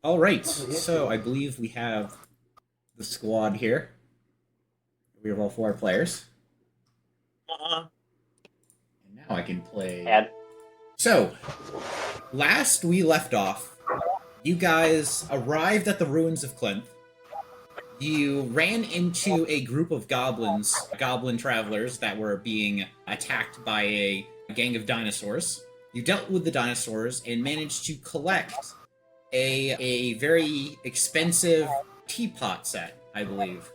All right, so I believe we have the squad here. We have all 4 players. And now I can play. Add. So, last we left off, you guys arrived at the ruins of Kreth. You ran into a group of goblins, goblin travelers that were being attacked by a gang of dinosaurs. You dealt with the dinosaurs and managed to collect a very expensive teapot set, I believe,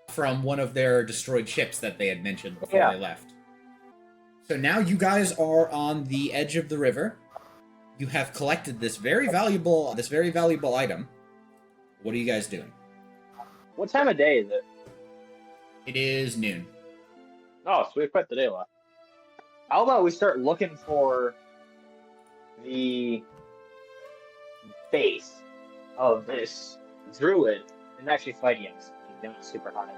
from one of their destroyed ships that they had mentioned before they left. So now you guys are on the edge of the river. You have collected this very valuable item. What are you guys doing? What time of day is it? It is noon. Oh, so we've quite the day left. How about we start looking for the base of this druid and actually fight against him super high.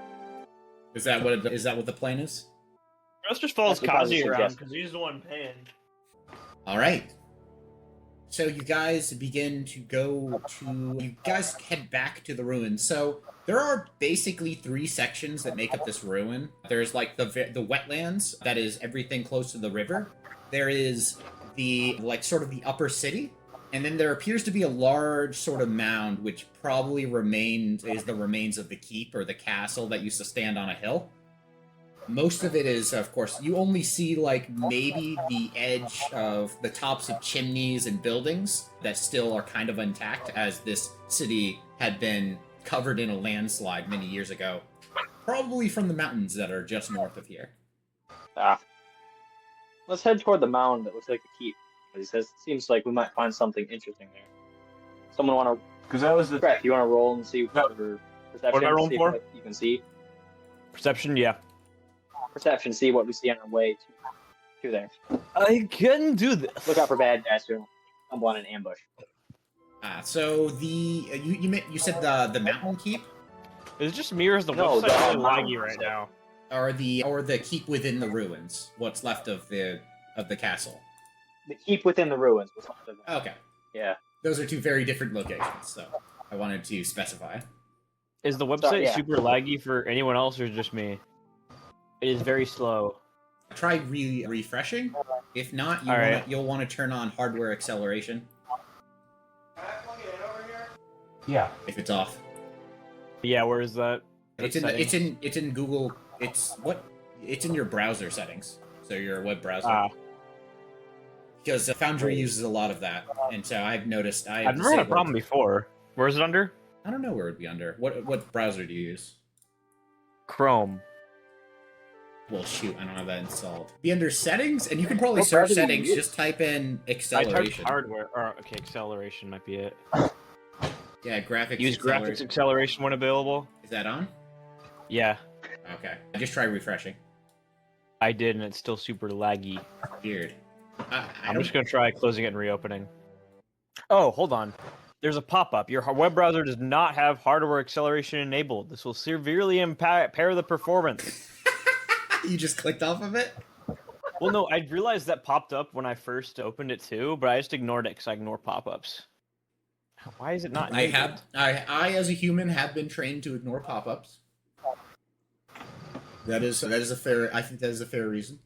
Is that what the plan is? Let's just follow Kaszi'iser around because he's the one paying. All right. So you guys head back to the ruins. So there are basically 3 sections that make up this ruin. There's like the wetlands, that is everything close to the river. There is the sort of the upper city, and then there appears to be a large sort of mound which probably is the remains of the keep or the castle that used to stand on a hill. Most of it is, of course, you only see maybe the edge of the tops of chimneys and buildings that still are kind of intact, as this city had been covered in a landslide many years ago, probably from the mountains that are just north of here. Let's head toward the mound that looks like the keep. It seems like we might find something interesting there. Someone want to? Because that was the. Kreth, you want to roll and see what perception? What am I rolling for? You can see. Perception, yeah. Perception, see what we see on our way to there. I can do this. Look out for bad guys who stumble on an ambush. So you said the mountain keep? It just mirrors the No, website really laggy right now. Or the keep within the ruins. What's left of the castle? The keep within the ruins was left of it. Okay. Yeah. Those are 2 very different locations, so I wanted to specify. Is the website super laggy for anyone else or just me? It is very slow. Try refreshing. If not, you'll want to turn on hardware acceleration. Can I plug it in over here? Yeah. If it's off. Yeah, where is that? It's in Google. It's in your browser settings. So your web browser. Because Foundry uses a lot of that, and so I've noticed. I've never had a problem before. Where is it under? I don't know where it'd be under. What browser do you use? Chrome. Well, shoot, I don't have that installed. Be under settings, and you can probably search settings. Just type in acceleration. I typed hardware. Okay, acceleration might be it. Yeah, graphics. Use graphics acceleration when available. Is that on? Yeah. Okay. Just try refreshing. I did, and it's still super laggy. Weird. I'm just gonna try closing it and reopening. Oh, hold on. There's a pop-up. Your web browser does not have hardware acceleration enabled. This will severely impair the performance. You just clicked off of it? Well, no, I realized that popped up when I first opened it too, but I just ignored it because I ignore pop-ups. Why is it not enabled? I as a human have been trained to ignore pop-ups. That is a fair. I think that is a fair reason.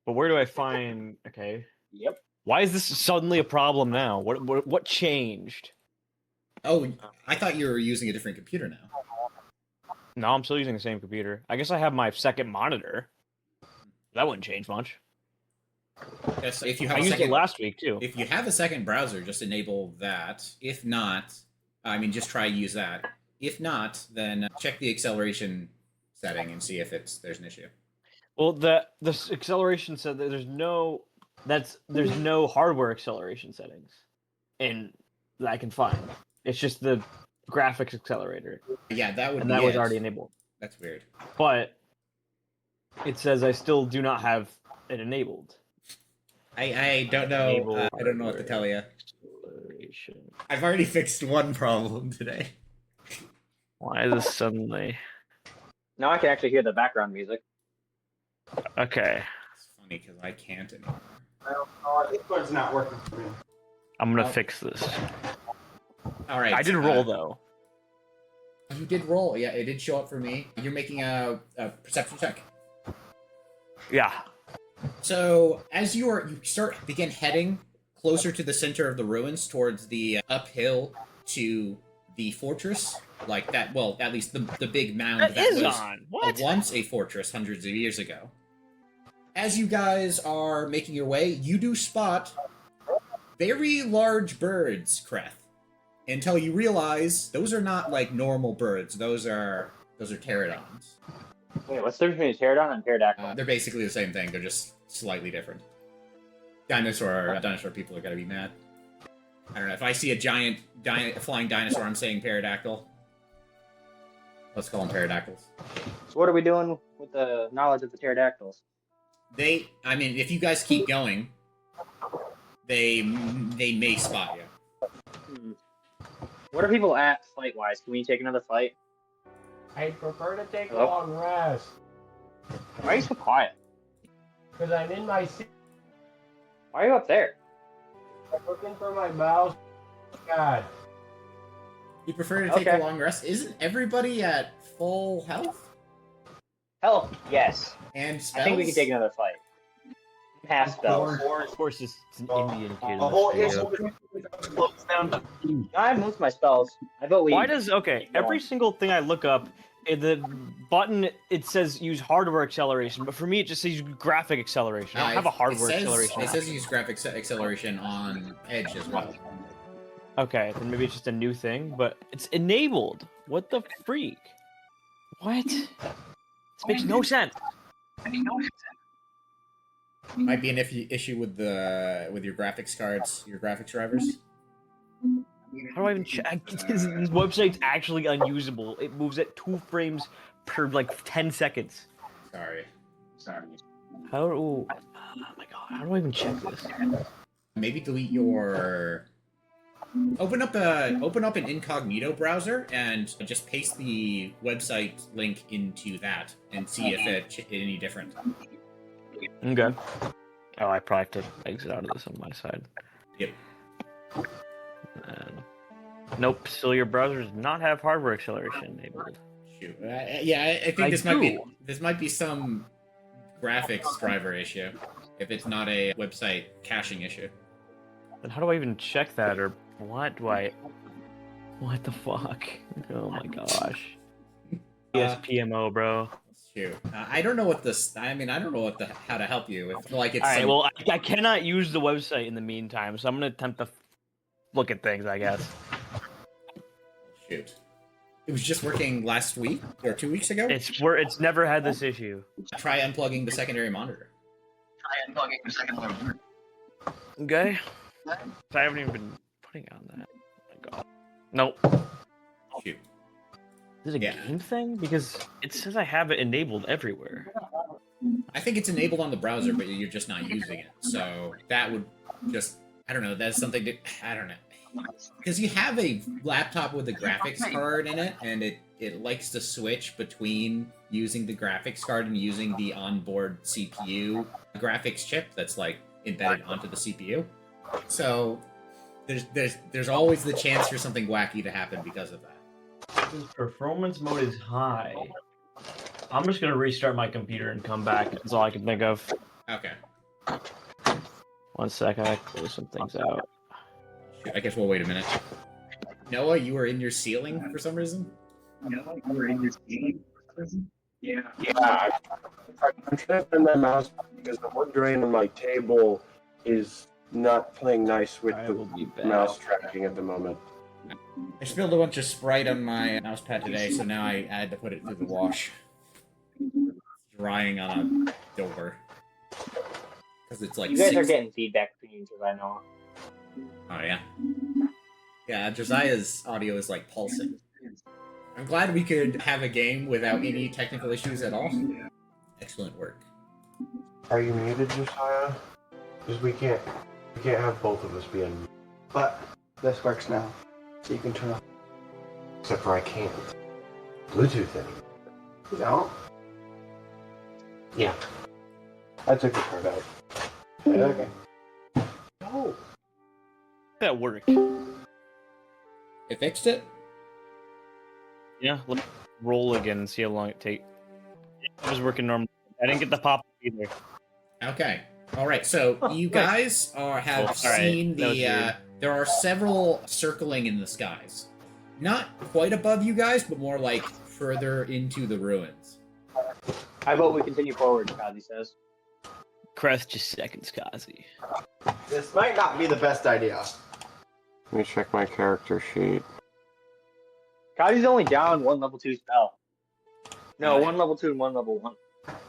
But where do I find? Okay. Yep. Why is this suddenly a problem now? What changed? Oh, I thought you were using a different computer now. No, I'm still using the same computer. I guess I have my second monitor. That wouldn't change much. Yes, if you have I used it last week too. If you have a second browser, just enable that. If not, just try use that. If not, then check the acceleration setting and see if there's an issue. Well, the acceleration said that there's no hardware acceleration settings, and that I can find. It's just the graphics accelerator. Yeah, that was already enabled. That's weird. But it says I still do not have it enabled. I don't know. I don't know what to tell you. I've already fixed one problem today. Why is this suddenly? Now I can actually hear the background music. Okay. It's funny because I can't anymore. Well, this one's not working for me. I'm gonna fix this. All right. I did roll though. You did roll. Yeah, it did show up for me. You're making a perception check. Yeah. So as you begin heading closer to the center of the ruins, towards the uphill to the fortress, like that. Well, at least the big mound that was once a fortress hundreds of years ago. As you guys are making your way, you do spot very large birds, Kreth, until you realize those are not like normal birds. Those are pterodons. Wait, what's the difference between a pterodon and pterodactyl? They're basically the same thing. They're just slightly different. Dinosaur people are gonna be mad. I don't know. If I see a giant flying dinosaur, I'm saying pterodactyl. Let's call them pterodactyls. So what are we doing with the knowledge of the pterodactyls? I mean, if you guys keep going, they may spot you. What are people at fight-wise? Can we take another fight? I prefer to take a long rest. Why are you so quiet? Because I'm in my seat. Why are you up there? I'm looking for my mouse. God. You prefer to take a long rest? Isn't everybody at full health? Health, yes. And spells? I think we can take another fight. Half spells. Of course, it's an Indian kid. I moved my spells. I vote we. Why does every single thing I look up, the button it says use hardware acceleration, but for me it just says graphic acceleration. I don't have a hardware acceleration. It says use graphic acceleration on Edge as well. Okay, then maybe it's just a new thing, but it's enabled. What the freak? What? This makes no sense. Might be an issue with your graphics cards, your graphics drivers. How do I even check? This website's actually unusable. It moves at 2 frames per like 10 seconds. Sorry. Oh my god! How do I even check this? Maybe delete your. Open up an incognito browser and just paste the website link into that and see if it's any different. Okay. Oh, I probably have to exit out of this on my side. Yep. Nope. Still, your browser does not have hardware acceleration enabled. Shoot. I think this might be some graphics driver issue. If it's not a website caching issue. Then how do I even check that, or what do I? What the fuck? Oh my gosh. ESPMO, bro. Shoot. I don't know what this. I mean, I don't know how to help you. If like it's. All right. Well, I cannot use the website in the meantime, so I'm gonna attempt to look at things, I guess. Shoot. It was just working last week or 2 weeks ago. It's never had this issue. Try unplugging the secondary monitor. Okay. I haven't even been putting on that. Oh my god. Nope. Shoot. Is it a game thing? Because it says I have it enabled everywhere. I think it's enabled on the browser, but you're just not using it. So that would just, I don't know, that's something that, I don't know. Because you have a laptop with a graphics card in it, and it likes to switch between using the graphics card and using the onboard CPU graphics chip that's like embedded onto the CPU. So there's always the chance for something wacky to happen because of that. Performance mode is high. I'm just gonna restart my computer and come back. That's all I can think of. Okay. 1 second, I close some things out. I guess we'll wait a minute. Noah, you were in your ceiling for some reason? Yeah. I'm trying to find my mouse because the wood grain on my table is not playing nice with the mouse tracking at the moment. I spilled a bunch of Sprite on my mouse pad today, so now I had to put it through the wash. It's drying on a door. Because it's like you guys are getting feedback between each other, I know. Oh, yeah. Yeah, Josiah's audio is like pulsing. I'm glad we could have a game without any technical issues at all. Excellent work. Are you muted, Josiah? Because we can't have both of us be unmuted. But this works now, so you can turn off. Except for I can't. Bluetooth it. You don't? Yeah. I took the part out. Okay. No. That worked. It fixed it? Yeah, let's roll again and see how long it takes. It was working normally. I didn't get the pop either. Okay. Alright, so you guys have seen That was the, weird. there are several circling in the skies. Not quite above you guys, but more like further into the ruins. How about we continue forward, Kazi says. Kreth just seconds Kazi. This might not be the best idea. Let me check my character sheet. Kazi's only down 1 level 2 spell. No, 1 level 2 and 1 level 1.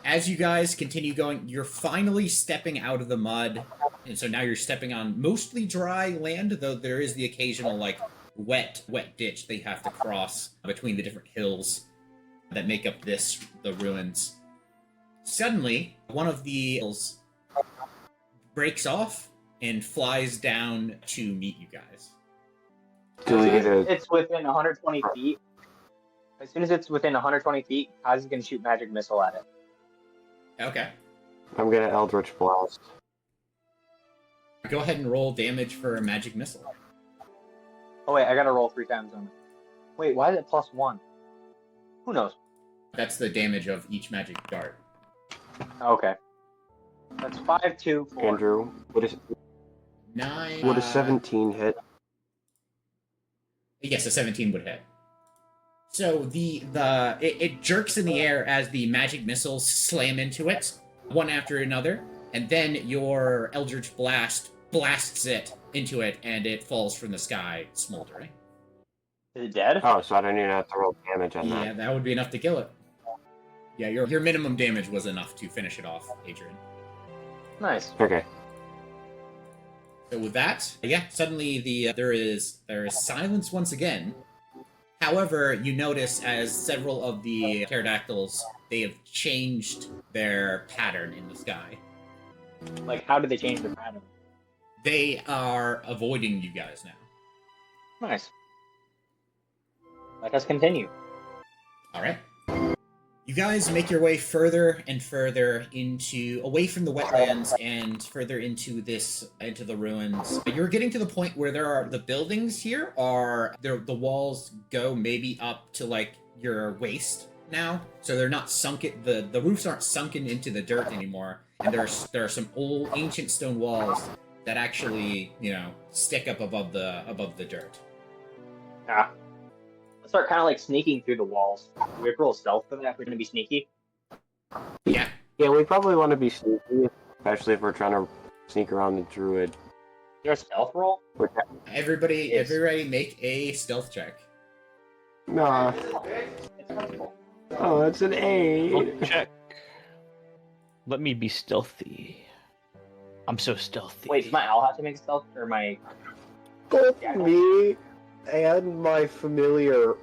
As you guys continue going, you're finally stepping out of the mud, and so now you're stepping on mostly dry land, though there is the occasional, like, wet ditch they have to cross between the different hills that make up the ruins. Suddenly, one of the hills breaks off and flies down to meet you guys. It's within 120 feet. As soon as it's within 120 feet, Kazi's gonna shoot magic missile at it. Okay. I'm gonna Eldritch Blast. Go ahead and roll damage for a magic missile. Oh wait, I gotta roll 3 times on it. Wait, why is it +1? Who knows? That's the damage of each magic dart. Okay. That's 5, 2, 4. Andrew, would a 17 hit? Yes, a 17 would hit. So it jerks in the air as the magic missiles slam into it, one after another, and then your Eldritch Blast blasts it into it, and it falls from the sky, smoldering. Is it dead? Oh, so I don't even have to roll damage on that. Yeah, that would be enough to kill it. Yeah, your minimum damage was enough to finish it off, Adrien. Nice. Okay. So with that, yeah, suddenly there is silence once again. However, you notice as several of the pterodactyls, they have changed their pattern in the sky. Like, how did they change their pattern? They are avoiding you guys now. Nice. Let us continue. All right. You guys make your way further and further away from the wetlands and further into the ruins. You're getting to the point where the buildings here the walls go maybe up to like your waist now. So they're not sunken, the roofs aren't sunken into the dirt anymore. And there are some old ancient stone walls that actually, stick up above the dirt. Ah. Let's start kind of like sneaking through the walls. We have to roll stealth for that if we're going to be sneaky. Yeah. Yeah, we probably want to be sneaky, especially if we're trying to sneak around the druid. Is there a stealth roll? Everybody make a stealth check. Nah. It's possible. Oh, that's an 8. Roll check. Let me be stealthy. I'm so stealthy. Wait, does my owl have to make stealth or my... Both Yeah. me and my familiar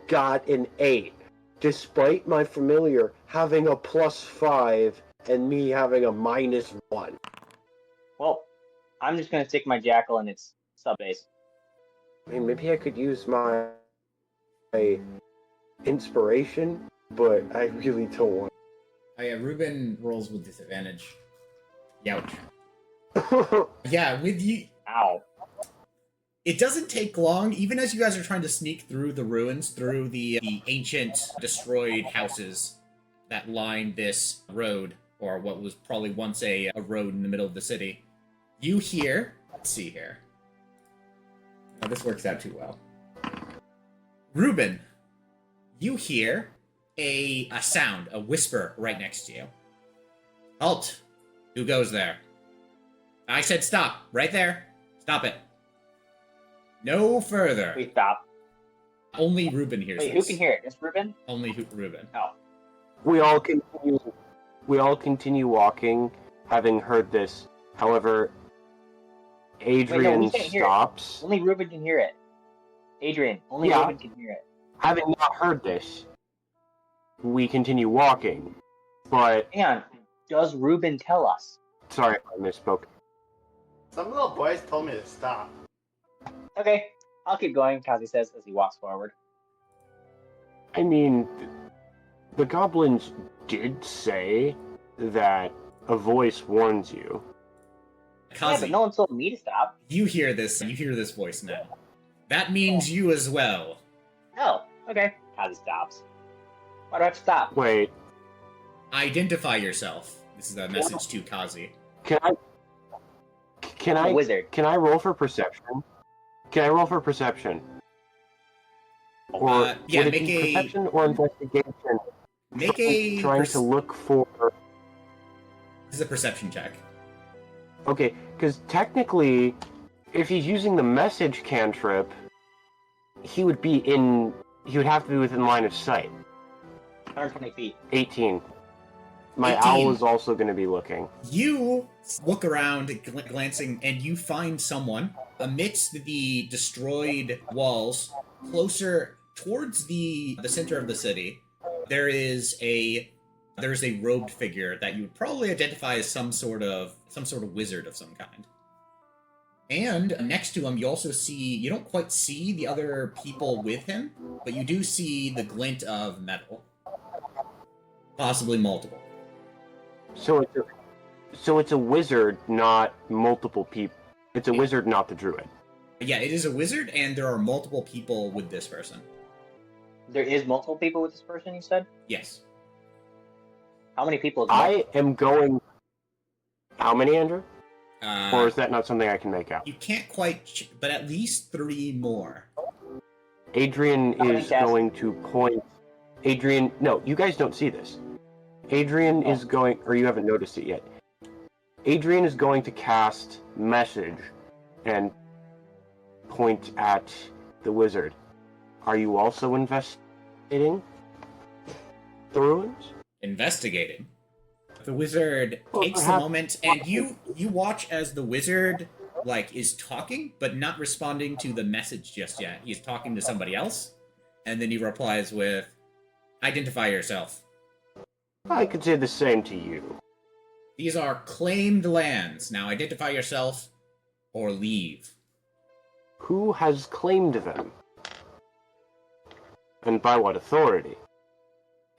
got an 8, despite my familiar having a +5 and me having a -1. Well, I'm just going to stick my jackal in its sub-base. I mean, maybe I could use my inspiration, but I really don't want. Oh yeah, Ruben rolls with disadvantage. Youch. Yeah, with you... Ow. It doesn't take long, even as you guys are trying to sneak through the ruins, through the ancient, destroyed houses that line this road, or what was probably once a road in the middle of the city. You hear... Let's see here. Oh, this works out too well. Ruben, you hear a sound, a whisper right next to you. Halt! Who goes there? I said stop, right there. Stop it. No further. We stop. Only Ruben hears Wait, this. who can hear it? Just Ruben? Only Ruben. Oh. We all continue walking, having heard this. However, Adrien we can't hear it. stops. Only Ruben can hear it. Adrien, only Yeah. Ruben can hear it. Having not heard this, we continue walking. But Hang on. Does Ruben tell us? sorry, I misspoke. Some little boys told me to stop. Okay, I'll keep going, Kazi says as he walks forward. I mean, the goblins did say that a voice warns you. Yeah, Kazi, but no one told me to stop. you hear this voice now. That means you as well. No. Okay. Kazi stops. Why do I have to stop? Wait, Identify yourself. This is a message to Kazi. can I? Can I'm a I? wizard. Can I roll for perception? Can I roll for perception? Or Yeah, would it make be a perception or investigation? Trying to look for. This is a perception check. Okay, because technically, if he's using the message cantrip, he would have to be within line of sight. 120 feet. 18. My 18. owl is also going to be looking. You look around, glancing, and you find someone amidst the destroyed walls, closer towards the center of the city. There is a robed figure that you would probably identify as some sort of wizard of some kind. And next to him, you don't quite see the other people with him, but you do see the glint of metal. Possibly multiple. So it's a wizard, not multiple people. It's a wizard, not the druid. Yeah, it is a wizard, and there are multiple people with this person. There is multiple people with this person, you said? Yes. How many people is I am going... How many, Andrew? Uh, Or is that not something I can make out? You can't quite, but at least 3 more. Adrien is going to point... Adrien... No, you guys don't see this. Adrien is going... Or you haven't noticed it yet. Adrien is going to cast Message and point at the wizard. Are you also investigating the ruins? Investigating. The wizard takes a perhaps- moment, and you watch as the wizard is talking, but not responding to the message just yet. He's talking to somebody else, and then he replies with, "Identify yourself. I could say the same to you. These are claimed lands. Now identify yourself, or leave." Who has claimed them? And by what authority?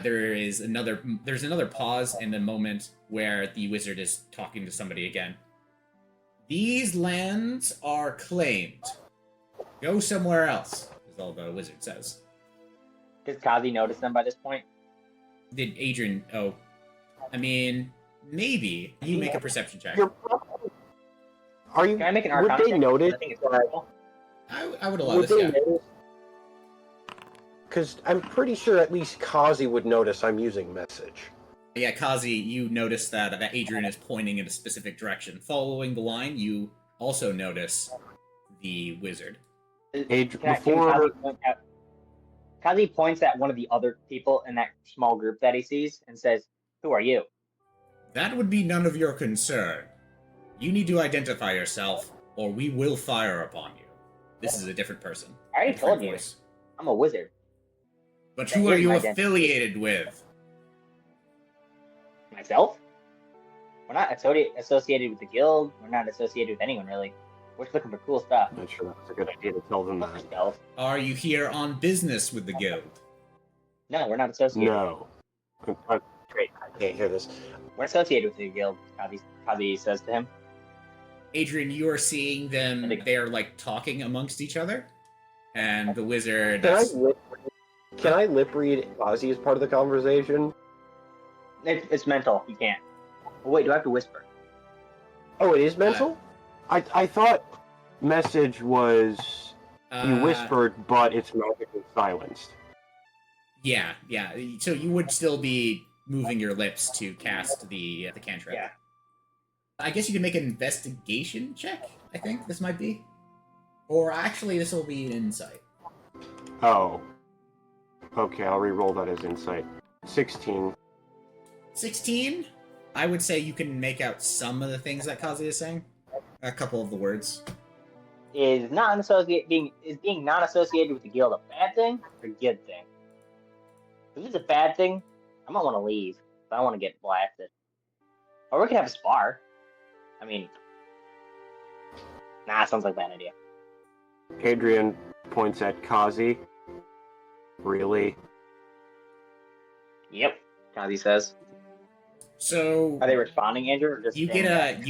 There's another pause and a moment where the wizard is talking to somebody again. "These lands are claimed. Go somewhere else," is all the wizard says. Does Kazi notice them by this point? Did Adrien... Oh. I mean, maybe. You make a perception check. Are you? Can I make an Would Arcana they check? notice I think it's that? possible. I would allow Would this, they yeah. notice? Because I'm pretty sure at least Kazi would notice I'm using message. Yeah, Kazi, you notice that Adrien is pointing in a specific direction. Following the line, you also notice the wizard. Kazi points at one of the other people in that small group that he sees and says, "Who are you?" That would be none of your concern. You need to identify yourself, or we will fire upon you. This is a different person. I already Different told you. voice. I'm a wizard. But That who are is you my identity. affiliated with? Myself? We're not associated with the guild. We're not associated with anyone, really. We're just looking for cool stuff. I'm not sure that's a good idea to tell them that. Stealth. Are you here on business with the guild? No, we're not associated. No. Great, I can't hear this. We're associated with the guild, Kazi says to him. Adrien, you are seeing them, they're talking amongst each other, and the wizard... Can I lip read Kazi as part of the conversation? It's mental. You can't. Oh, wait, do I have to whisper? Oh, it is mental? I thought message was you whispered, but it's magically silenced. Yeah. So you would still be moving your lips to cast the cantrip. Yeah. I guess you can make an investigation check, I think this might be. Or actually, this will be an insight. Oh. Okay, I'll re-roll that as insight. 16. 16? I would say you can make out some of the things that Kazi is saying. A couple of the words. Is being non-associated with the guild a bad thing or a good thing? If it's a bad thing, I might want to leave. I don't want to get blasted. Or we could have a spar. I mean, sounds like a bad idea. Adrien points at Kazi. Really? Yep, Kazi says. So Are they responding, Andrew, or just you standing back?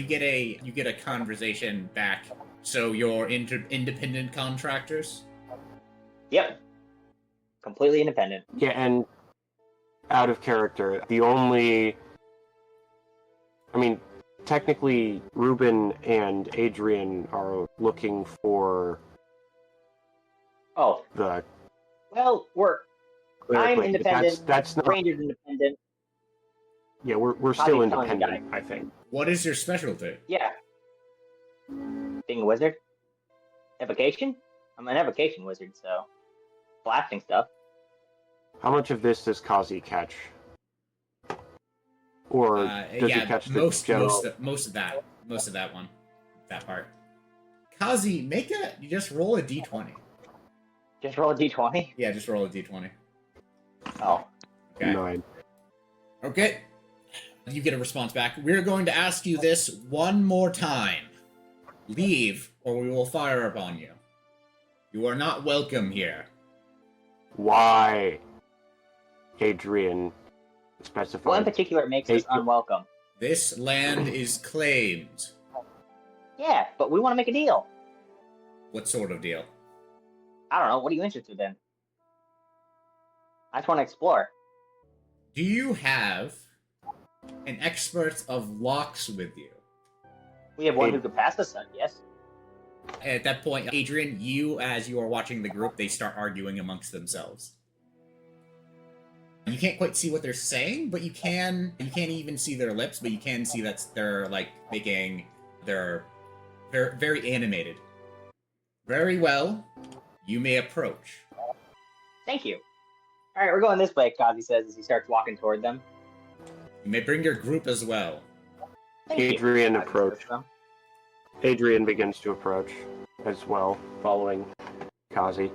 get a conversation back. So you're independent contractors. Yep. Completely independent. Yeah, and out of character, the only... I mean, technically, Ruben and Adrien are looking for Oh, the... well, I'm But independent. that's not... Ranger's independent. Yeah, we're still Kazi's telling the independent, guy. I think. What is your specialty? Yeah. Being a wizard. Evocation? I'm an evocation wizard, so blasting stuff. How much of this does Kazi catch? Or does he catch the general... most of that one, that part. Kazi, you just roll a d20. Just roll a d20? Yeah, just roll a d20. Oh. Okay. 9. Okay. You get a response back. We're going to ask you this one more time. Leave, or we will fire upon you. You are not welcome here. Why? Adrien specified. What in particular makes us unwelcome? This land is claimed. Yeah, but we want to make a deal. What sort of deal? I don't know. What are you interested in? I just want to explore. Do you have an expert of locks with you? We have one who could pass the sun, yes. At that point, Adrien, as you are watching the group, they start arguing amongst themselves. You can't quite see what they're saying, but you can't even see their lips, but you can see that they're they're very, very animated. Very well, you may approach. Thank you. Alright, we're going this way, Kazi says as he starts walking toward them. You may bring your group as well. Thank Adrien you. approached. Adrien begins to approach as well, following Kazi.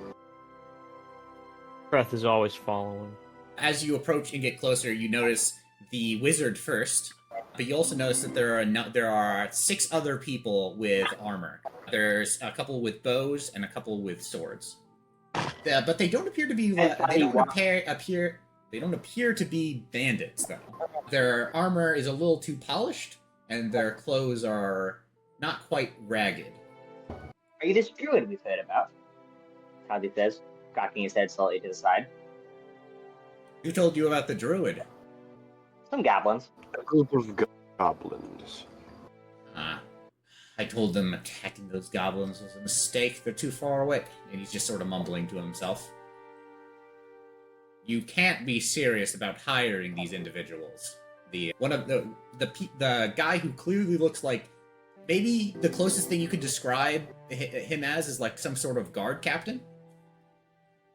Kreth is always following. As you approach and get closer, you notice the wizard first, but you also notice that there are 6 other people with armor. There's a couple with bows and a couple with swords. But they don't appear to be they don't appear to be bandits though. Their armor is a little too polished, and their clothes are not quite ragged. Are you this druid we've heard about? Kazi says, cocking his head slightly to the side. Who told you about the druid? Some goblins. A group of goblins. I told them attacking those goblins was a mistake. They're too far away. And he's just sort of mumbling to himself. You can't be serious about hiring these individuals. The guy who clearly looks like maybe the closest thing you could describe him as is like some sort of guard captain.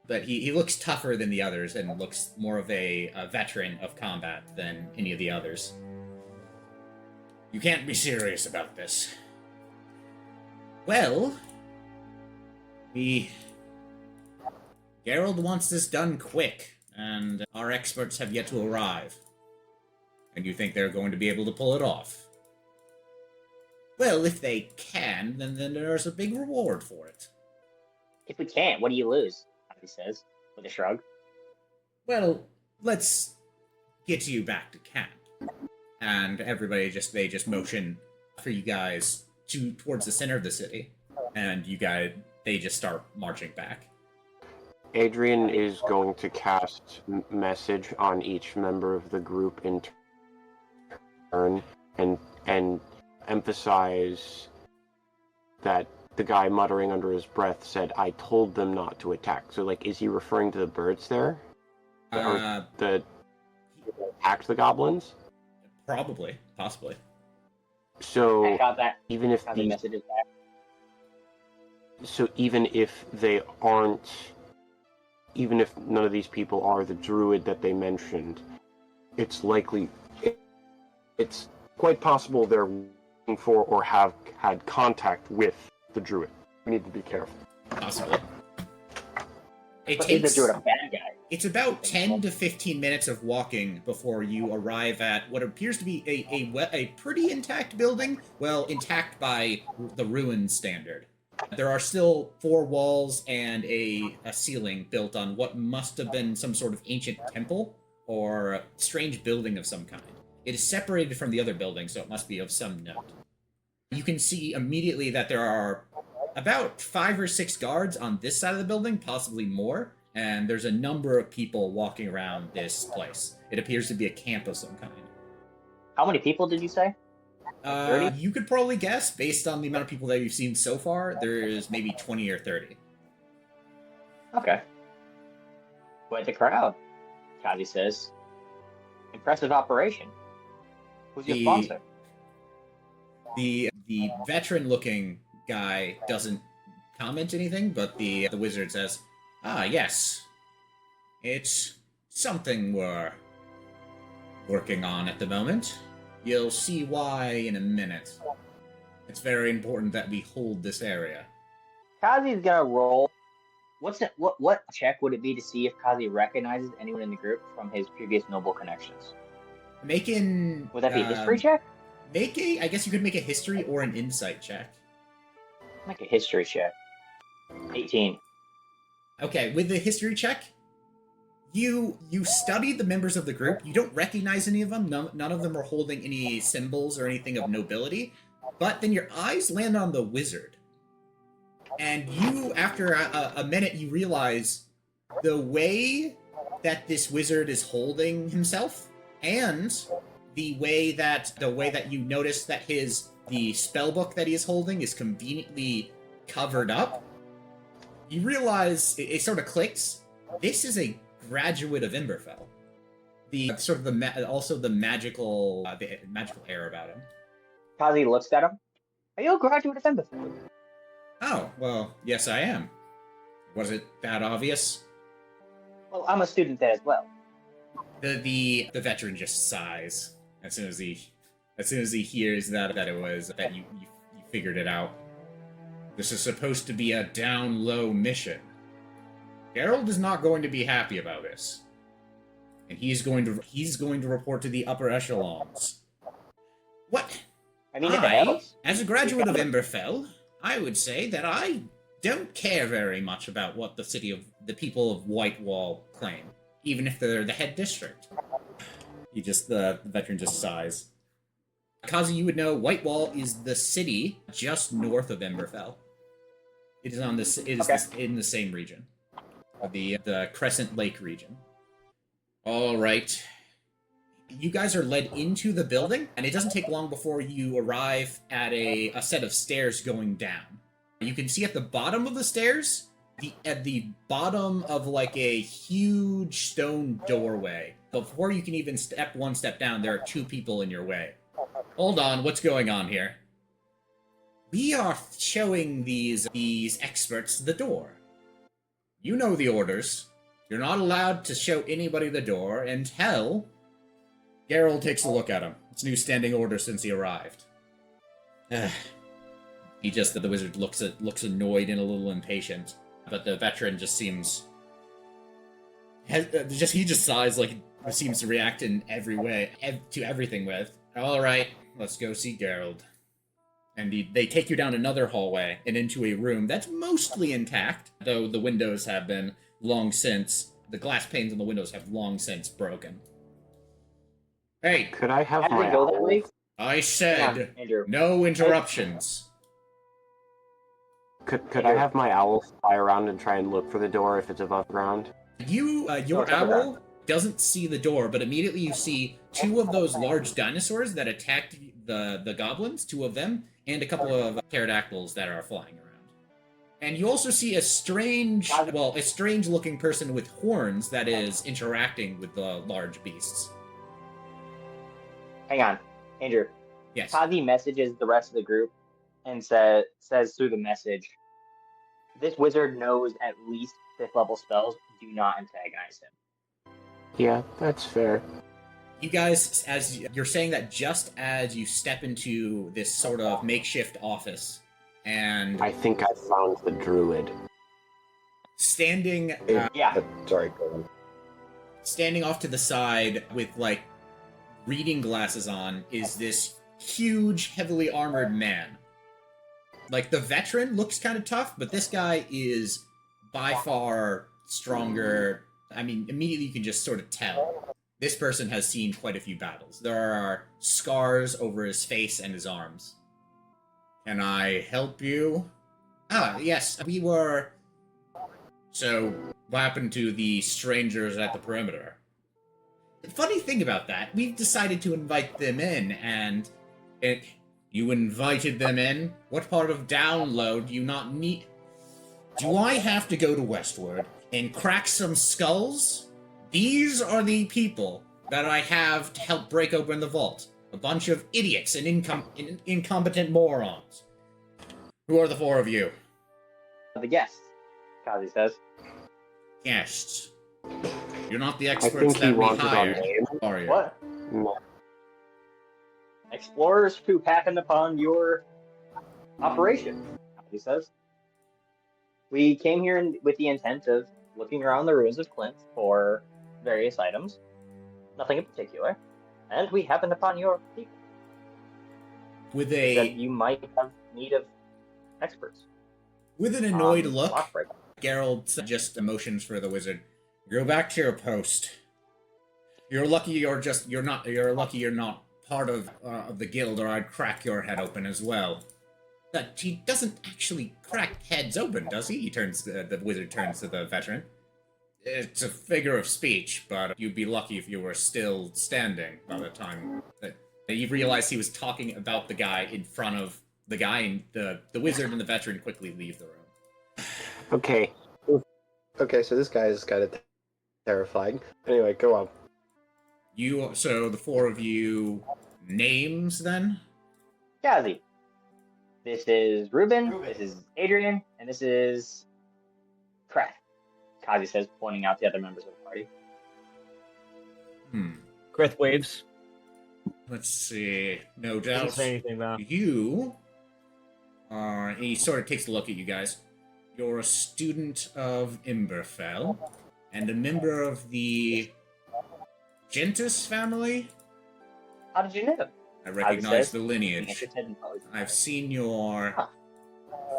But he looks tougher than the others and looks more of a veteran of combat than any of the others. You can't be serious about this. Well, Gerald wants this done quick, and our experts have yet to arrive. And you think they're going to be able to pull it off? Well, if they can, then there's a big reward for it. If we can't, what do you lose? He says, with a shrug. Well, let's get you back to camp. And everybody they motion for you guys towards the center of the city. And they just start marching back. Adrien is going to cast message on each member of the group in turn and emphasize that the guy muttering under his breath said, "I told them not to attack." So, is he referring to the birds there? Or attacked the goblins? Probably. Possibly. So, I got that. even if the message is back. So even if they aren't, even if none of these people are the druid that they mentioned, it's quite possible they're looking for or have had contact with the druid. We need to be careful. Possibly. Is the druid a bad guy? It's about 10 to 15 minutes of walking before you arrive at what appears to be a pretty intact building. Well, intact by the ruin standard. There are still 4 walls and a ceiling built on what must have been some sort of ancient temple or strange building of some kind. It is separated from the other building, so it must be of some note. You can see immediately that there are about 5 or 6 guards on this side of the building, possibly more, and there's a number of people walking around this place. It appears to be a camp of some kind. How many people did you say? 30? You could probably guess, based on the amount of people that you've seen so far, there's maybe 20 or 30. Okay. Quite the crowd, Kazi says. Impressive operation. Who's your sponsor? The veteran-looking guy doesn't comment anything, but the wizard says, "Ah, yes. It's something we're working on at the moment. You'll see why in a minute. It's very important that we hold this area." Kazi's gonna roll. What check would it be to see if Kazi recognizes anyone in the group from his previous noble connections? Would that be a history check? I guess you could make a history or an insight check. Make a history check. 18. Okay, with the history check, you studied the members of the group. You don't recognize any of them. None of them are holding any symbols or anything of nobility. But then your eyes land on the wizard. And you, after a minute, you realize the way that this wizard is holding himself, and the way that you notice that the spell book that he is holding is conveniently covered up. You realize it sort of clicks. This is a graduate of Emberfell. The sort of the magical air about him. Kazi looks at him. Are you a graduate of Emberfell? Oh, well, yes, I am. Was it that obvious? Well, I'm a student there as well. The veteran just sighs as soon as he hears that you figured it out. This is supposed to be a down low mission. Geralt is not going to be happy about this, and he's going to report to the upper echelons. What? I mean, as a graduate of Emberfell, I would say that I don't care very much about what the people of Whitewall claim, even if they're the head district. The veteran just sighs. Kazi, you would know Whitewall is the city just north of Emberfell. It is in the same region, the Crescent Lake region. All right. You guys are led into the building, and it doesn't take long before you arrive at a set of stairs going down. You can see at the bottom of the stairs, at the bottom of like a huge stone doorway. Before you can even step one step down, there are 2 people in your way. Hold on, what's going on here? We are showing these experts the door. You know the orders. You're not allowed to show anybody the door until Geralt takes a look at him. It's new standing order since he arrived. The wizard looks annoyed and a little impatient, but the veteran just seems... he just sighs like he seems to react in every way, to everything with, "Alright, let's go see Geralt." And they take you down another hallway and into a room that's mostly intact, though the windows have been the glass panes on the windows have long since broken. Hey! Could I have my owl? I said no interruptions. Could I have my owl fly around and try and look for the door if it's above ground? Your owl doesn't see the door, but immediately you see 2 of those large dinosaurs that attacked the goblins, 2 of them, and a couple of pterodactyls that are flying around. And you also see a strange-looking person with horns that is interacting with the large beasts. Hang on, Andrew. Yes. Kazi messages the rest of the group and says through the message, "This wizard knows at least 5th level spells. Do not antagonize him." Yeah, that's fair. You guys, as you're saying that just as you step into this sort of makeshift office, and I think I found the druid. Standing Sorry, go on. Standing off to the side with like reading glasses on is this huge, heavily armored man. Like, the veteran looks kind of tough, but this guy is by far stronger. I mean, immediately you can just sort of tell. This person has seen quite a few battles. There are scars over his face and his arms. Can I help you? Ah, yes, we were... So, what happened to the strangers at the perimeter? The funny thing about that, we've decided to invite them in, and... You invited them in? What part of download do you not need... Do I have to go to Westward and crack some skulls? These are the people that I have to help break open the vault. A bunch of idiots and incompetent morons. Who are the four of you? The guests, Kazi says. Guests. You're not the I experts think he that we wanted on hired, name. are you? What? No. Explorers who happened upon your operation, Kazi says. We came here with the intent of looking around the ruins of Clint for various items. Nothing in particular. And we happened upon your people. With That you might have need of experts. With an annoyed look, Lockbreaker. Geralt just motions for the wizard. Go back to your post. You're lucky you're not part of the guild, or I'd crack your head open as well. But he doesn't actually crack heads open, does he? The wizard turns to the veteran. It's a figure of speech, but you'd be lucky if you were still standing by the time that you realized he was talking about the guy in front of the guy, and the wizard and the veteran quickly leave the room. Okay. Okay, so this guy is kind of terrifying. Anyway, go on. So the four of you, names then? Kazi. This is Ruben, this is Adrien, and this is Kreth. Kazi says, pointing out the other members of the party. Kreth waves. Let's see. No Doesn't doubt. say anything though. You are... He sort of takes a look at you guys. You're a student of Imberfell, and a member of the Argentus family? How did you know? I recognize the Being lineage. interested in politics. I've seen your Huh.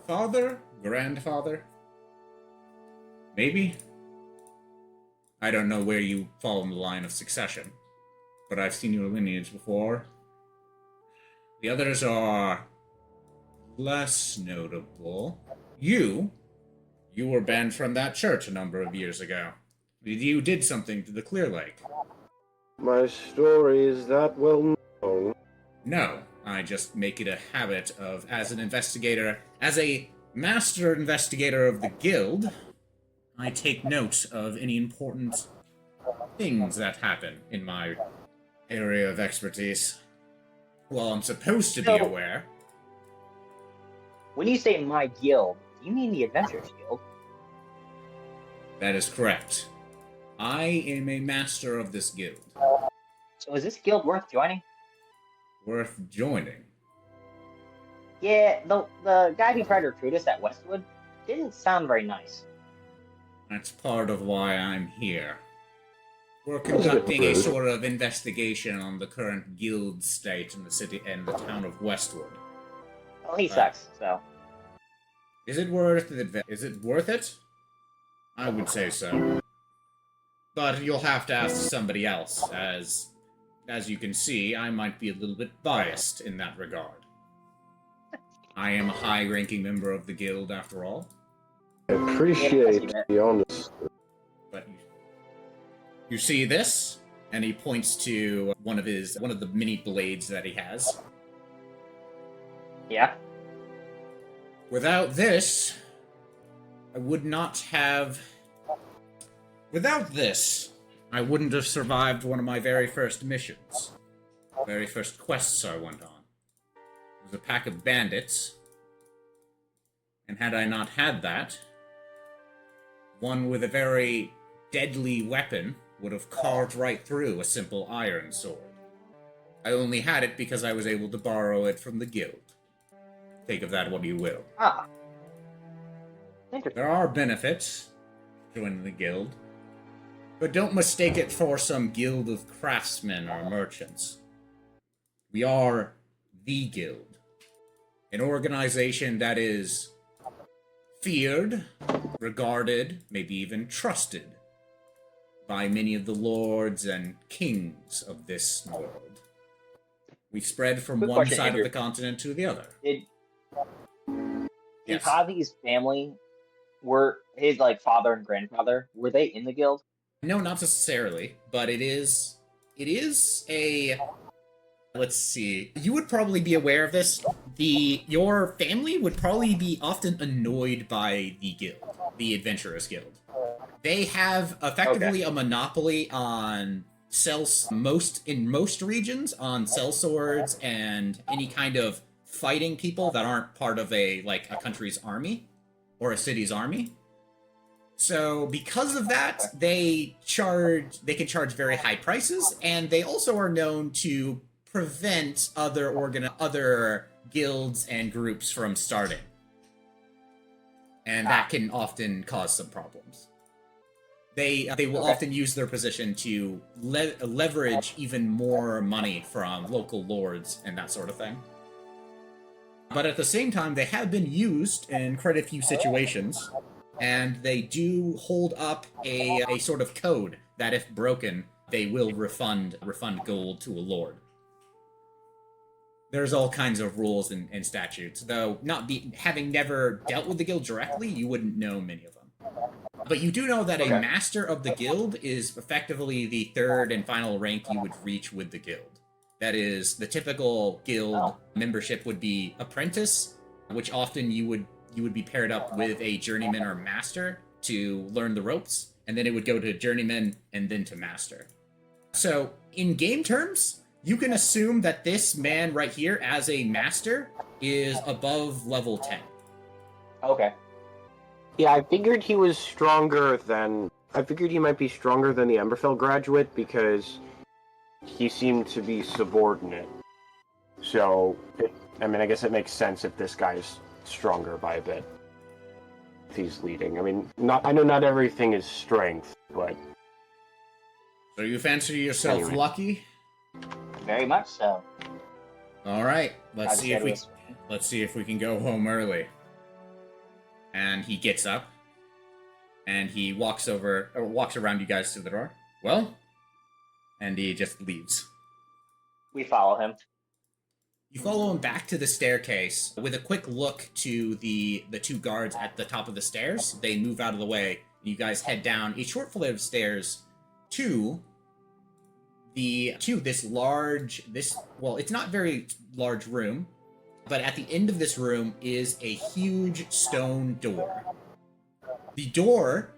father? Grandfather? Maybe? I don't know where you fall in the line of succession, but I've seen your lineage before. The others are less notable. You were banned from that church a number of years ago. You did something to the Clear Lake. My story is that well known. No, I just make it a habit of, as an investigator, as a master investigator of the guild, I take note of any important things that happen in my area of expertise. Well, I'm supposed to be So- aware. When you say my guild, do you mean the Adventurers Guild? That is correct. I am a master of this guild. So is this guild worth joining? Worth joining. Yeah, the guy who tried to recruit us at Westwood didn't sound very nice. That's part of why I'm here. We're conducting a sort of investigation on the current guild state in the city and the town of Westwood. Well, he sucks, so. Is it worth it? Is it worth it? I would say so. But you'll have to ask somebody else, as you can see, I might be a little bit biased in that regard. I am a high-ranking member of the guild, after all. I appreciate the honesty. But you see this? And he points to one of the mini blades that he has. Yeah. Without this, I would not have... Without this, I wouldn't have survived one of my very first missions. Very first quests I went on. It was a pack of bandits. And had I not had that, one with a very deadly weapon would have carved right through a simple iron sword. I only had it because I was able to borrow it from the guild. Take of that what you will. Ah. Interesting. There are benefits to joining the guild, but don't mistake it for some guild of craftsmen or merchants. We are the guild. An organization that is feared, regarded, maybe even trusted by many of the lords and kings of this world. We've spread from Quick one question, side Andrew. of the continent to the other. Did Yes. Kazi's family, were his like father and grandfather, were they in the guild? No, not necessarily, but it is a, let's see. You would probably be aware of this. Your family would probably be often annoyed by the guild, the Adventurers Guild. They have effectively a monopoly on in most regions on sellswords and any kind of fighting people that aren't part of a country's army or a city's army. So because of that, they can charge very high prices, and they also are known to prevent other guilds and groups from starting. And that can often cause some problems. They will often use their position to leverage even more money from local lords and that sort of thing. But at the same time, they have been used in quite a few situations, and they do hold up a sort of code that if broken, they will refund gold to a lord. There's all kinds of rules and statutes, though having never dealt with the guild directly, you wouldn't know many of them. But you do know that a master of the guild is effectively the third and final rank you would reach with the guild. That is, the typical guild membership would be apprentice, which often you would be paired up with a journeyman or master to learn the ropes, and then it would go to journeyman and then to master. So, in game terms, you can assume that this man right here, as a master, is above level 10. Okay. Yeah, I figured he was stronger than... I figured he might be stronger than the Emberfell graduate because he seemed to be subordinate. So, I guess it makes sense if this guy's stronger by a bit. If he's leading. I mean, I know not everything is strength, but... So you fancy yourself lucky? Very much so. Alright, let's see if we can go home early. And he gets up, and he walks around you guys to the door. Well? And he just leaves. We follow him. You follow him back to the staircase with a quick look to the two guards at the top of the stairs. They move out of the way, and you guys head down a short flight of stairs to this it's not very large room, but at the end of this room is a huge stone door. The door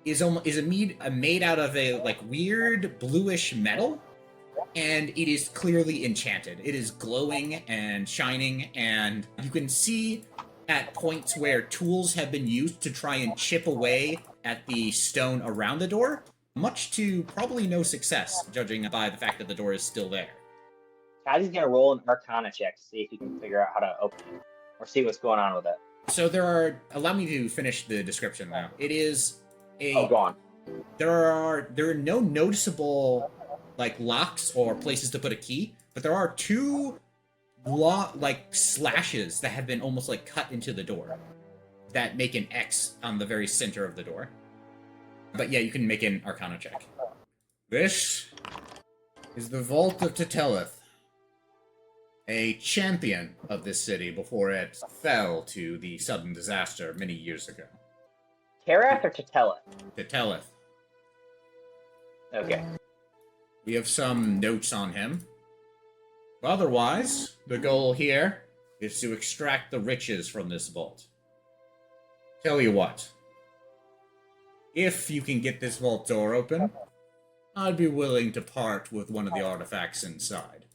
is made out of a weird bluish metal, and it is clearly enchanted. It is glowing and shining, and you can see at points where tools have been used to try and chip away at the stone around the door, much to probably no success, judging by the fact that the door is still there. Kazi's gonna roll an Arcana check to see if he can figure out how to open it, or see what's going on with it. So allow me to finish the description now. It is go on. There are no noticeable locks or places to put a key, but there are two slashes that have been almost cut into the door that make an X on the very center of the door. But yeah, you can make an Arcana check. This is the Vault of Tetelith, a champion of this city before it fell to the sudden disaster many years ago. Terath or Tetelith? Tetelith. Okay. We have some notes on him. Otherwise, the goal here is to extract the riches from this vault. Tell you what. If you can get this vault door open, I'd be willing to part with one of the artifacts inside.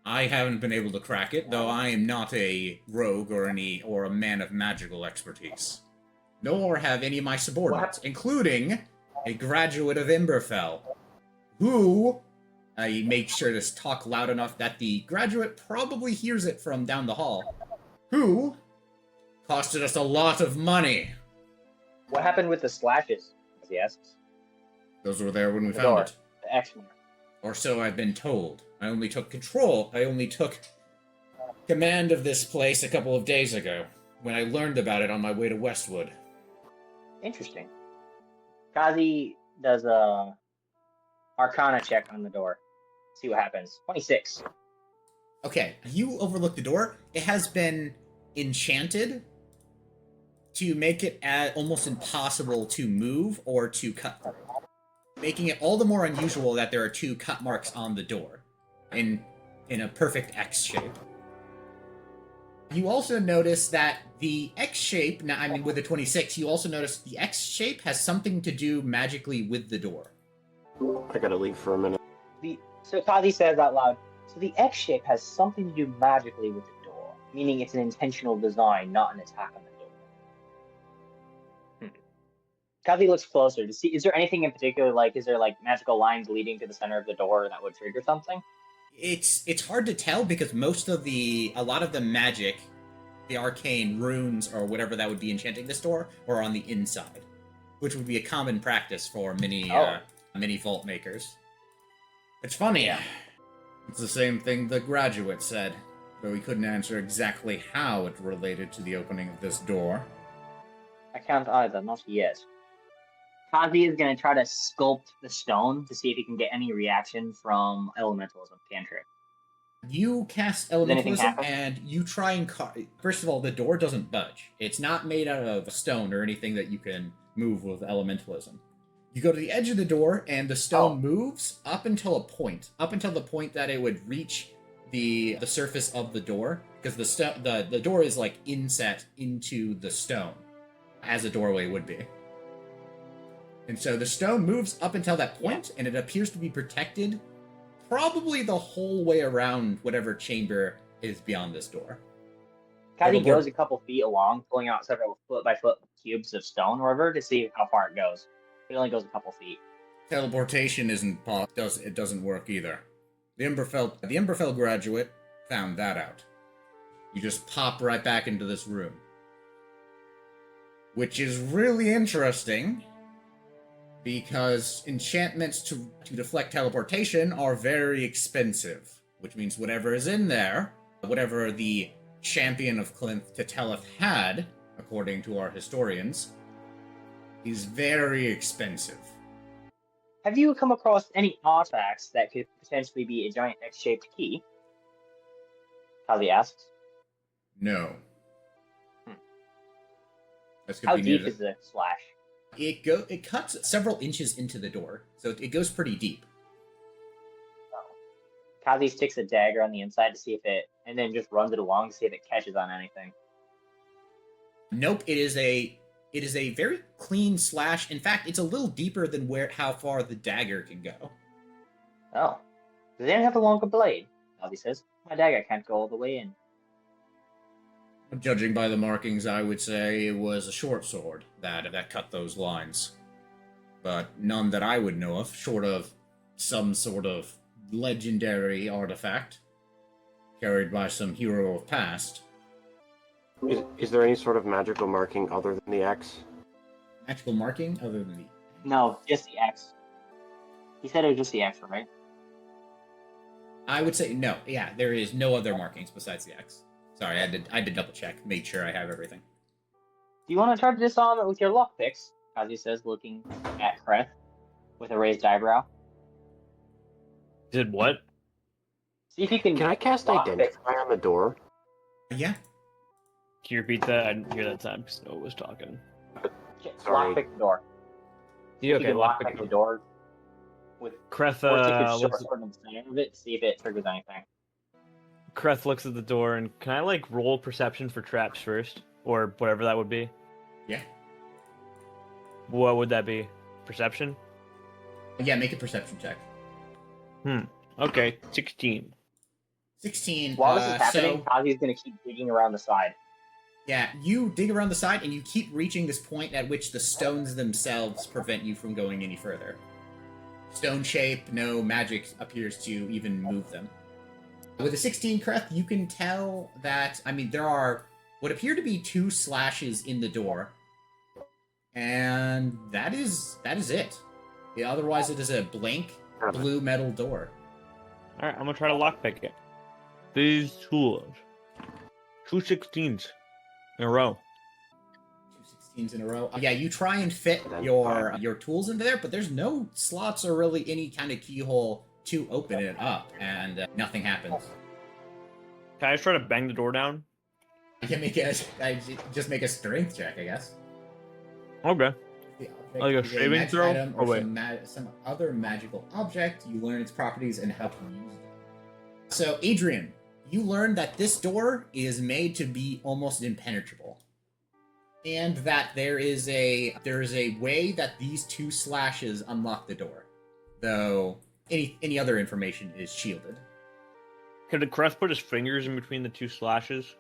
I haven't been able to crack it, though I am not a rogue or a man of magical expertise. Nor have any of my subordinates, including a graduate of Emberfell, who I made sure to talk loud enough that the graduate probably hears it from down the hall, who costed us a lot of money. What happened with the slashes? He asks. Those were there when we found it. The X mark. Or so I've been told. I only took command of this place a couple of days ago, when I learned about it on my way to Westwood. Interesting. Kazi does a Arcana check on the door. See what happens. 26. Okay, you overlook the door. It has been enchanted to make it almost impossible to move or to cut, making it all the more unusual that there are 2 cut marks on the door in a perfect X shape. You also notice that the X shape, now I mean with the 26, you also notice the X shape has something to do magically with the door. I gotta leave for a minute. So Kazi says out loud, so the X shape has something to do magically with the door, meaning it's an intentional design, not an attack on the door. Kazi looks closer to see, is there anything in particular, like, is there like magical lines leading to the center of the door that would trigger something? It's hard to tell because a lot of the magic, the arcane runes or whatever that would be enchanting this door, are on the inside, which would be a common practice for many vault makers. It's funny. Yeah. It's the same thing the graduate said, though he couldn't answer exactly how it related to the opening of this door. I can't either, not yet. Kazi is going to try to sculpt the stone to see if he can get any reaction from elementalism cantrip. You cast elementalism and you try and first of all, the door doesn't budge. It's not made out of stone or anything that you can move with elementalism. You go to the edge of the door and the stone moves up until the point that it would reach the surface of the door, because the door is like inset into the stone as a doorway would be. And so the stone moves up until that point, and it appears to be protected probably the whole way around whatever chamber is beyond this door. Kazi goes a couple feet along, pulling out several foot-by-foot cubes of stone or whatever to see how far it goes. It only goes a couple feet. Teleportation it doesn't work either. The Emberfell graduate found that out. You just pop right back into this room. Which is really interesting, because enchantments to deflect teleportation are very expensive, which means whatever is in there, whatever the champion of Kreth Teteleth had, according to our historians, is very expensive. Have you come across any artifacts that could potentially be a giant X-shaped key? Kazi asks. No. How deep is the slash? It cuts several inches into the door, so it goes pretty deep. Kazi sticks a dagger on the inside to see if it, and then just runs it along to see if it catches on anything. Nope, it is a very clean slash. In fact, it's a little deeper than how far the dagger can go. Oh. Does anyone have a longer blade? Kazi says. My dagger can't go all the way in. Judging by the markings, I would say it was a short sword that cut those lines. But none that I would know of, short of some sort of legendary artifact carried by some hero of past. Is there any sort of magical marking other than the X? Magical marking other than the... No, just the X. He said it was just the X, right? I would say no. Yeah, there is no other markings besides the X. Sorry, I had to double check, make sure I have everything. Do you want to try to disarm it with your lockpicks? Kazi says, looking at Kreth with a raised eyebrow. Did what? See if you can. Can I cast Identify on the door? Yeah. Can you repeat that? I didn't hear that time because Noah was talking. Sorry. Lockpick the door. Yeah, You okay, can lockpick the door with Kreth, or take a looks, short in the center of it, see if it triggers anything. Kreth looks at the door, and can I, like, roll perception for traps first? Or whatever that would be? Yeah. What would that be? Perception? Yeah, make a perception check. Okay, 16. 16. While this is happening, so, Kazi's going to keep digging around the side. yeah, you dig around the side, and you keep reaching this point at which the stones themselves prevent you from going any further. Stone shape, no magic appears to even move them. With a 16, Kreth, you can tell that, I mean, there are what appear to be 2 slashes in the door. And that is it. Yeah, otherwise, it is a blank blue metal door. Alright, I'm gonna try to lockpick it. These tools. 2 16s in a row. 2 scenes in a row. Yeah, you try and fit your tools into there, but there's no slots or really any kind of keyhole to open it up, and nothing happens. Can I just try to bang the door down? You can just make a strength check, I guess. Okay. The object Like a is saving magic throw? item Oh, or wait. some other magical object. You learn its properties and how to use them. So, Adrien, you learn that this door is made to be almost impenetrable, and that there is a way that these 2 slashes unlock the door, though any other information is shielded. Could the Kreth put his fingers in between the 2 slashes?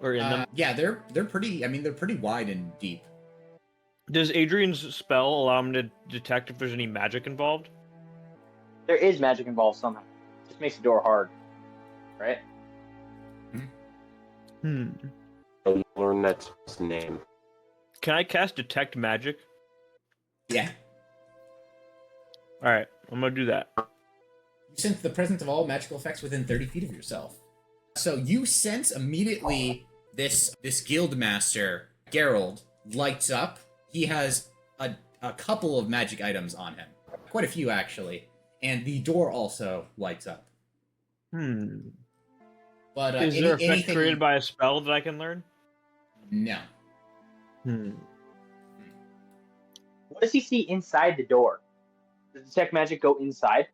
Or in them? Yeah, they're pretty. I mean, they're pretty wide and deep. Does Adrian's spell allow him to detect if there's any magic involved? There is magic involved somehow. It just makes the door hard, right? You learn that spell's name. Can I cast Detect Magic? Yeah. Alright, I'm gonna do that. You sense the presence of all magical effects within 30 feet of yourself. So you sense immediately this guild master, Gerald, lights up. He has a couple of magic items on him. Quite a few, actually. And the door also lights up. But Is there effect created by a spell that I can learn? No. What does he see inside the door? Does Detect Magic go inside?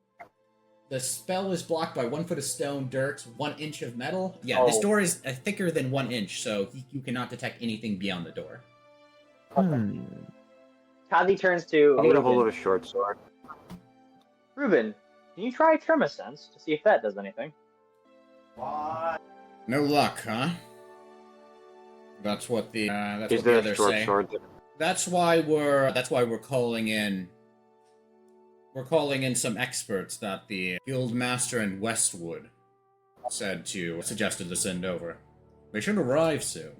The spell is blocked by 1 foot of stone, dirt, 1 inch of metal. Yeah, this door is thicker than 1 inch, so you cannot detect anything beyond the door. Kazi turns to I'm gonna hold Ruben. a short sword. Ruben, can you try Tremor Sense to see if that does anything? What? No luck, huh? That's what the Is there a short sword? That's why we're calling in. We're calling in some experts that the guild master in Westwood suggested to send over. They should arrive soon.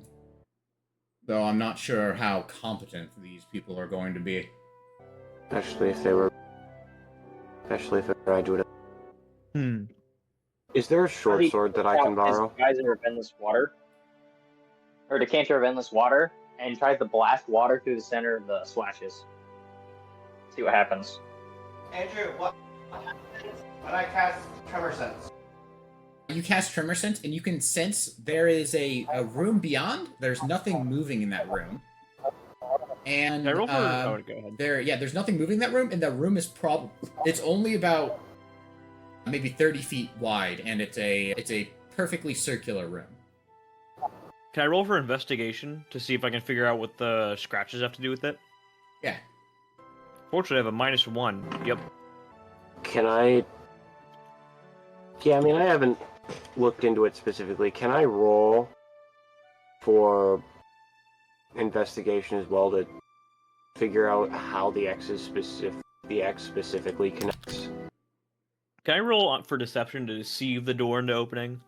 Though I'm not sure how competent these people are going to be. Especially if they're graduate. Is there a short sword that I can borrow? Geyser of endless water, or decanter of endless water, and tries to blast water through the center of the slashes. See what happens. Andrew, what happens when I cast Tremor Sense? You cast Tremor Sense, and you can sense there is a room beyond. There's nothing moving in that room. And Can I roll for... go ahead. there's nothing moving in that room, and that room is it's only about maybe 30 feet wide, and it's a perfectly circular room. Can I roll for investigation to see if I can figure out what the scratches have to do with it? Yeah. Fortunately, I have a -1. Yep. Can I... Yeah, I mean, I haven't looked into it specifically. Can I roll for investigation as well to figure out how the X specifically connects? Can I roll for deception to deceive the door into opening?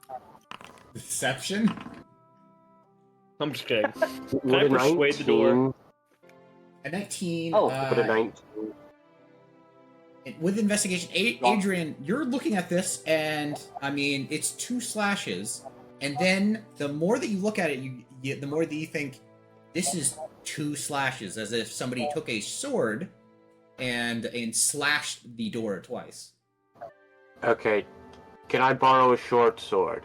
Deception? I'm just kidding. Can Would I a persuade the door? 19 A 19. Would a 19... With investigation, Adrien, you're looking at this, and I mean, it's 2 slashes, and then the more that you look at it, the more that you think this is 2 slashes, as if somebody took a sword and slashed the door twice. Okay, can I borrow a short sword?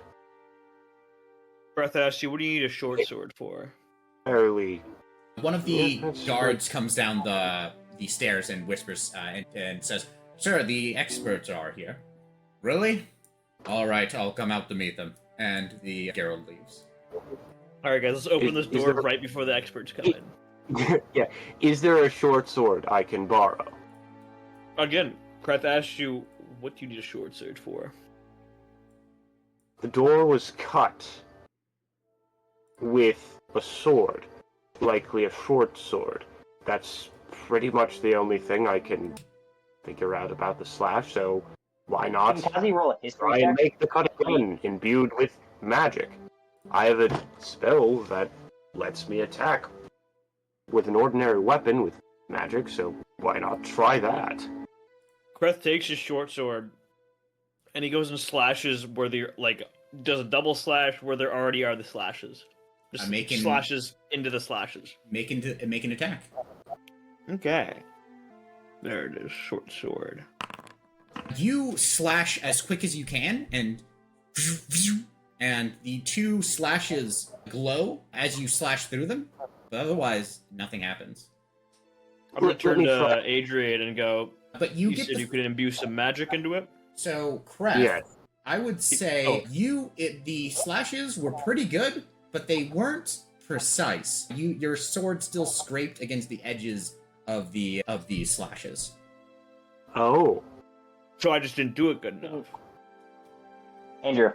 Kreth asked you, what do you need a short sword for? Fairly. One of the that's guards comes down the stairs and whispers and says, "Sir, the experts are here." "Really? All right, I'll come out to meet them." And the Gerald leaves. Alright guys, let's open this door right before the experts come in. Yeah. Is there a short sword I can borrow? Again, Kreth asked you, what do you need a short sword for? The door was cut with a sword, likely a short sword. That's pretty much the only thing I can figure out about the slash, so why not Can Kazi roll a history try check? and make the cut again, imbued with magic? I have a spell that lets me attack with an ordinary weapon with magic, so why not try that? Kreth takes his short sword, and he goes and slashes where does a double slash where there already are the slashes. Just making- slashes into the slashes. Make an attack. Okay. There it is, short sword. You slash as quick as you can, and the two slashes glow as you slash through them, but otherwise nothing happens. I'm gonna Let turn me to try. Adrien and go. But You get said the you could imbue some magic into it. so Kreth, Yeah. I would say the slashes were pretty good, but they weren't precise. Your sword still scraped against the edges of the slashes. Oh. So I just didn't do it good enough. Andrew,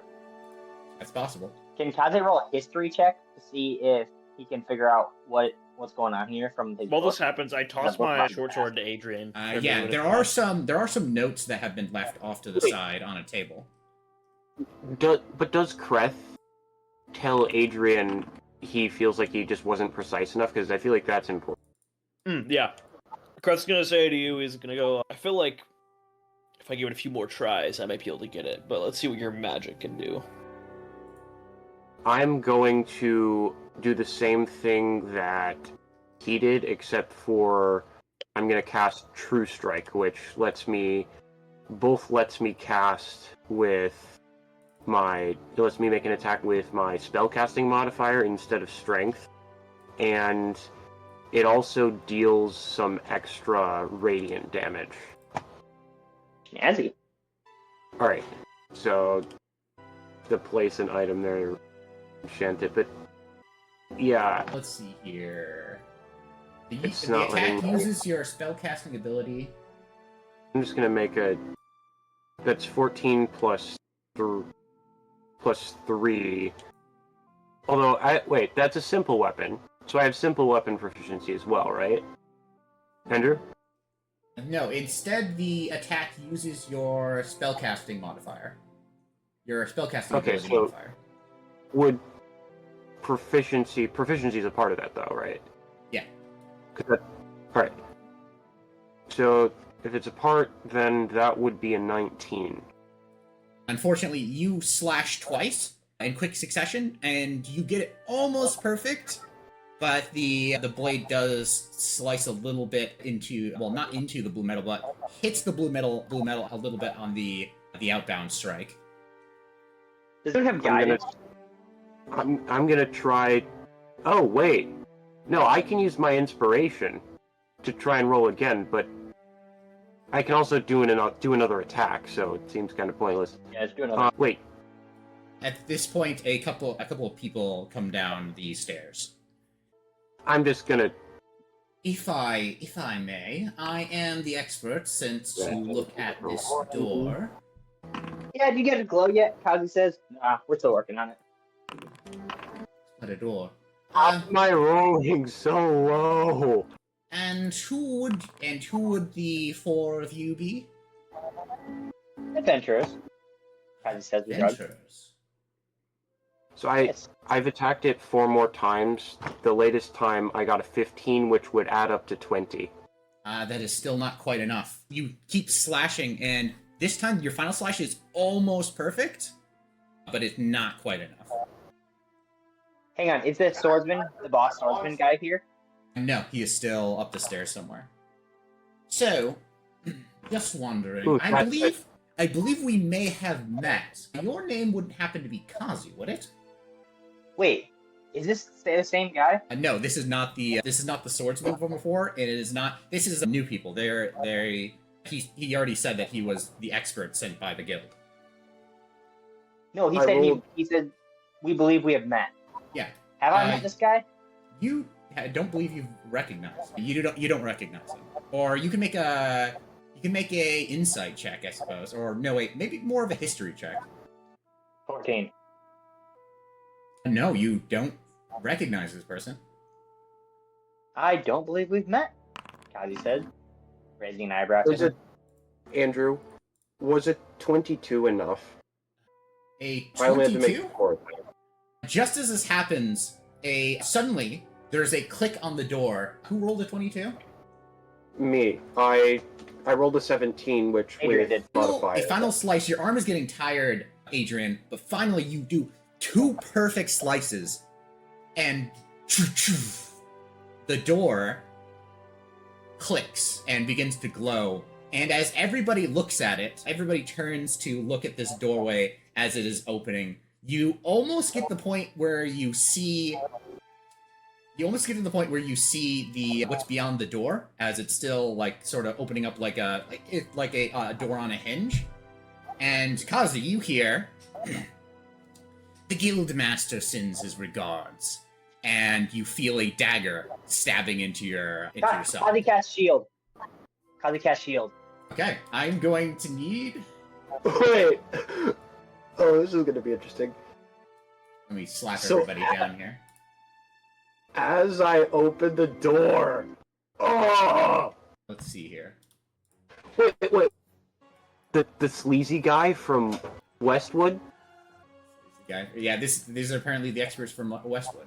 That's possible. can Kaze roll a history check to see if he can figure out what's going on here from his While book? this happens, I toss book my about the short sword to Adrien. Yeah, there are some notes that have been left off to the side on a table. But does Kreth tell Adrien he feels like he just wasn't precise enough? Because I feel like that's important. Yeah. Kreth's gonna say to you, he's gonna go, I feel like if I give it a few more tries, I might be able to get it, but let's see what your magic can do. I'm going to do the same thing that he did, except for I'm going to cast True Strike, which lets me cast with it lets me make an attack with my spellcasting modifier instead of strength, and it also deals some extra radiant damage. Snazzy. Alright, so the place an item there, enchant it, but yeah. Let's see here. It's The not attack letting- uses your spellcasting ability. I'm just gonna make that's 14 plus 3. Although, wait, that's a simple weapon. So I have simple weapon proficiency as well, right? Andrew? No, instead the attack uses your spellcasting modifier. Your spellcasting Okay, ability so- modifier. Would proficiency is a part of that though, right? Yeah. Alright. So if it's a part, then that would be a 19. Unfortunately, you slash twice in quick succession, and you get it almost perfect, but the blade does slice a little bit into, well, not into the blue metal, but hits the blue metal a little bit on the outbound strike. Does it have guidance? I'm gonna try. Oh wait, no, I can use my inspiration to try and roll again, but I can also do another attack. So it seems kind of pointless. Yeah, let's do another. Wait, At this point, a couple of people come down the stairs. I'm just gonna. If I may, I am the expert since you look at this door. Yeah, do you get a glow yet? Kazi says, nah, we're still working on it. At a door. Why am I rolling so low? And who would the four of you be? Adventurous. Kazi says we drug. Adventurers. So Yes. I've attacked it 4 more times. The latest time I got a 15, which would add up to 20. That is still not quite enough. You keep slashing, and this time your final slash is almost perfect, but it's not quite enough. Hang on, is the swordsman, the boss swordsman guy here? No, he is still up the stairs somewhere. So, just wondering. Ooh, I believe we may have met. Your name wouldn't happen to be Kazi, would it? Wait, is this the same guy? No, this is not the swordsman from before. It is not. This is new people. He already said that he was the expert sent by the guild. No, he I said rolled- he said we believe we have met. Yeah. Have I met this guy? I don't believe you've recognized him. You don't recognize him. Or you can make a insight check, I suppose. Or no, wait, maybe more of a history check. 14. No, you don't recognize this person. I don't believe we've met, Kazi said, raising an eyebrow. to Was him. it, Andrew? Was it 22 enough? A I only had to 22? make 4. Just as this happens, suddenly there's a click on the door. Who rolled a 22? Me. I rolled a 17, which Adrian with did. modifier. A final slice. Your arm is getting tired, Adrian, but finally you do 2 perfect slices, and the door clicks and begins to glow. And as everybody looks at it, everybody turns to look at this doorway as it is opening. You almost get to the point where you see the what's beyond the door, as it's still like sort of opening up like a door on a hinge. And Kazi, you hear the Guildmaster sends his regards, and you feel a dagger stabbing into yourself. Kazi cast shield. Kazi cast shield. Okay, I'm going to need. Wait. Oh, this is gonna be interesting. Let me slap everybody down here. As I open the door. Oh! Let's see here. Wait. The sleazy guy from Westwood? Yeah, these are apparently the experts from Westwood.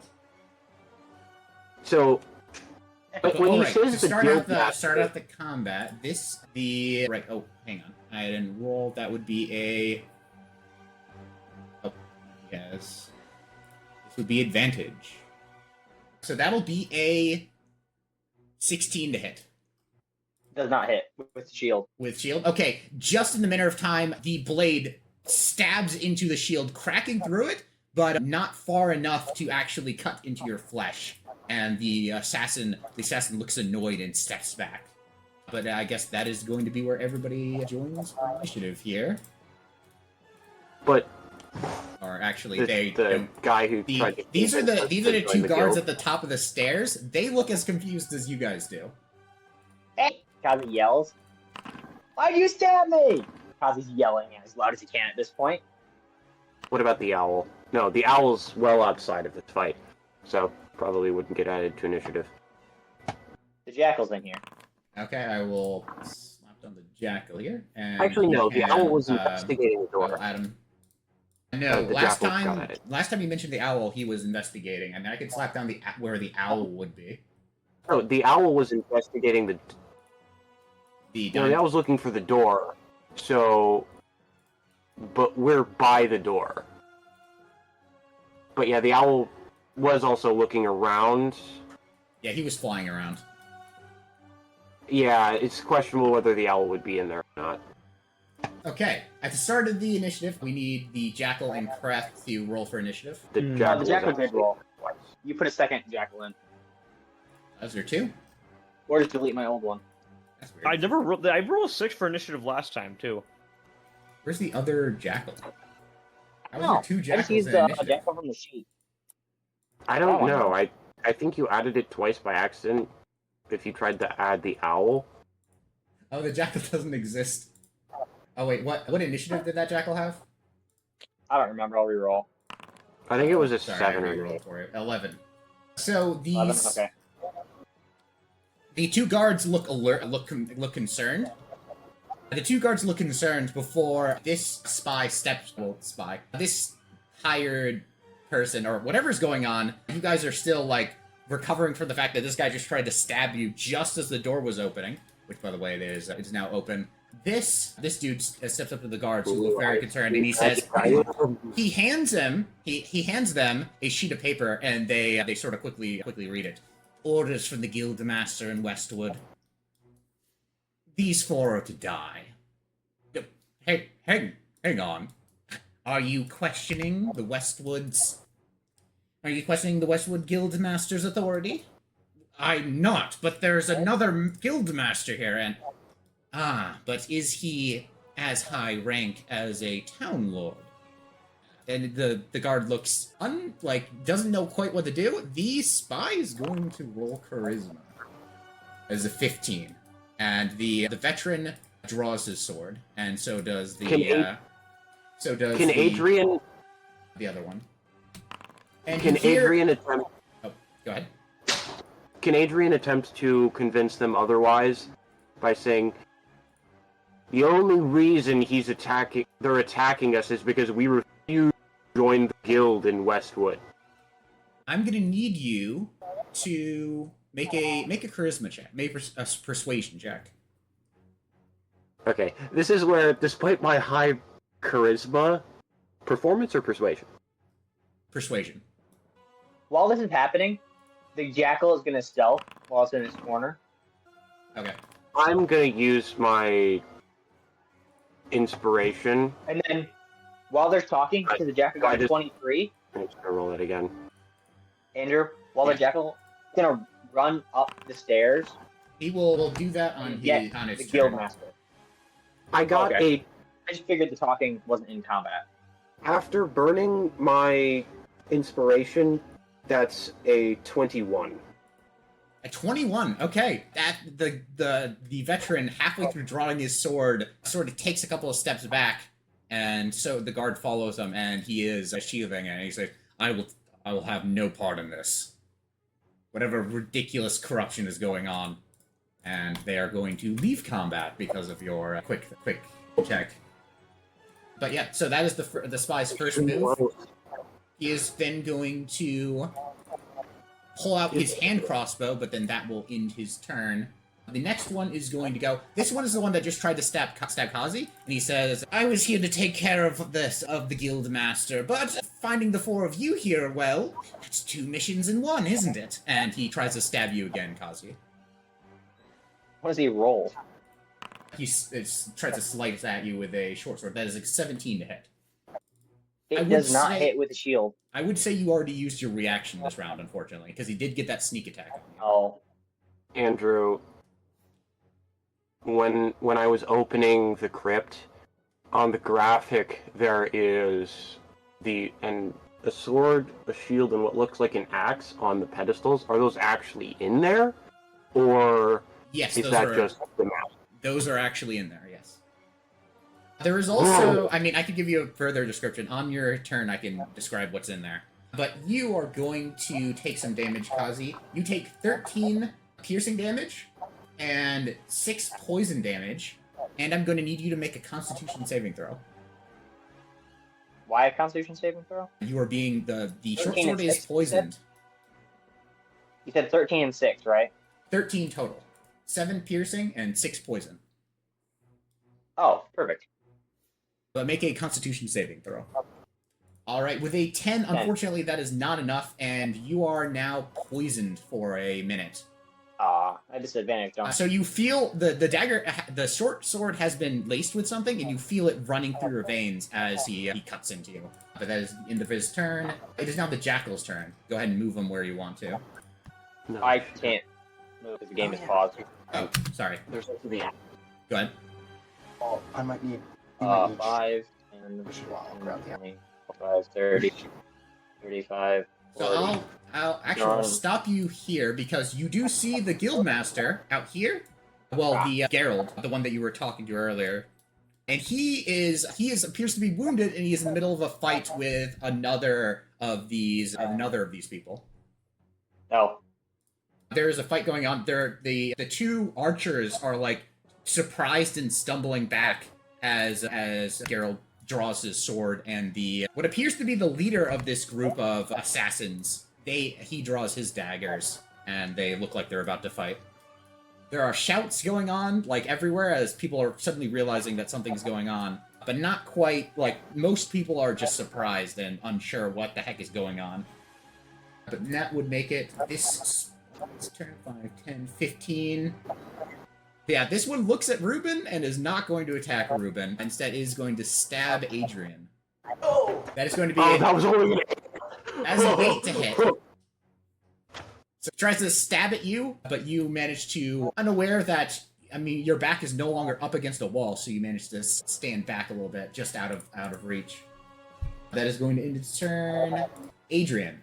So, But, when he alright, says to the start Guildmaster... out the combat, right, oh, hang on. I didn't roll, that would be a... Oh, yes. This would be advantage. So that'll be a 16 to hit. Does not hit with shield. With shield? Okay, just in the matter of time, the blade stabs into the shield, cracking through it, but not far enough to actually cut into your flesh. And the assassin looks annoyed and steps back. But I guess that is going to be where everybody joins initiative here. But Or actually, the guy who tried to these are the two guards guild. at the top of the stairs. They look as confused as you guys do. Hey! Kazi yells. Why'd you stab me? Kazi's yelling as loud as he can at this point. What about the owl? No, the owl's well outside of this fight, so probably wouldn't get added to initiative. The jackal's in here. Okay, I will slap down the jackal here. And Actually, no, the owl was um, investigating the door. Adam. No, the last jackal got at it. time you mentioned the owl, he was investigating. I mean, I could slap down where the owl would be. Oh, the owl was investigating the... No, the owl's looking for the door, so... But we're by the door. But yeah, the owl was also looking around. Yeah, he was flying around. Yeah, it's questionable whether the owl would be in there or not. Okay, at the start of the initiative, we need the jackal and Kreth to roll for initiative. The Hmm. jackal, The jackal was did actually roll. twice. You put a second jackal in. Those are two. Or just delete my old one. That's weird. I never rolled. I rolled a 6 for initiative last time too. Where's the other jackal? How was No, there two I just jackals used in a initiative? jackal from the sheet. I don't Oh, know. no. I think you added it twice by accident if you tried to add the owl. Oh, the jackal doesn't exist. Oh wait, what initiative did that jackal have? I don't remember. I'll reroll. I think it was a Sorry, 7 I or rerolled 8. for it. 11. So 11, these okay. the two guards look alert, look concerned. The two guards look concerned before this this hired person or whatever's going on. You guys are still like recovering from the fact that this guy just tried to stab you just as the door was opening, which by the way it's now open. This dude steps up to the guards who look very concerned, and he says he hands them a sheet of paper, and they sort of quickly read it. Orders from the Guildmaster in Westwood. These four are to die. Hey, hang on. Are you questioning the Westwood Guildmaster's authority? I'm not, but there's another Guildmaster here, and... but is he as high rank as a town lord? And the guard looks doesn't know quite what to do. The spy is going to roll charisma as a 15, and the veteran draws his sword, and so does the Adrien? the other one. And Can Adrien attempt? Oh, go ahead. Can Adrien attempt to convince them otherwise by saying the only reason they're attacking us is because we refuse to join the guild in Westwood? I'm gonna need you to make a charisma check, make a persuasion check. Okay, this is where, despite my high charisma, performance or persuasion? Persuasion. While this is happening, the jackal is gonna stealth while it's in its corner. Okay. I'm gonna use my inspiration. And then, while they're talking, because the jackal got 23, I'm just gonna roll it again. Andrew, while the jackal is gonna run up the stairs, He will do that on get on the his guild turn. master. I got I just figured the talking wasn't in combat. after burning my inspiration, that's a 21. A 21. Okay, that the veteran, halfway through drawing his sword, sort of takes a couple of steps back, and so the guard follows him, and he is sheathing, and he says, I will have no part in this. Whatever ridiculous corruption is going on, and they are going to leave combat because of your quick check. But yeah, so that is the spy's first move. He is then going to pull out his hand crossbow, but then that will end his turn. The next one is going to go. This one is the one that just tried to stab Kazi, and he says, "I was here to take care of the guild master, but finding the four of you here, well, that's 2 missions in 1, isn't it?" And he tries to stab you again, Kazi. What does he roll? He tries to slice at you with a short sword. That is a 17 to hit. It does not hit with a shield. I would say you already used your reaction this round, unfortunately, because he did get that sneak attack on you. Oh. Andrew, when I was opening the crypt, on the graphic there is a sword, a shield, and what looks like an axe on the pedestals. Are those actually in there, or yes, is that just the map? Those are actually in there, yes. There is also, I mean, I could give you a further description. On your turn, I can describe what's in there. But you are going to take some damage, Kazi. You take 13 piercing damage and 6 poison damage, and I'm going to need you to make a Constitution saving throw. Why a Constitution saving throw? You are being the short 13 and sword is 6, poisoned. You said 13 and 6, right? 13 total. 7 piercing and 6 poison. Oh, perfect. But make a Constitution saving throw. Alright, with a 10, unfortunately that is not enough, and you are now poisoned for a minute. I disadvantage, don't I? So you feel the dagger, the short sword has been laced with something, and you feel it running through your veins as he cuts into you. But that is the end of his turn. It is now the jackal's turn. Go ahead and move him where you want to. No. I can't move because the game is paused. Oh, sorry. There's also the axe. Go ahead. Oh, I might need. 5, 10, We should grab the 20, 25, 30, 35, 40. So I'll stop you here because you do see the guildmaster out here. Well, the Gerald, the one that you were talking to earlier, and he appears to be wounded, and he is in the middle of a fight with another of these people. No. There is a fight going on. The 2 archers are like surprised and stumbling back as Gerald draws his sword, and what appears to be the leader of this group of assassins, he draws his daggers, and they look like they're about to fight. There are shouts going on, like, everywhere, as people are suddenly realizing that something's going on, but not quite, like, most people are just surprised and unsure what the heck is going on. But that would make it this turn 5, 10, 15... Yeah, this one looks at Ruben and is not going to attack Ruben. Instead, is going to stab Adrien. Oh! That is going to be that was only as an 8 to hit. So it tries to stab at you, but you manage to, unaware that, I mean, your back is no longer up against a wall, so you manage to stand back a little bit, just out of reach. That is going to end its turn. Adrien.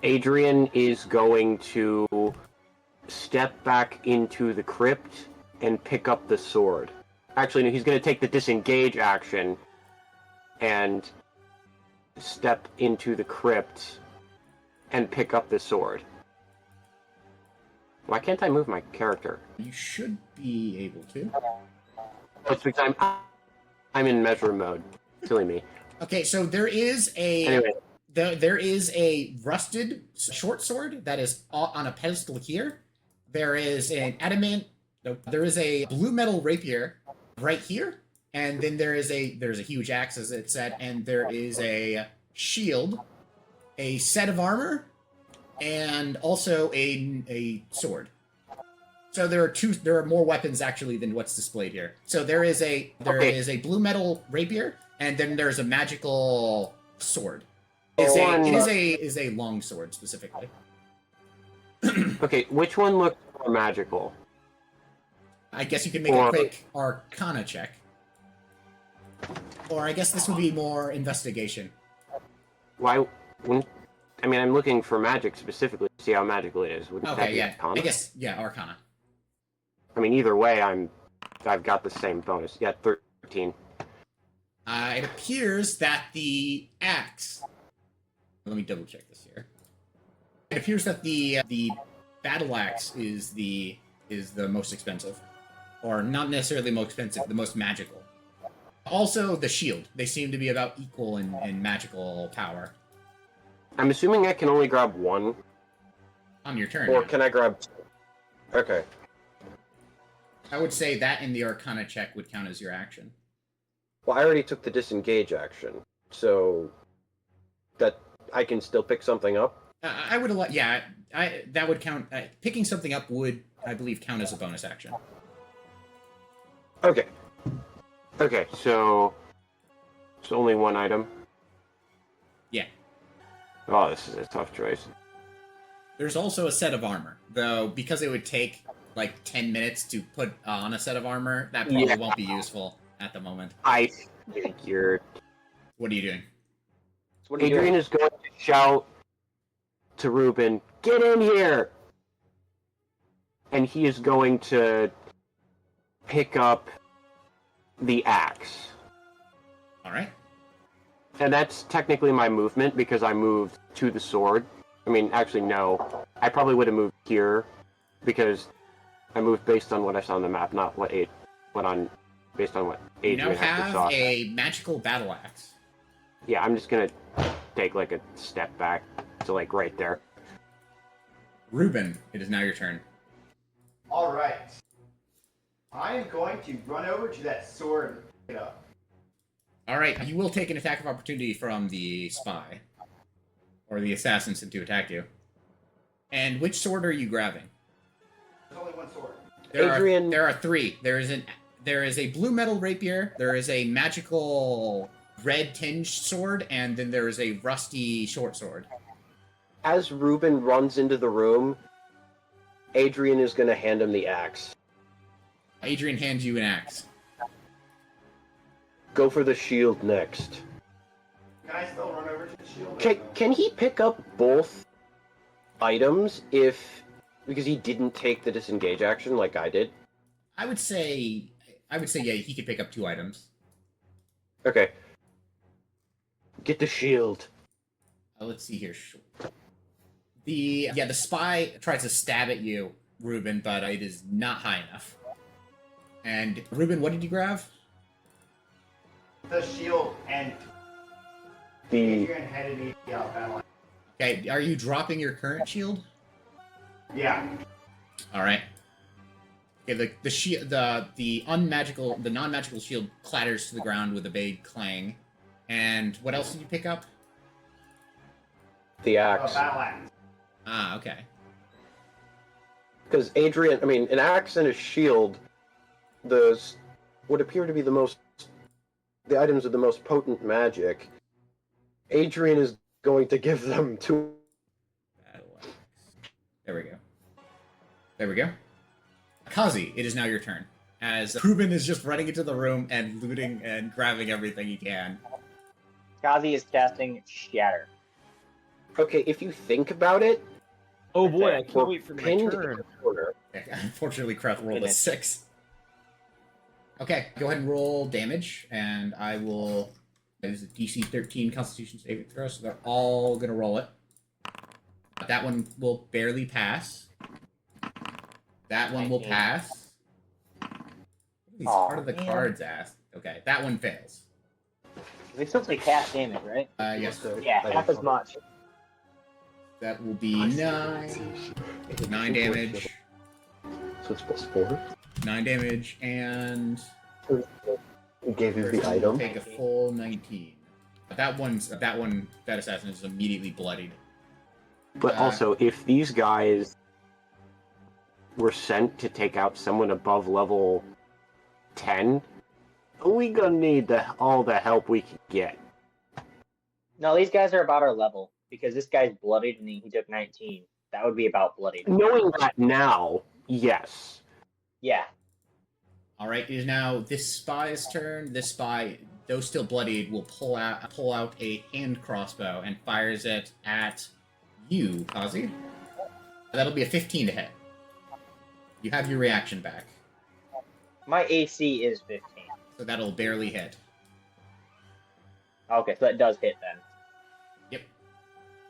Adrien is going to step back into the crypt and pick up the sword. Actually, no, he's going to take the disengage action and step into the crypt and pick up the sword. Why can't I move my character? You should be able to. It's because I'm in measure mode. Silly me. Okay, so there is there is a rusted short sword that is on a pedestal here. There is an there is a blue metal rapier right here, and then there's a huge axe, as it said, and there is a shield, a set of armor, and also a sword. So there are more weapons actually than what's displayed here. So there is a blue metal rapier, and then there's a magical sword. It is a long sword specifically. Okay, which one looks more magical? I guess you can make a quick Arcana check. Or I guess this would be more investigation. Why wouldn't... I mean, I'm looking for magic specifically to see how magical it is. Wouldn't that be Arcana? I guess, yeah, Arcana. I mean, either way, I've got the same bonus. Yeah, 13. It appears that the axe... Let me double check this here. It appears that the battle axe is the most expensive. Or not necessarily the most expensive, the most magical. Also, the shield. They seem to be about equal in magical power. I'm assuming I can only grab one. On your turn. Or can I grab two? Okay. I would say that in the Arcana check would count as your action. Well, I already took the disengage action, so that I can still pick something up. I would allow. Yeah, that would count. Picking something up would, I believe, count as a bonus action. Okay. Okay, so it's only one item. Yeah. Oh, this is a tough choice. There's also a set of armor, though, because it would take like 10 minutes to put on a set of armor. That probably won't be useful at the moment. I figured. What are you doing? What are you Adrien doing? is going to shout to Ruben, "Get in here!" And he is going to pick up the axe. All right. And that's technically my movement because I moved to the sword. I mean, actually, no. I probably would have moved here because I moved based on what I saw on the map, not based on what You Adrien now actually saw. have a magical battle axe. Yeah, I'm just gonna take like a step back to like right there. Ruben, it is now your turn. All right. I am going to run over to that sword and pick it up. All right, you will take an attack of opportunity from the spy or the assassin sent to attack you. And which sword are you grabbing? There's only one sword. Adrien- There are three. There is a blue metal rapier. There is a magical red tinged sword, and then there is a rusty short sword. As Ruben runs into the room, Adrien is going to hand him the axe. Adrien hands you an axe. Go for the shield next. Can I still run over to the shield? Can he pick up both items because he didn't take the disengage action like I did? I would say yeah, he could pick up two items. Okay. Get the shield. Let's see here. The spy tries to stab at you, Ruben, but it is not high enough. And Ruben, what did you grab? The shield and The Adrien headed me out that line. Okay, are you dropping your current shield? Yeah. All right. Okay, the non-magical shield clatters to the ground with a big clang. And what else did you pick up? the axe. Battle axe. Ah, okay. Because Adrien, I mean, an axe and a shield, would appear to be the items with the most potent magic. Adrien is going to give them to... Battle axe. There we go. Kazi, it is now your turn. As Ruben is just running into the room and looting and grabbing everything he can. Kazi is casting Shatter. Okay, if you think about it... Oh boy, I can't we're wait for my pinned in turn. the corner. Unfortunately, Kreth rolled a 6. Okay, go ahead and roll damage, and I will... It is a DC 13 Constitution saving throw, so they're all going to roll it. That one will barely pass. That one will pass. What are these part of the cards asked? Okay, that one fails. They still take half damage, right? Yes, Yeah, half as much. that will be 9 damage. So it's plus 4. 9 damage, and... He gave you person the will item. take a full 19. That assassin is immediately bloodied. But also, if these guys were sent to take out someone above level 10, we gonna need all the help we can get. No, these guys are about our level because this guy's bloodied and he took 19. That would be about bloodied. Knowing that now, yes. Yeah. All right, it is now this spy's turn. This spy, though still bloodied, will pull out a hand crossbow and fires it at you, Kazi. That'll be a 15 to hit. You have your reaction back, My AC is 15. so that'll barely hit. Okay, so that does hit then. Yep.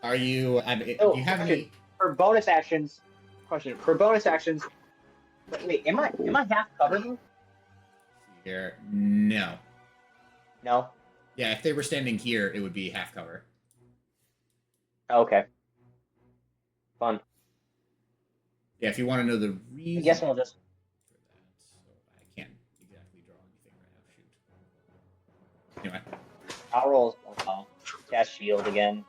Are you? Do Oh, you have any? For bonus actions, question. For bonus actions, wait, am I half covered? Here, no. No. Yeah, if they were standing here, it would be half cover. Okay. Fun. Yeah, if you want to know the reason. I guess we'll just. For that, so I can't exactly draw anything right now. Shoot. Anyway. I'll roll. Cast shield again.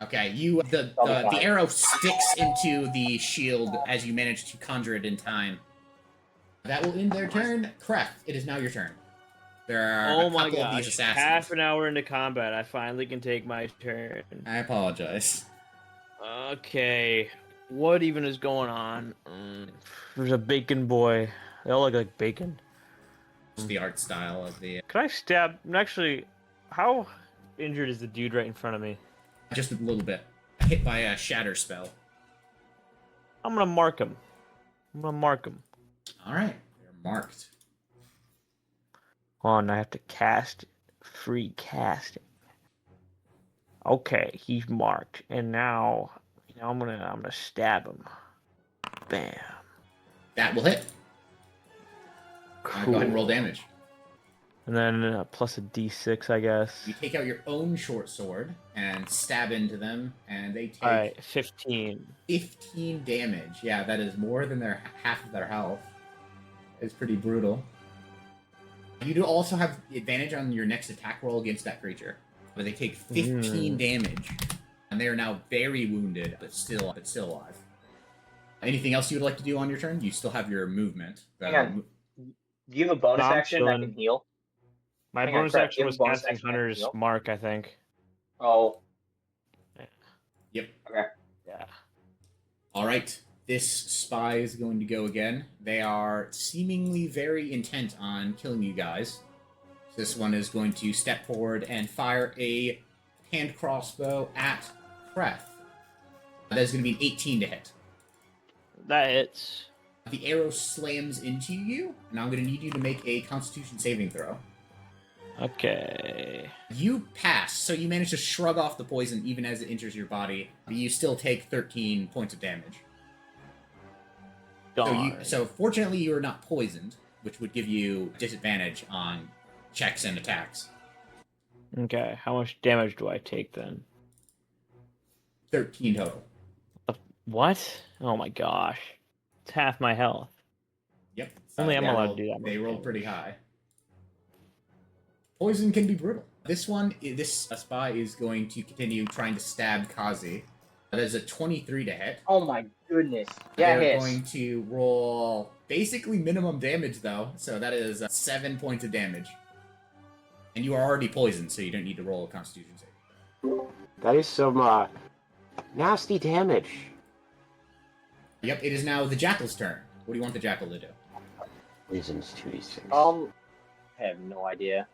Okay, the arrow sticks into the shield as you manage to conjure it in time. That will end their turn. Kreth, it is now your turn. There are a couple of these assassins. Half an hour into combat, I finally can take my turn. I apologize. Okay, what even is going on? There's a bacon boy. They all look like bacon. It's the art style of the... Can I stab? Actually, how injured is the dude right in front of me? Just a little bit. Hit by a shatter spell. I'm gonna mark him. Alright, they're marked. Oh, and I have to cast free casting. Okay, he's marked, and now I'm gonna stab him. Bam. That will hit. Cool. Go ahead and roll damage. And then plus a d6, I guess. You take out your own short sword and stab into them, and they take Alright, 15. 15 damage. Yeah, that is more than half of their health. It's pretty brutal. You do also have advantage on your next attack roll against that creature, but they take 15 damage, and they are now very wounded, but still alive. Anything else you would like to do on your turn? You still have your movement. Hang on. Do you have a bonus action that can heal? My Hang on, bonus Kreth, action you have was a bonus casting action that can Hunter's heal? Mark, I think. Oh. Yep. Okay. Yeah. All right. This spy is going to go again. They are seemingly very intent on killing you guys. This one is going to step forward and fire a hand crossbow at Kreth. That is going to be an 18 to hit. That hits. The arrow slams into you, and I'm going to need you to make a Constitution saving throw. Okay. You pass, so you manage to shrug off the poison even as it enters your body, but you still take 13 points of damage. So fortunately you are not poisoned, which would give you disadvantage on checks and attacks. Okay, how much damage do I take then? 13 total. What? Oh my gosh. It's half my health. Yep. Only I'm allowed to do that. They rolled pretty high. Poison can be brutal. This spy is going to continue trying to stab Kazi. That is a 23 to hit. Oh my goodness. Yeah, They're hits. going to roll basically minimum damage, though. So that is 7 points of damage. And you are already poisoned, so you don't need to roll a Constitution save. That is some nasty damage. Yep, it is now the Jackal's turn. What do you want the Jackal to do? Reasons 2d6. I have no idea.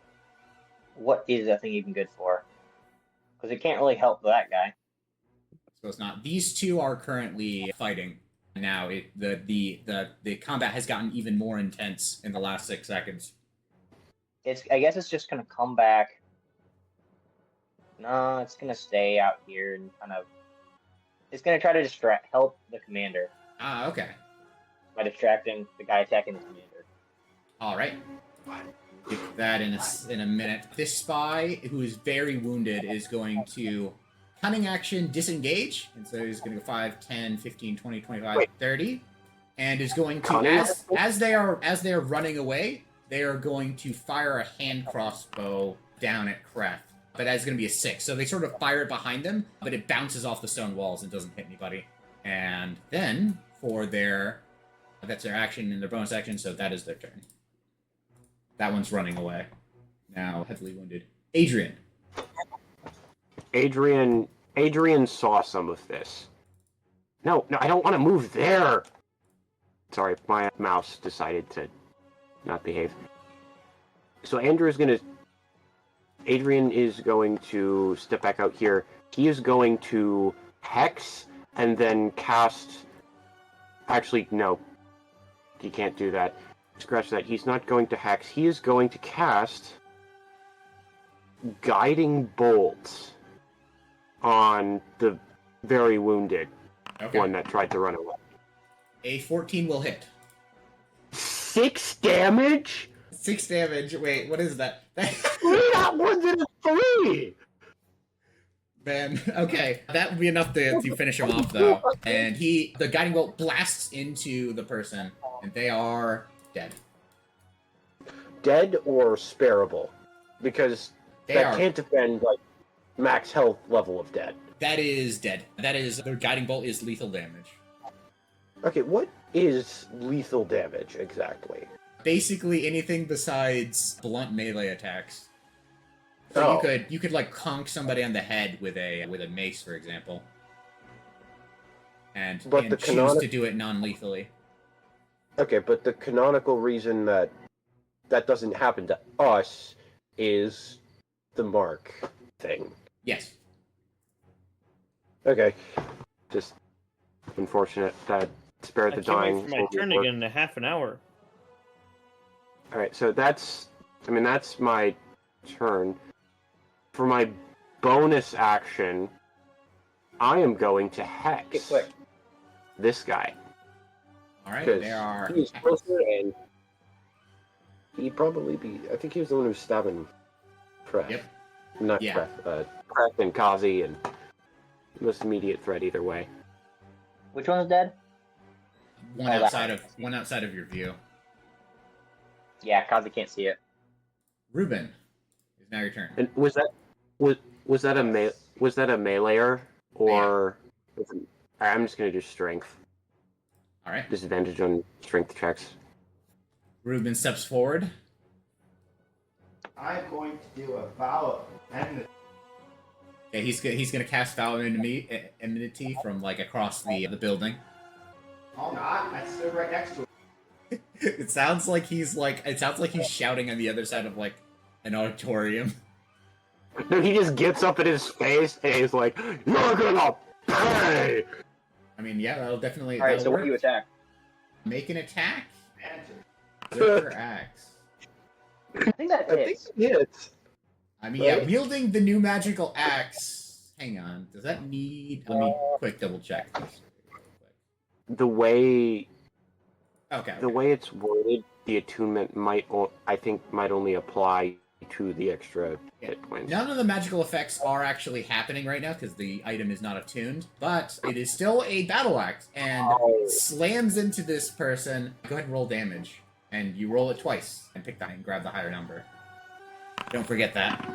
What is that thing even good for? Because it can't really help that guy. So it's not. These two are currently fighting. Now the combat has gotten even more intense in the last 6 seconds. I guess it's just gonna come back. No, it's gonna stay out here and kind of. It's gonna try to help the commander Ah, okay. by distracting the guy attacking the commander. All right. Get to that in a minute. This spy, who is very wounded, is going to cunning action disengage, and so he's going to go 5, 10, 15, 20, 25, 30, and is going to as they are running away, they are going to fire a hand crossbow down at Kreth. but that's going to be a 6. So they sort of fire it behind them, but it bounces off the stone walls and doesn't hit anybody. And then for that's their action and their bonus action, so that is their turn. That one's running away. Now heavily wounded. Adrien. Adrien saw some of this. No, I don't want to move there. Sorry, my mouse decided to not behave. So Adrien is going to step back out here. He is going to hex and then cast. Actually, no. He can't do that. Scratch that. He's not going to hex. He is going to cast Guiding Bolt on the very wounded one that tried to run away. A 14 will hit. 6 damage? 6 damage. Wait, what is that? We got ones in a 3! Man, okay. That would be enough to finish him off, though. And the guiding bolt blasts into the person, and they are dead. Dead or spareable? Because can't defend, like, max health level of dead. That is dead. Their guiding bolt is lethal damage. Okay, what is lethal damage exactly? Basically anything besides blunt melee attacks. So you could like conk somebody on the head with a mace, for example, and choose to do it non-lethally. Okay, but the canonical reason that doesn't happen to us is the mark thing. Yes. Okay. Just unfortunate that spare the dying. I can't wait for my turn again in a half an hour. Alright, so that's my turn. For my bonus action, I am going to hex this guy. Alright, they are... He's closer and he'd probably be... I think he was the one who was stabbing Kreth. Yep. Not Yeah. Kreth and Kazi, and most immediate threat either way. Which one is dead? One outside of your view. Yeah, Kazi can't see it. Ruben, it's now your turn. And was that a meleeer or? Yeah. I'm just gonna do strength. All right. Disadvantage on strength checks. Ruben steps forward. I'm going to do a vow of enmity. Okay, he's gonna cast Vow of Enmity from like across the building. I'm not. I stood right next to him. It sounds like he's shouting on the other side of like an auditorium. No, he just gets up in his face and he's like, "You're gonna pay." I mean, yeah, that'll definitely. All right, so what do you attack? Make an attack Enter. with your axe. I think that hits. Hits. I mean, yeah, wielding the new magical axe. Hang on, does that need? Let me quick double check this. The way Okay. the way it's worded, the attunement might only apply to the extra hit points. None of the magical effects are actually happening right now because the item is not attuned, but it is still a battle axe and slams into this person. Go ahead and roll damage, and you roll it twice and pick that and grab the higher number. Don't forget that.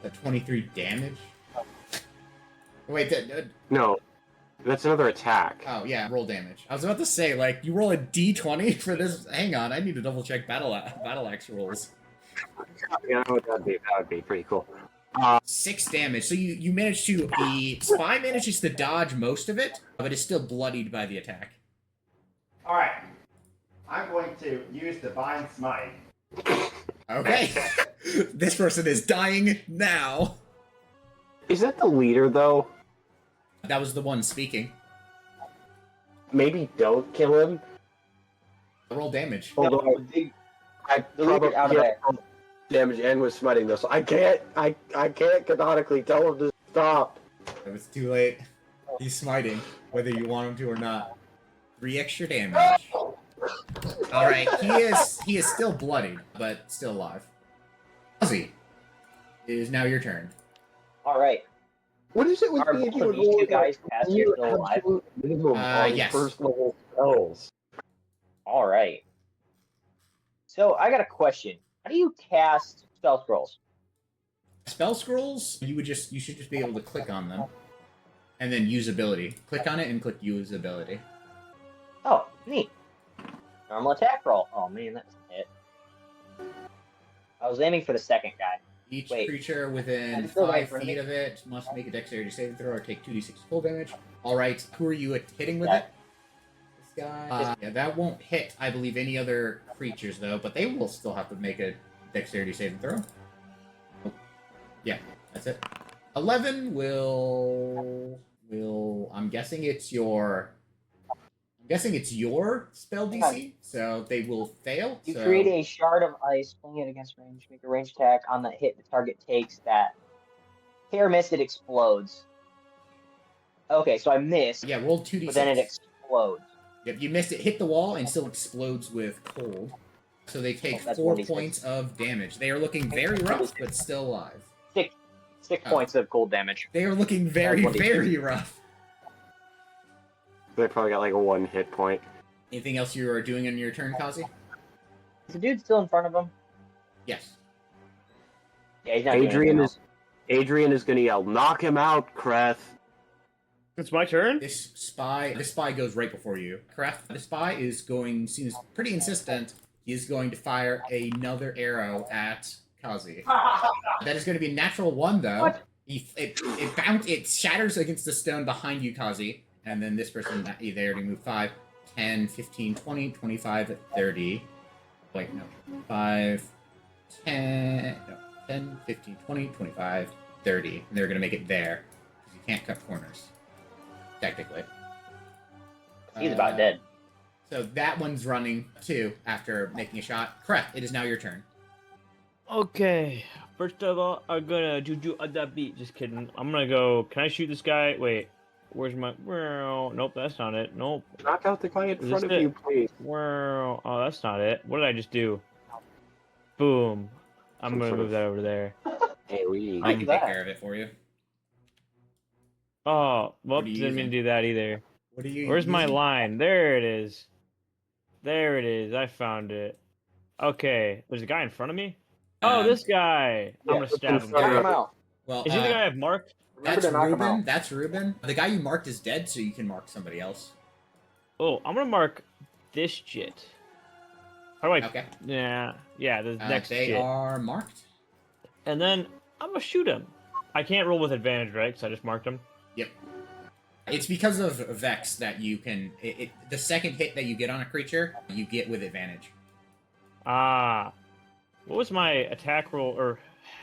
The 23 damage. Wait, No, that's another attack. oh yeah, roll damage. I was about to say, like, you roll a d20 for this. Hang on, I need to double check battle axe rolls. Yeah, that would be pretty cool. 6 damage. So you manage to... The spy manages to dodge most of it, but is still bloodied by the attack. Alright. I'm going to use Divine Smite. Okay. This person is dying now. Is that the leader though? That was the one speaking. Maybe don't kill him. Roll damage. Although I The leader's out of there. damage and was smiting this. I can't canonically tell him to stop. It was too late. He's smiting, whether you want him to or not. 3 extra damage. Alright, he is still bloodied, but still alive. Ozzy, it is now your turn. Alright. What is it with Are me and both you of these two guys past here still alive? absolute minimum on yes. first level spells? Alright. So, I got a question. How do you cast spell scrolls? Spell scrolls, you should just be able to click on them. And then use ability. Click on it and click use ability. Oh, neat. Normal attack roll. Oh man, that doesn't hit. I was aiming for the second guy. Each Wait. creature within I'm still 5 right, feet right? of it must make a dexterity saving throw or take 2d6 full damage. Alright, who are you hitting with Yeah. it? This guy? Yeah, that won't hit, I believe, any other creatures, though, but they will still have to make a dexterity saving throw. Oh. Yeah, that's it. 11 will... I'm guessing it's your spell DC, so they will fail. You so... create a shard of ice, fling it against range, make a range attack. On the hit, the target takes that. Hit or miss, it explodes. Okay, so I missed, Yeah, roll 2d6. but then it explodes. Yep, you missed it. Hit the wall and still explodes with cold. So they take that's 4 1d6. points of damage. They are looking very rough, but still alive. 6 Oh. points of cold damage. They are looking very, 1d6. very rough. They probably got like a 1 hit point. Anything else you are doing in your turn, Kazi? Is the dude still in front of him? Yes. Yeah, he's not doing anything else. Adrien is gonna yell, "Knock him out, Kreth!" It's my turn? This spy goes right before you. Kreth, the spy seems pretty insistent. He is going to fire another arrow at Kazi. That is going to be a natural 1, though. What? It shatters against the stone behind you, Kazi. And then this person, they already moved 5, 10, 15, 20, 25, 30. Wait, no. 5, 10, no, 10, 15, 20, 25, 30. And they're going to make it there. Because you can't cut corners. Technically. He's about dead. So that one's running, too, after making a shot. Kreth, it is now your turn. Okay. First of all, I'm gonna do that beat. Just kidding. I'm gonna go. Can I shoot this guy? Wait. Where's my? Well, nope, that's not it. Nope. Knock out the guy in Is front this of it? you, please. Well, oh, that's not it. What did I just do? Boom. I'm Some gonna sort move of- that over there. Hey, we. I can that? take care of it for you. Oh, whoops, are you didn't mean using? to do that either. What are you Where's my using? line? There it is. There it is. I found it. Okay, there's a guy in front of me. Oh, this guy. yeah, I'm gonna stab him. Knock Knock him him out. Well, Is he the guy I've marked? Remember that's to knock him Ruben. out. That's Ruben. The guy you marked is dead, so you can mark somebody else. Oh, I'm gonna mark this jit. How do I? Okay. Yeah, the next they jit. are marked. And then I'm gonna shoot him. I can't roll with advantage, right? Because I just marked him. Yep. It's because of Vex that you can... the second hit that you get on a creature, you get with advantage. Ah. What was my attack roll or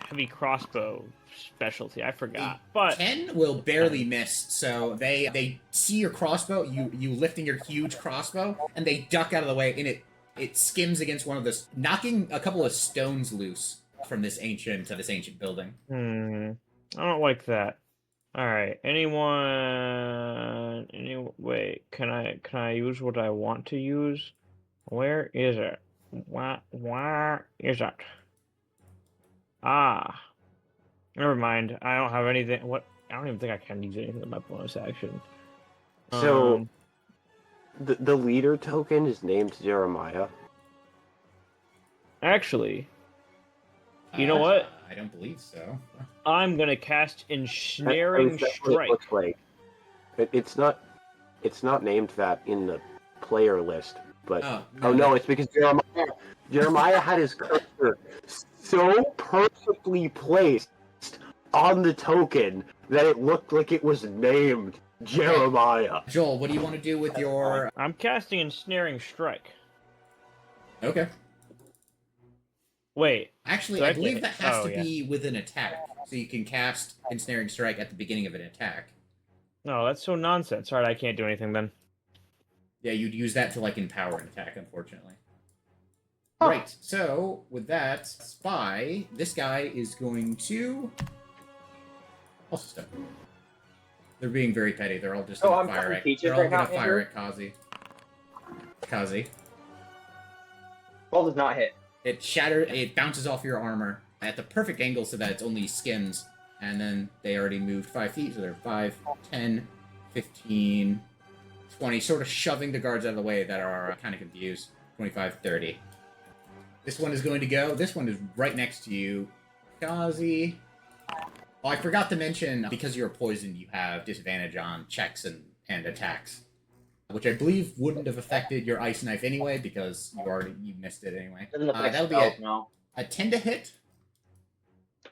heavy crossbow specialty? I forgot. But 10 will barely miss, so they see your crossbow, you lifting your huge crossbow, and they duck out of the way, and it skims against one of the... knocking a couple of stones loose from this ancient building. I don't like that. All right. Anyone? Wait. Can I use what I want to use? Where is it? Where is it? Ah. Never mind. I don't have anything. What? I don't even think I can use anything in my bonus action. So, the leader token is named Jeremiah. Actually, you know what? I don't believe so. I'm gonna cast Ensnaring That's what it Strike. looks like. It's not named that in the player list, but oh no, it's because Jeremiah had his cursor so perfectly placed on the token that it looked like it was named Jeremiah. Joel, what do you want to do with your... I'm casting Ensnaring Strike. Okay. Wait. Actually, So I I believe can- that has oh, to yeah. be with an attack. So you can cast Ensnaring Strike at the beginning of an attack. No, that's so nonsense. Alright, I can't do anything then. Yeah, you'd use that to, like, empower an attack, unfortunately. Right, so, with that, Spy, this guy is going to... also step. They're being very petty. They're all just Oh, gonna I'm fire cutting at... peaches They're all right gonna now, fire Andrew. at Kazi. Kazi. 12 does not hit. It shatters... It bounces off your armor at the perfect angle so that it's only skins. And then they already moved 5 feet, so they're 5, 10, 15, 20, sort of shoving the guards out of the way that are kind of confused. 25, 30. This one is going to go. This one is right next to you. Kazi. Oh, I forgot to mention, because you're poisoned, you have disadvantage on checks and attacks. Which I believe wouldn't have affected your ice knife anyway, because you missed it anyway. Doesn't affect That'll be spells, no. a 10 to hit.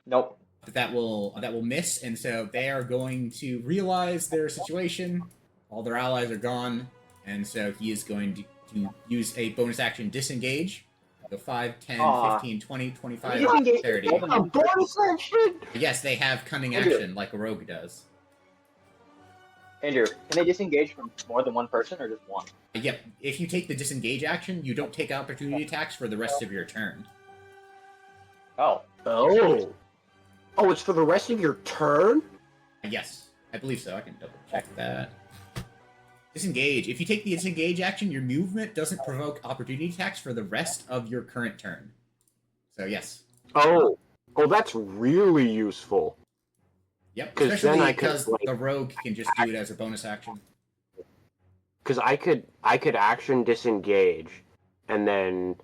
Nope. That will miss, and so they are going to realize their situation. All their allies are gone, and so he is going to use a bonus action disengage. Go 5, 10, Aw. 15, 20, 25, Disengage 30. more than A one bonus action! Yes, they have cunning Andrew. action like a rogue does. Andrew, can they disengage from more than one person or just one? Yep, if you take the disengage action, you don't take opportunity attacks for the rest of your turn. Oh. Oh. Oh, it's for the rest of your turn? Yes, I believe so. I can double check that. Disengage. If you take the disengage action, your movement doesn't provoke opportunity attacks for the rest of your current turn. So, yes. Oh. Oh, that's really useful. Yep, 'Cause especially then I could, because like, the rogue can just do it as a bonus action. Because I could action disengage, and then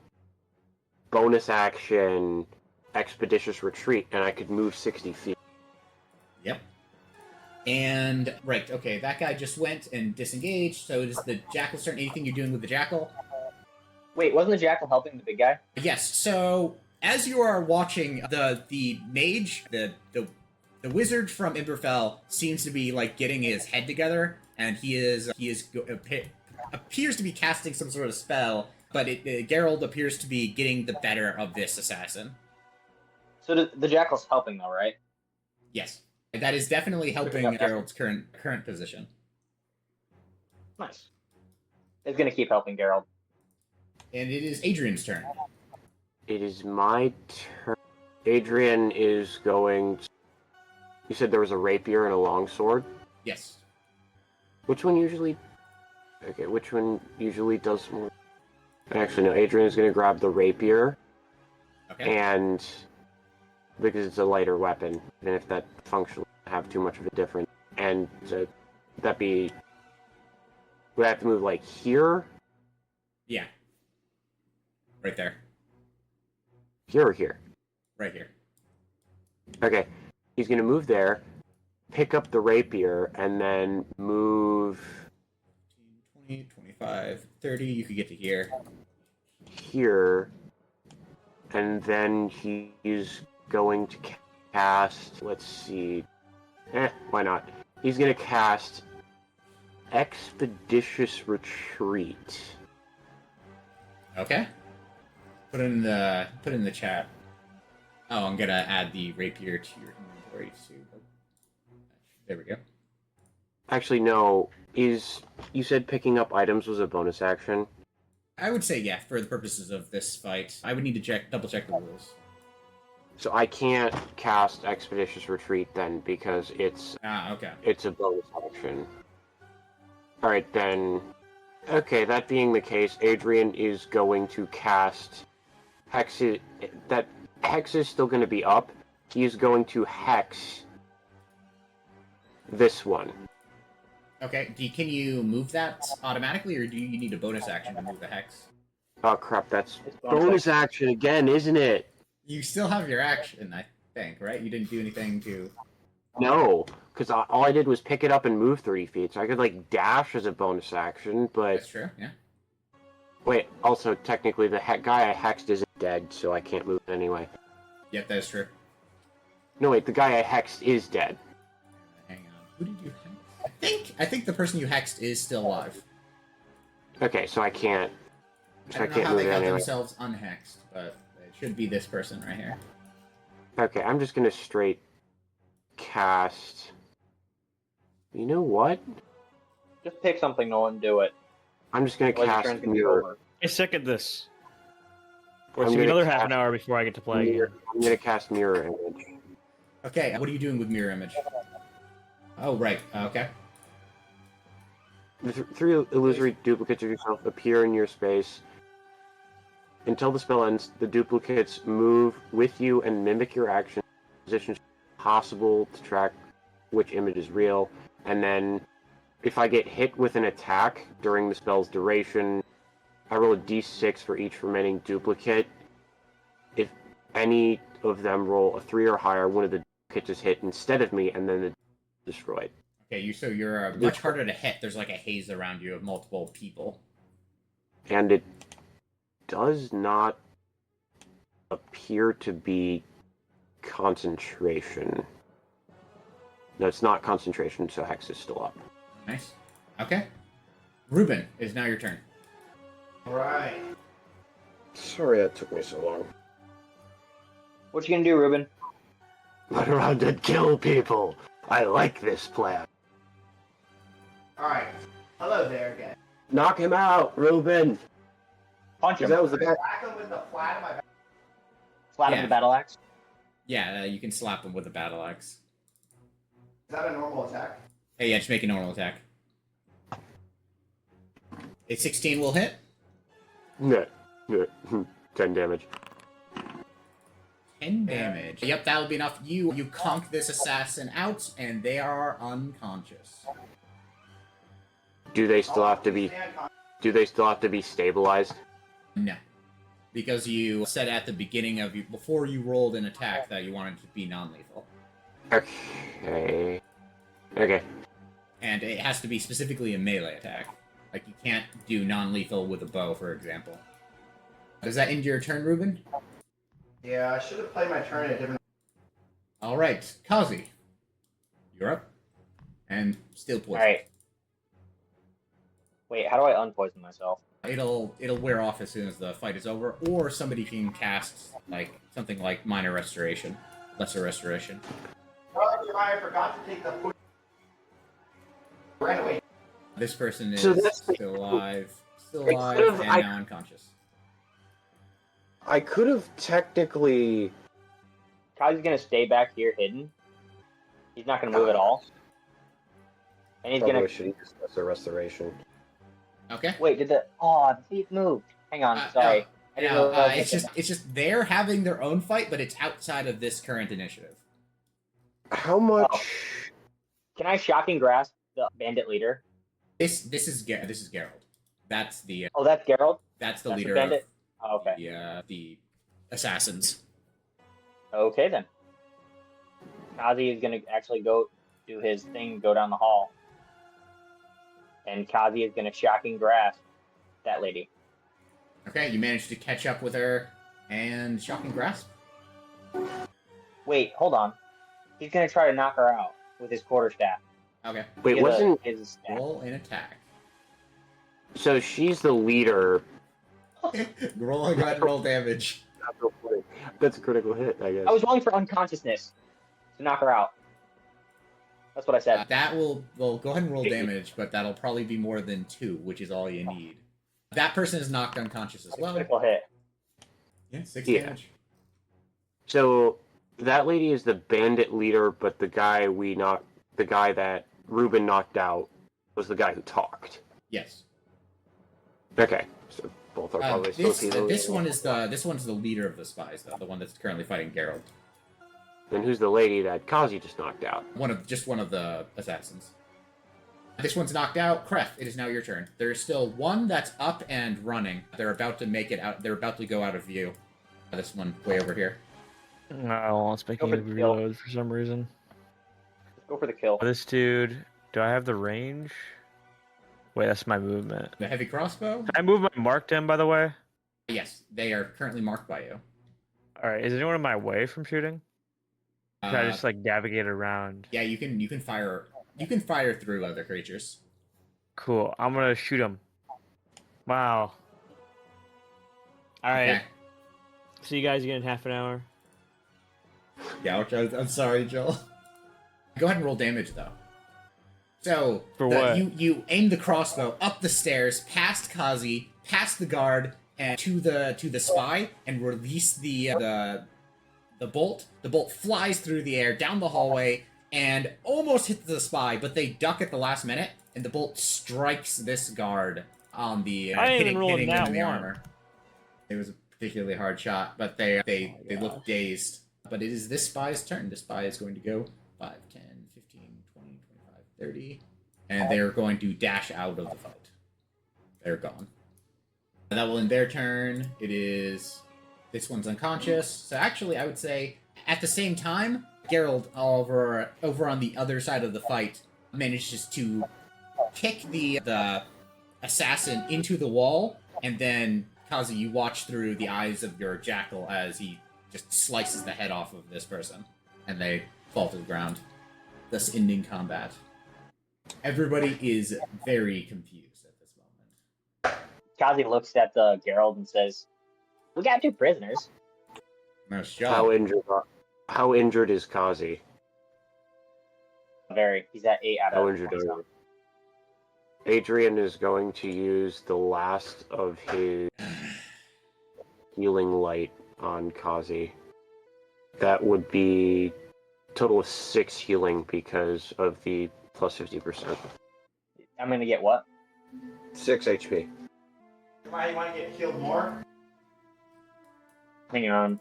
bonus action expeditious retreat, and I could move 60 feet. Yep. And, right, okay, that guy just went and disengaged, so it is the Jackal's turn. Anything you're doing with the Jackal? Wait, wasn't the Jackal helping the big guy? Yes, so as you are watching, the mage, the wizard from Imberfell seems to be, like, getting his head together, and he appears to be casting some sort of spell, but Geralt appears to be getting the better of this assassin. So the Jackal's helping though, right? Yes. That is definitely helping Geralt's current position. Nice. It's gonna keep helping Geralt. And it is Adrian's turn. It is my turn. Adrien is going to... You said there was a rapier and a longsword? Yes. Which one usually... Okay, which one usually does more... Actually, no, Adrien is going to grab the rapier, Okay. and... Because it's a lighter weapon, even if that functionally doesn't have too much of a difference. And that be... Would I have to move, like, here? Yeah. Right there. Here or here? Right here. Okay. He's going to move there, pick up the rapier, and then move... 20, 25, 30, you could get to here. Here. And then he's going to cast... Let's see... why not? He's going to cast Expeditious Retreat. Okay. Put it in the chat. Oh, I'm gonna add the rapier to your inventory too. There we go. Actually, no. You said picking up items was a bonus action? I would say yeah, for the purposes of this fight. I would need to double check the rules. So I can't cast Expeditious Retreat then, because it's Okay. it's a bonus action. Alright, then... Okay, that being the case, Adrien is going to cast... Hex is still going to be up. He is going to Hex... this one. Okay, can you move that automatically, or do you need a bonus action to move the hex? Oh crap, that's It's bonus action again, isn't it? You still have your action, I think, right? You didn't do anything to... No, because all I did was pick it up and move 30 feet, so I could, like, dash as a bonus action, but... That's true, yeah. Wait, also, technically, the guy I hexed isn't dead, so I can't move it anyway. Yep, that is true. No, wait, the guy I hexed is dead. Hang on. Who did you hex? I think the person you hexed is still alive. Okay, so I can't... So I I don't know can't how move they it got anyway. themselves unhexed, but it should be this person right here. Okay, I'm just gonna straight cast... You know what? Just pick something, Nolan, do it. I'm just gonna Otherwise your cast turn's gonna be Mirror. over. I second this. Or I'm it's gonna be gonna another half an cast hour before I get to play again. I'm gonna cast Mirror Image. Okay, what are you doing with mirror image? Oh, right. Okay. The three illusory duplicates of yourself appear in your space. Until the spell ends, the duplicates move with you and mimic your action. Positions possible to track which image is real. And then, if I get hit with an attack during the spell's duration, I roll a d6 for each remaining duplicate. If any of them roll a 3 or higher, one of the it just hit instead of me, and then it destroyed. Okay, so you're much harder to hit. There's like a haze around you of multiple people. And it does not appear to be concentration. No, it's not concentration, so Hex is still up. Nice. Okay. Ruben, it is now your turn. Alright. Sorry that took me so long. What you gonna do, Ruben? Run around and kill people. I like this plan. Alright. Hello there, guys. Knock him out, Ruben. Punch him. That was the bad. Whack him with the flat of my back. Flat Yeah. of the battle axe. Yeah, you can slap him with a battle axe. Is that a normal attack? Hey, yeah, just make a normal attack. A 16 will hit. No. 10 damage. 10 damage. Yep, that'll be enough. You conk this assassin out, and they are unconscious. Do they still have to be? Stand con- Do they still have to be stabilized? No. Because you said at the beginning of before you rolled an attack that you wanted to be non-lethal. Okay. Okay. And it has to be specifically a melee attack. Like, you can't do non-lethal with a bow, for example. Does that end your turn, Ruben? Yeah, I should have played my turn at a different. Alright, Kazi. You're up. And still poison. Alright. Wait, how do I unpoison myself? It'll wear off as soon as the fight is over, or somebody can cast, like, something like Minor Restoration. Lesser Restoration. Oh, I forgot to take the foot. Ran away. This person is So that's- still alive. Still I alive, could've- and I- now unconscious. I could have technically. Kazi's gonna stay back here hidden. He's not gonna move at all. And he's Probably gonna should use Lesser Restoration. Okay. wait. Did the the thief moved? Hang on, sorry. I didn't No, realize it's just they're having their own fight, but it's outside of this current initiative. How much? Oh. Can I shocking grasp the bandit leader? This is Gerald. That's the Oh, that's Gerald. that's the That's the leader bandit? of Oh, okay. the assassins. Okay then. Kazi is gonna actually go do his thing, go down the hall, and Kazi is gonna shocking grasp that lady. Okay, you managed to catch up with her and shocking grasp. Wait, hold on. He's gonna try to knock her out with his quarterstaff. Okay, Wait, He has wasn't his staff. roll an attack. so? She's the leader. Roll go ahead and roll damage. That's a critical hit, I guess. I was rolling for unconsciousness to knock her out. That's what I said. That will go ahead and roll damage, but that'll probably be more than 2, which is all you need. That person is knocked unconscious as well. Critical hit. Yeah, 6 Yeah. damage. So that lady is the bandit leader, but the guy that Ruben knocked out was the guy who talked. Yes. Okay, so both are probably supposed to be the this leader. one's the leader of the spies, though, the one that's currently fighting Geralt. Then who's the lady that Kazi just knocked out? One of the assassins. This one's knocked out. Kreth, it is now your turn. There's still one that's up and running. They're about to make it out. They're about to go out of view. This one way over here. No, it's making Go me for the kill. reload for some reason. Let's go for the kill. This dude, do I have the range? Wait, that's my movement. The heavy crossbow. Can I move my marked in, by the way? Yes, they are currently marked by you. Alright, is anyone in my way from shooting? Can I Uh, just, like, navigate around? yeah, you can fire. You can fire through other creatures. Cool, I'm gonna shoot him. Wow. Alright, Okay. see you guys again in half an hour. Yeah, I'm sorry, Joel. Go ahead and roll damage, though. So, For what? You aim the crossbow up the stairs, past Kazi, past the guard, and to the spy, and release the bolt. The bolt flies through the air, down the hallway, and almost hits the spy, but they duck at the last minute, and the bolt strikes this guard on the I ain't even hitting rolling them that in the one. armor. It was a particularly hard shot, but they look dazed. But it is this spy's turn. This spy is going to go 5, 10, 15, 20, 25, 30. And they're going to dash out of the fight. They're gone. And that will end their turn. It is This one's unconscious. So actually, I would say at the same time, Geralt over on the other side of the fight manages to kick the assassin into the wall, and then Kazi, you watch through the eyes of your jackal as he just slices the head off of this person, and they fall to the ground, thus ending combat. Everybody is very confused at this moment. Kazi looks at the Geralt and says, "We got 2 prisoners." Nice job. How injured is Kazi? Very. He's at 8 out How of injured 20 are something. Adrien is going to use the last of his healing light on Kazi. That would be a total of 6 healing because of the plus 50%. I'm gonna get what? 6 HP. Why you want to get healed more? Hang on.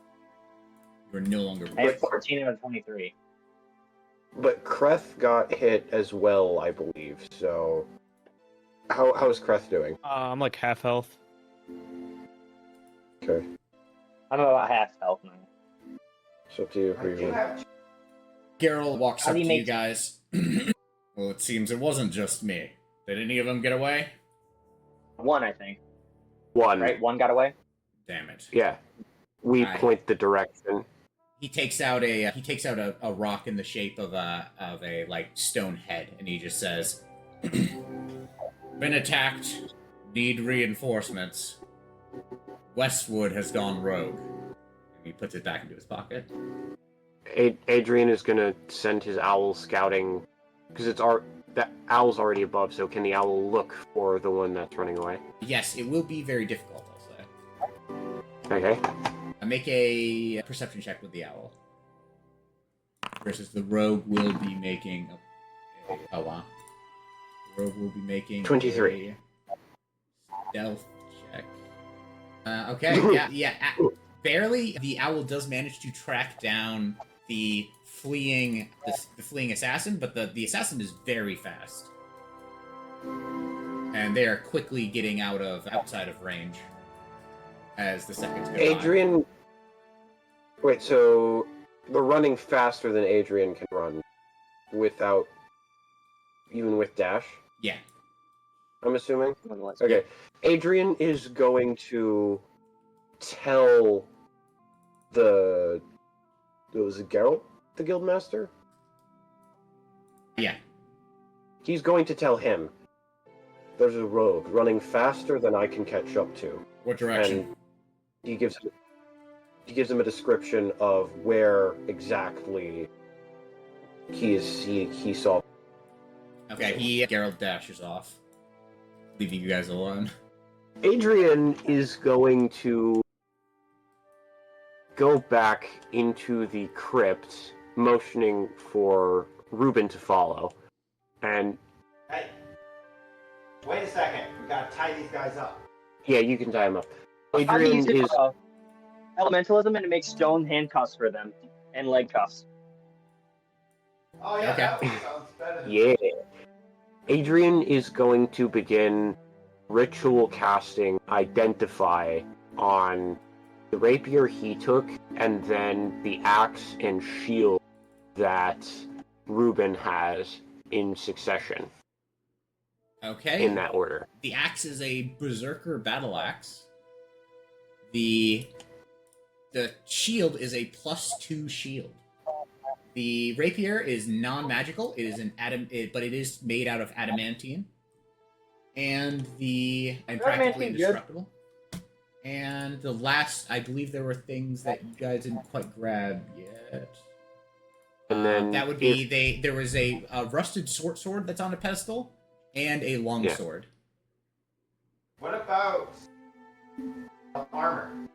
You're no longer. I have 14 out of 23. But Kreth got hit as well, I believe. So, how's Kreth doing? I'm like half health. Okay, I'm about half health now. it's up to you. I Who you do want. have Geralt walks How up do to you you make- guys. Well, it seems it wasn't just me. Did any of them get away? 1, I think. 1. Right? 1 got away? Damn it. Yeah. We Aye. point the direction. He takes out a rock in the shape of a like stone head, and he just says, "Been attacked. Need reinforcements. Westwood has gone rogue." And he puts it back into his pocket. Adrien is gonna send his owl scouting, because that owl's already above. So can the owl look for the one that's running away? Yes, it will be very difficult, I'll say. Okay. Make a perception check with the owl. Versus the rogue will be making oh wow. The rogue will be making 23. a stealth check. Okay, yeah. Barely. The owl does manage to track down the fleeing assassin, but the assassin is very fast, and they are quickly getting outside of range as the seconds go by. Adrien. Wait, so they're running faster than Adrien can run, even with dash. Yeah. I'm assuming. Let's Okay, Adrien is going to tell was it Geralt, the guildmaster? Yeah. He's going to tell him there's a rogue running faster than I can catch up to. What direction? And he gives him a description of where exactly he saw. Okay, Geralt dashes off, leaving you guys alone. Adrien is going to go back into the crypt, motioning for Ruben to follow. And Hey, wait a second. We gotta tie these guys up. yeah, you can tie him up. How do you Adrien use is elementalism and make stone handcuffs for them and leg cuffs? Oh yeah, Okay. that one sounds better. Than yeah. Adrien is going to begin ritual casting Identify on the rapier he took, and then the axe and shield that Ruben has in succession, Okay. in that order. The axe is a berserker battle axe. The shield is a +2 shield. The rapier is non-magical. It is but it is made out of adamantine, and practically Adamantine, good. indestructible. And the last, I believe there were things that you guys didn't quite grab yet. And then that would be there was a rusted sword that's on a pedestal, and a longsword. What about armor?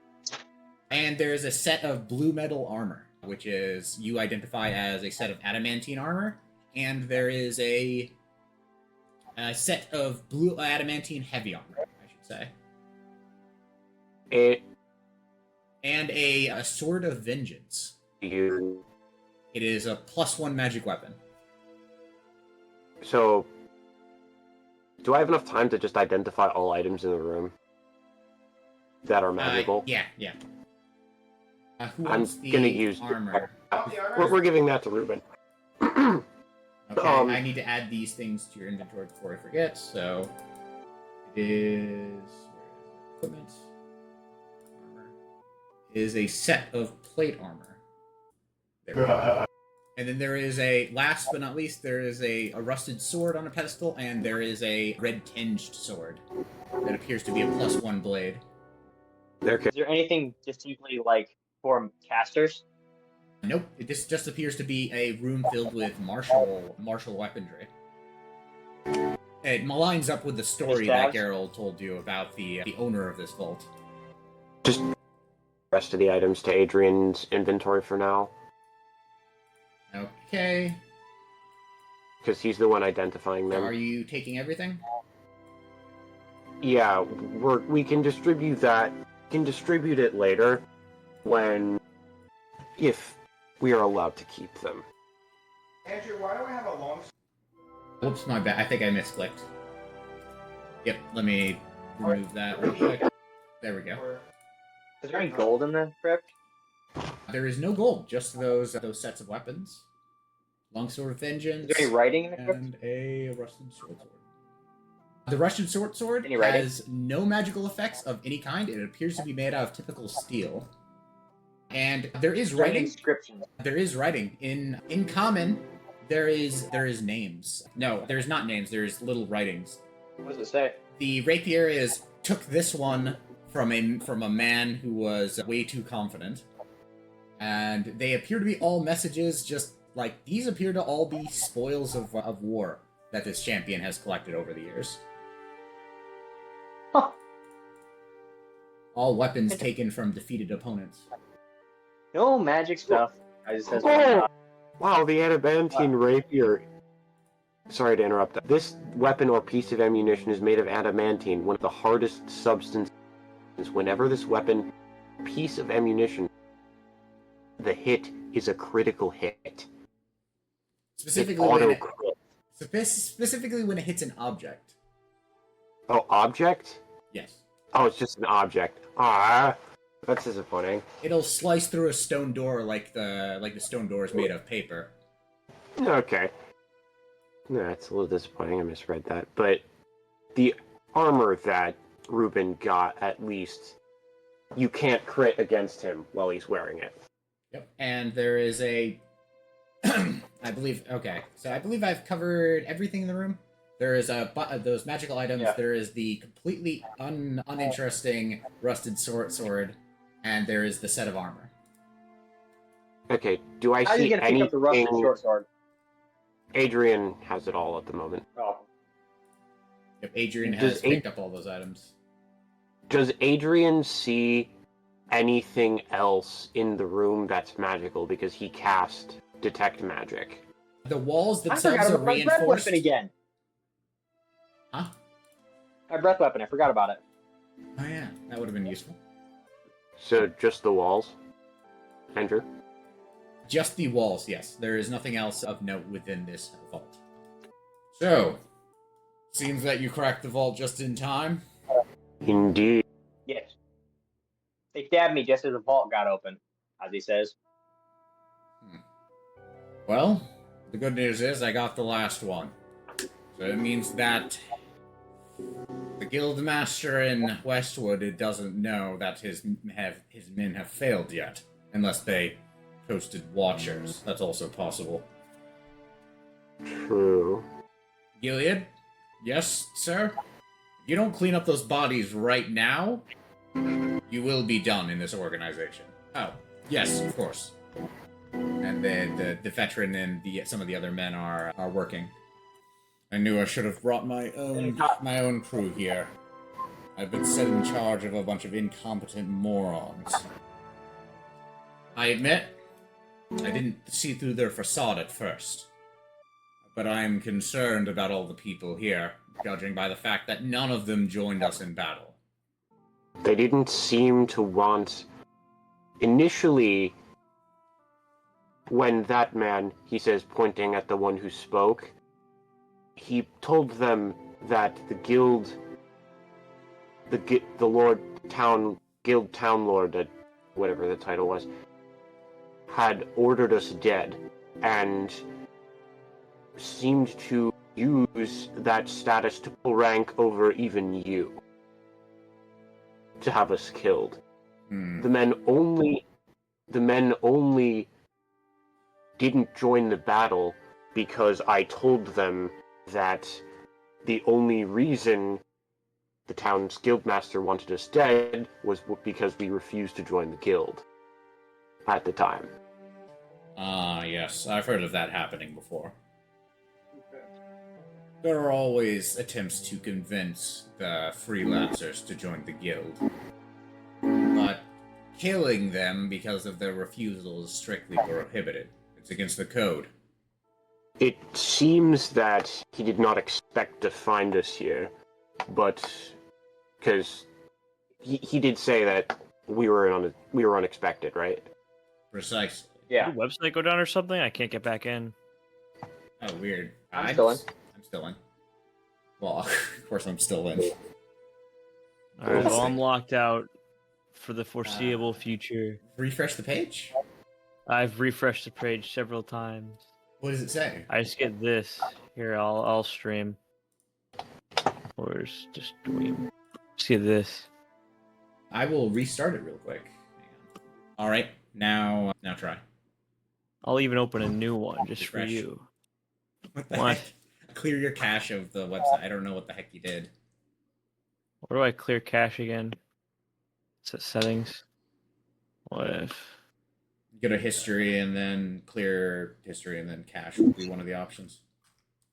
And there's a set of blue metal armor, which is you identify as a set of adamantine armor, and there is a set of blue adamantine heavy armor, I should say, and a sword of vengeance. It is a +1 magic weapon. So, do I have enough time to just identify all items in the room that are magical? Yeah. Who I'm wants the gonna use armor? We're giving that to Ruben. Okay, I need to add these things to your inventory before I forget. So it is equipment. Armor is a set of plate armor. There we go. And then there is a, last but not least, there is a rusted sword on a pedestal, and there is a red-tinged sword that appears to be a +1 blade. Okay. Is there anything distinctly like for casters? Nope, this just appears to be a room filled with martial weaponry. It lines up with the story that Geralt told you about the owner of this vault. Just the rest of the items to Adrian's inventory for now. Okay. Because he's the one identifying them. Are you taking everything? Yeah, we can distribute that. We can distribute it later, if we are allowed to keep them. Andrew, why do I have a long... Oops, my bad. I think I misclicked. Yep, let me remove that real quick. There we go. Is there any gold in the crypt? There is no gold, just those sets of weapons. Longsword of Vengeance. Is there any writing in the crypt? And a rusted sword. The rusted sword Any writing? has no magical effects of any kind. It appears to be made out of typical steel. And there is writing. Inscriptions. There is writing. In common, there is names. No, there's not names, there's little writings. What does it say? The rapier took this one from a man who was way too confident. And they appear to be all messages, just like these appear to all be spoils of war that this champion has collected over the years. Huh. All weapons taken from defeated opponents. No magic stuff. I just says. Oh! Wow, the adamantine rapier. Sorry to interrupt that. This weapon or piece of ammunition is made of adamantine, one of the hardest substances. Whenever this weapon, piece of ammunition, the hit is a critical hit. Specifically when it hits an object. Oh, object? Yes. Oh, it's just an object. Ah, that's disappointing. It'll slice through a stone door like the stone door is made of paper. Okay. No, that's a little disappointing. I misread that. But the armor that Ruben got, at least, you can't crit against him while he's wearing it. Yep. And there is a... I believe I've covered everything in the room. There is those magical items. Yeah. There is the completely uninteresting rusted sword, and there is the set of armor. Okay, do I How see are you gonna pick up the rusted short sword? Adrien has it all at the moment. Oh. Yep, Adrien has picked up all those items. Does Adrien see anything else in the room that's magical because he cast detect magic? The walls themselves are reinforced. Breath weapon again. Huh? My breath weapon. I forgot about it. Oh yeah, that would have been useful. So just the walls, Andrew? Just the walls, yes. There is nothing else of note within this vault. So, seems that you cracked the vault just in time. Indeed. Yes. They stabbed me just as the vault got open, as he says. Well, the good news is I got the last one. So it means that the guild master in Westwood doesn't know that his men have failed yet, unless they posted watchers. That's also possible. True. Gilead? Yes, sir? If you don't clean up those bodies right now, you will be done in this organization. Oh, yes, of course. And the veteran and some of the other men are working. I knew I should have brought my own crew here. I've been set in charge of a bunch of incompetent morons. I admit, I didn't see through their facade at first. But I'm concerned about all the people here, judging by the fact that none of them joined us in battle. They didn't seem to want... Initially, when that man, he says, pointing at the one who spoke, he told them that the guild, the Lord Town, Guild Town Lord, whatever the title was, had ordered us dead and seemed to use that status to pull rank over even you, to have us killed. The men only didn't join the battle because I told them that the only reason the town's guildmaster wanted us dead was because we refused to join the guild at the time. Yes, I've heard of that happening before. There are always attempts to convince the freelancers to join the guild, but killing them because of their refusal is strictly prohibited. It's against the code. It seems that he did not expect to find us here, but because he did say that we were unexpected, right? Precisely. Yeah. Did the website go down or something? I can't get back in. Oh, weird. I'm still in. I'm still in. Well, of course I'm still in. Alright, well, I'm locked out for the foreseeable future. Refresh the page? I've refreshed the page several times. What does it say? I just get this. Here, I'll stream. Or just stream. Just get this. I will restart it real quick. Hang on. Alright, now try. I'll even open a new one just Refresh. for you. What the What? heck? Clear your cache of the website. I don't know what the heck you did. Where do I clear cache again? Set settings. What if? Go to history and then clear history and then cache would be one of the options.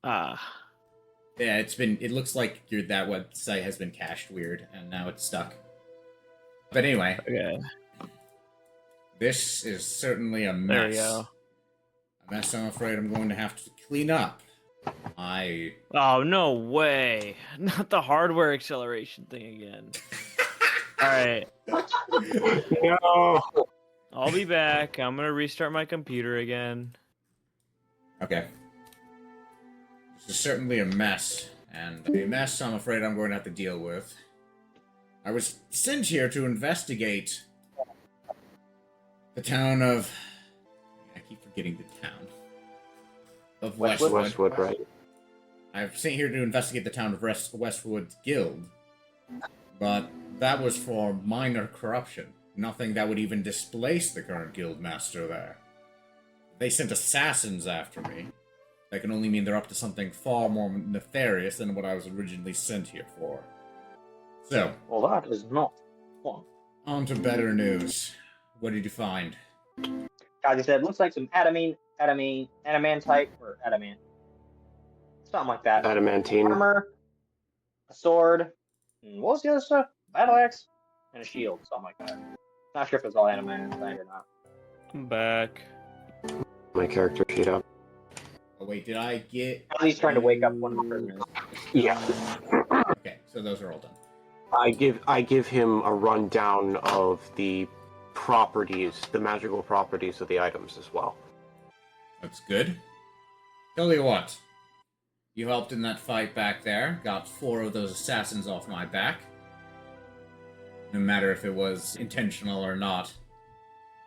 Ah. Yeah, it looks like that website has been cached weird and now it's stuck. But anyway, Okay. this is certainly a mess. There we go. A mess I'm afraid I'm going to have to clean up. Oh, no way. Not the hardware acceleration thing again. Alright. No. I'll be back. I'm gonna restart my computer again. Okay. This is certainly a mess, and a mess I'm afraid I'm going to have to deal with. I was sent here to investigate the town of... I keep forgetting the town. Of Westwood, right? I've sent here to investigate the town of Westwood Guild, but that was for minor corruption. Nothing that would even displace the current guildmaster there. They sent assassins after me. That can only mean they're up to something far more nefarious than what I was originally sent here for. So, Well, that is not one. on to better news. What did you find? Kazi said, looks like some adamantite, or adamant. Something like that. Adamantine. Armor, a sword, and what was the other stuff? Battle axe, and a shield, something like that. Not sure if it's all adamantite or not. I'm back. My character sheet up. Oh wait, did I get... Kazi's trying to wake up one of the prisoners. Yeah. Okay, so those are all done. I give him a rundown of the properties, the magical properties of the items as well. That's good. Tell you what. You helped in that fight back there. Got 4 of those assassins off my back. No matter if it was intentional or not.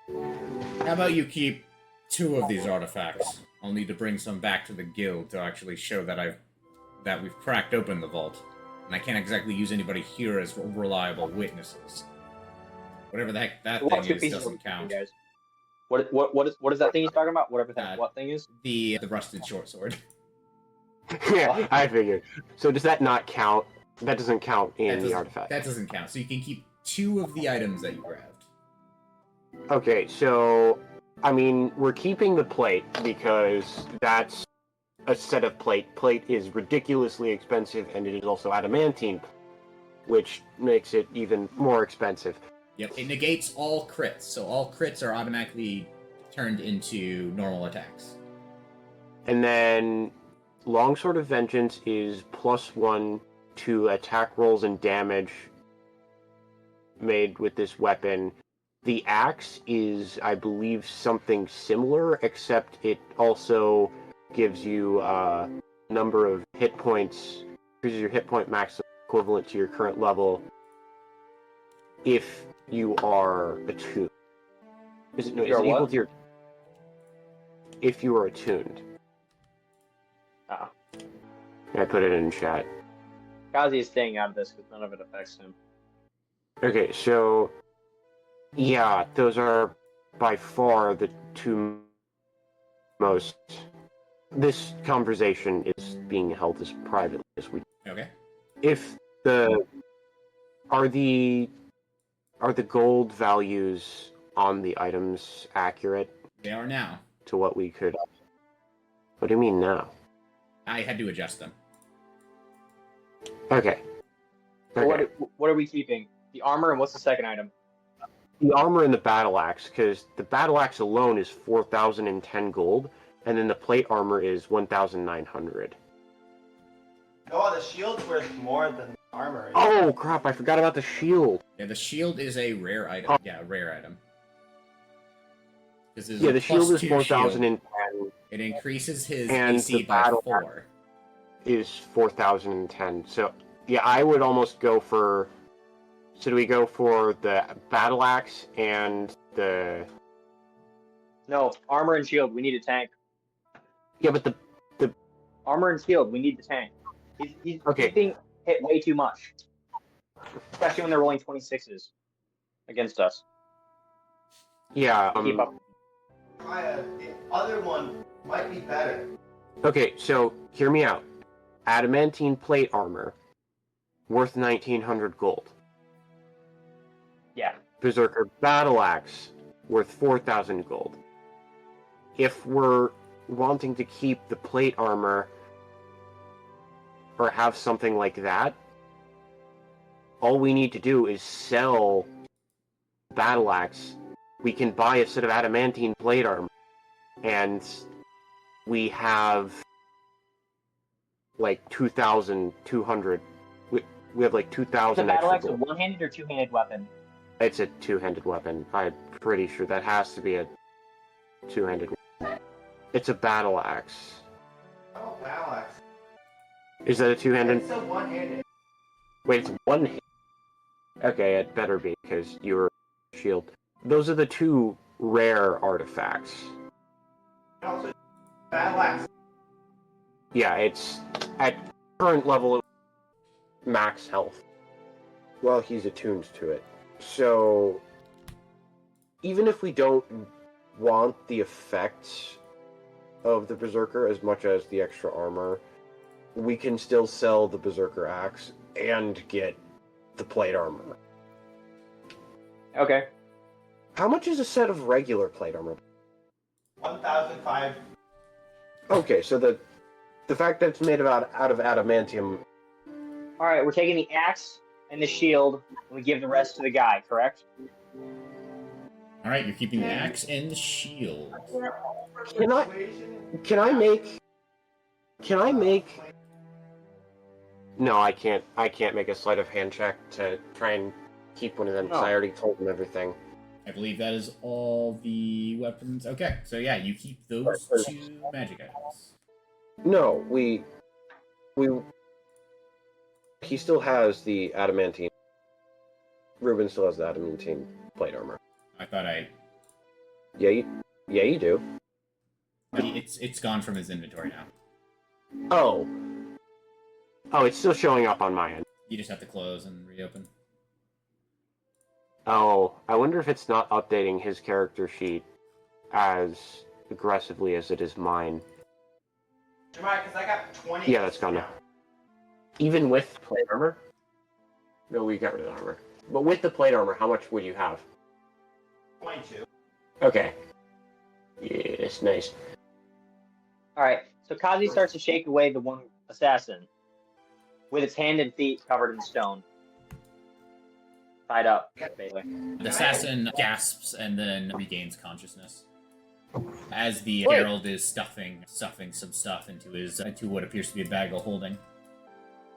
How about you keep 2 of these artifacts? I'll need to bring some back to the guild to actually show that we've cracked open the vault. And I can't exactly use anybody here as reliable witnesses. Whatever the heck that thing is doesn't count. Guys. What is that thing he's talking about? Whatever that what thing is? The rusted short sword. Yeah, I figured. So does that not count? That doesn't count in the artifact. That doesn't count. So you can keep 2 of the items that you grabbed. Okay, so I mean, we're keeping the plate because that's a set of plate. Plate is ridiculously expensive, and it is also adamantine, which makes it even more expensive. Yep, it negates all crits, so all crits are automatically turned into normal attacks. And then Longsword of Vengeance is +1 to attack rolls and damage made with this weapon. The axe is, I believe, something similar, except it also gives you a number of hit points, increases your hit point max equivalent to your current level if you are attuned. Is it equal to your if you are attuned. Ah. I put it in chat. Kazi is staying out of this because none of it affects him. Okay, so yeah, those are by far the two most. This conversation is being held as privately as we. Okay. If the are the gold values on the items accurate They are now. to what we could? What do you mean now? I had to adjust them. Okay. So Okay. what are we keeping? The armor and what's the second item? The armor and the battle axe, because the battle axe alone is 4,010 gold, and then the plate armor is 1,900. Oh, the shield's worth more than the armor. Oh crap! I forgot about the shield. Yeah, the shield is a rare item. Oh. Yeah, a rare item. This is Yeah, a the shield is +2 4,010. It increases his And AC the by battle 4. Is 4,010. So yeah, I would almost go for. So do we go for the battle axe and the? No, armor and shield. We need a tank. Yeah, but the Armor and shield. We need the tank. He's being hit way too much. Especially when they're rolling 26s against us. yeah. Keep up. The other one might be better. Okay, so hear me out. Adamantine plate armor, worth 1,900 gold. Yeah. Berserker battle axe, worth 4,000 gold. If we're wanting to keep the plate armor, or have something like that, all we need to do is sell battle axe. We can buy a set of adamantine plate armor, and we have like 2,200. We have like 2,000 The battle extra axe a gold. one-handed or two-handed weapon? It's a two-handed weapon. I'm pretty sure that has to be a two-handed weapon. It's a battle axe. Oh, Alex. Is that a two-handed? It's a one-handed. Wait, it's one-handed. Okay, it better be, because you're a shield. Those are the two rare artifacts. And also, battle axe. Yeah, it's at current level max health. Well, he's attuned to it. So, even if we don't want the effects of the Berserker as much as the extra armor, we can still sell the Berserker axe and get the plate armor. Okay. How much is a set of regular plate armor? 1,005. Okay, so the fact that it's made out of adamantium. All right, we're taking the axe and the shield, and we give the rest to the guy, correct? Alright, you're keeping the axe and the shield. Can I make? No, I can't. I can't make a sleight of hand check to try and keep one of them because I already told them everything. I believe that is all the weapons. Okay, so yeah, you keep those 2 magic items. No, we. He still has the adamantine. Ruben still has the adamantine plate armor. I thought Yeah, you do. it's gone from his inventory now. Oh, it's still showing up on my end. You just have to close and reopen. Oh, I wonder if it's not updating his character sheet as aggressively as it is mine. Jeremiah, because I got 20. Yeah, that's gone now. Even with plate armor? No, we got rid of the armor. But with the plate armor, how much would you have? 22. Okay. Yes, nice. All right, so Kazi starts to shake away the one assassin with its hand and feet covered in stone. Tied up, basically. The assassin gasps and then regains consciousness. As the Wait. herald is stuffing some stuff into what appears to be a bag of holding.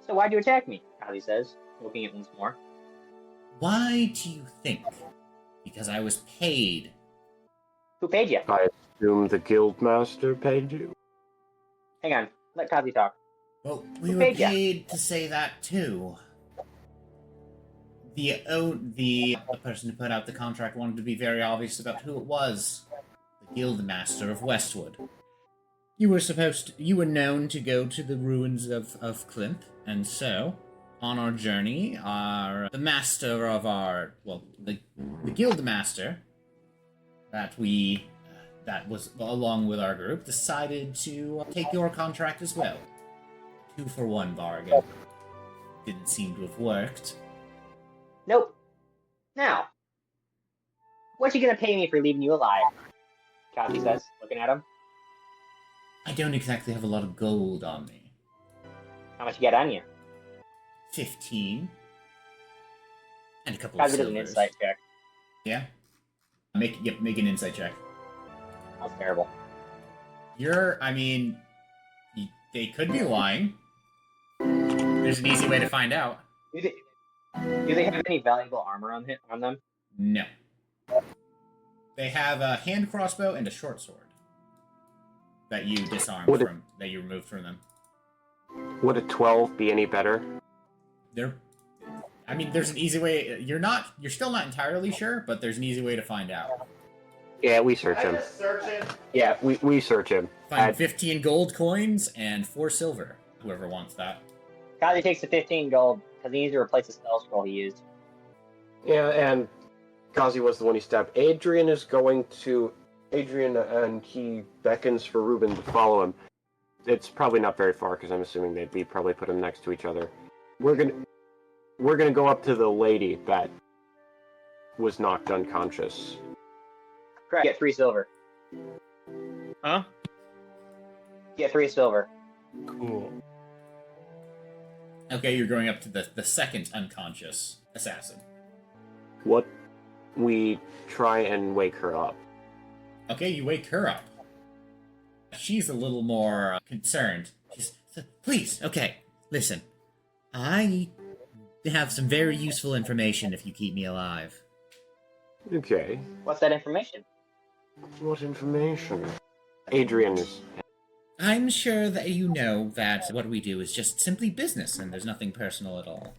So why'd you attack me? Kazi says, looking at once more. Why do you think? Because I was paid. Who paid you? I assume the guildmaster paid you? Hang on, let Kazi talk. Well, we Who were paid ya? paid to say that too. The person who put out the contract wanted to be very obvious about who it was. The Guildmaster of Westwood. You were known to go to the ruins of Kreth, and so, on our journey, the Guildmaster that was along with our group decided to take your contract as well. 2-for-1 bargain. Didn't seem to have worked. Nope. Now, what you gonna pay me for leaving you alive? Kaszi says, looking at him. I don't exactly have a lot of gold on me. How much you got on you? 15. And a couple of Kaszi does an silvers. insight check. Yeah? Make an insight check. That's terrible. They could be lying. There's an easy way to find out. Do they have any valuable armor on them? No. They have a hand crossbow and a short sword that you disarmed that you removed from them. Would a 12 be any better? There's an easy way. You're still not entirely sure, but there's an easy way to find out. Yeah, we search him. Just search him. Yeah, we search him. Find 15 gold coins and 4 silver. Whoever wants that. Kaszi takes the 15 gold because he needs to replace the spell scroll he used. Yeah, and Kaszi was the one he stabbed. Adrien, and he beckons for Ruben to follow him. It's probably not very far because I'm assuming we probably put them next to each other. We're gonna go up to the lady that was knocked unconscious. Correct. Get 3 silver. Huh? Get 3 silver. Cool. Okay, you're going up to the second unconscious assassin. What? We try and wake her up. Okay, you wake her up. She's a little more concerned. Please, okay, listen. I have some very useful information if you keep me alive. Okay. What's that information? What information? Adrien is... I'm sure that you know that what we do is just simply business and there's nothing personal at all.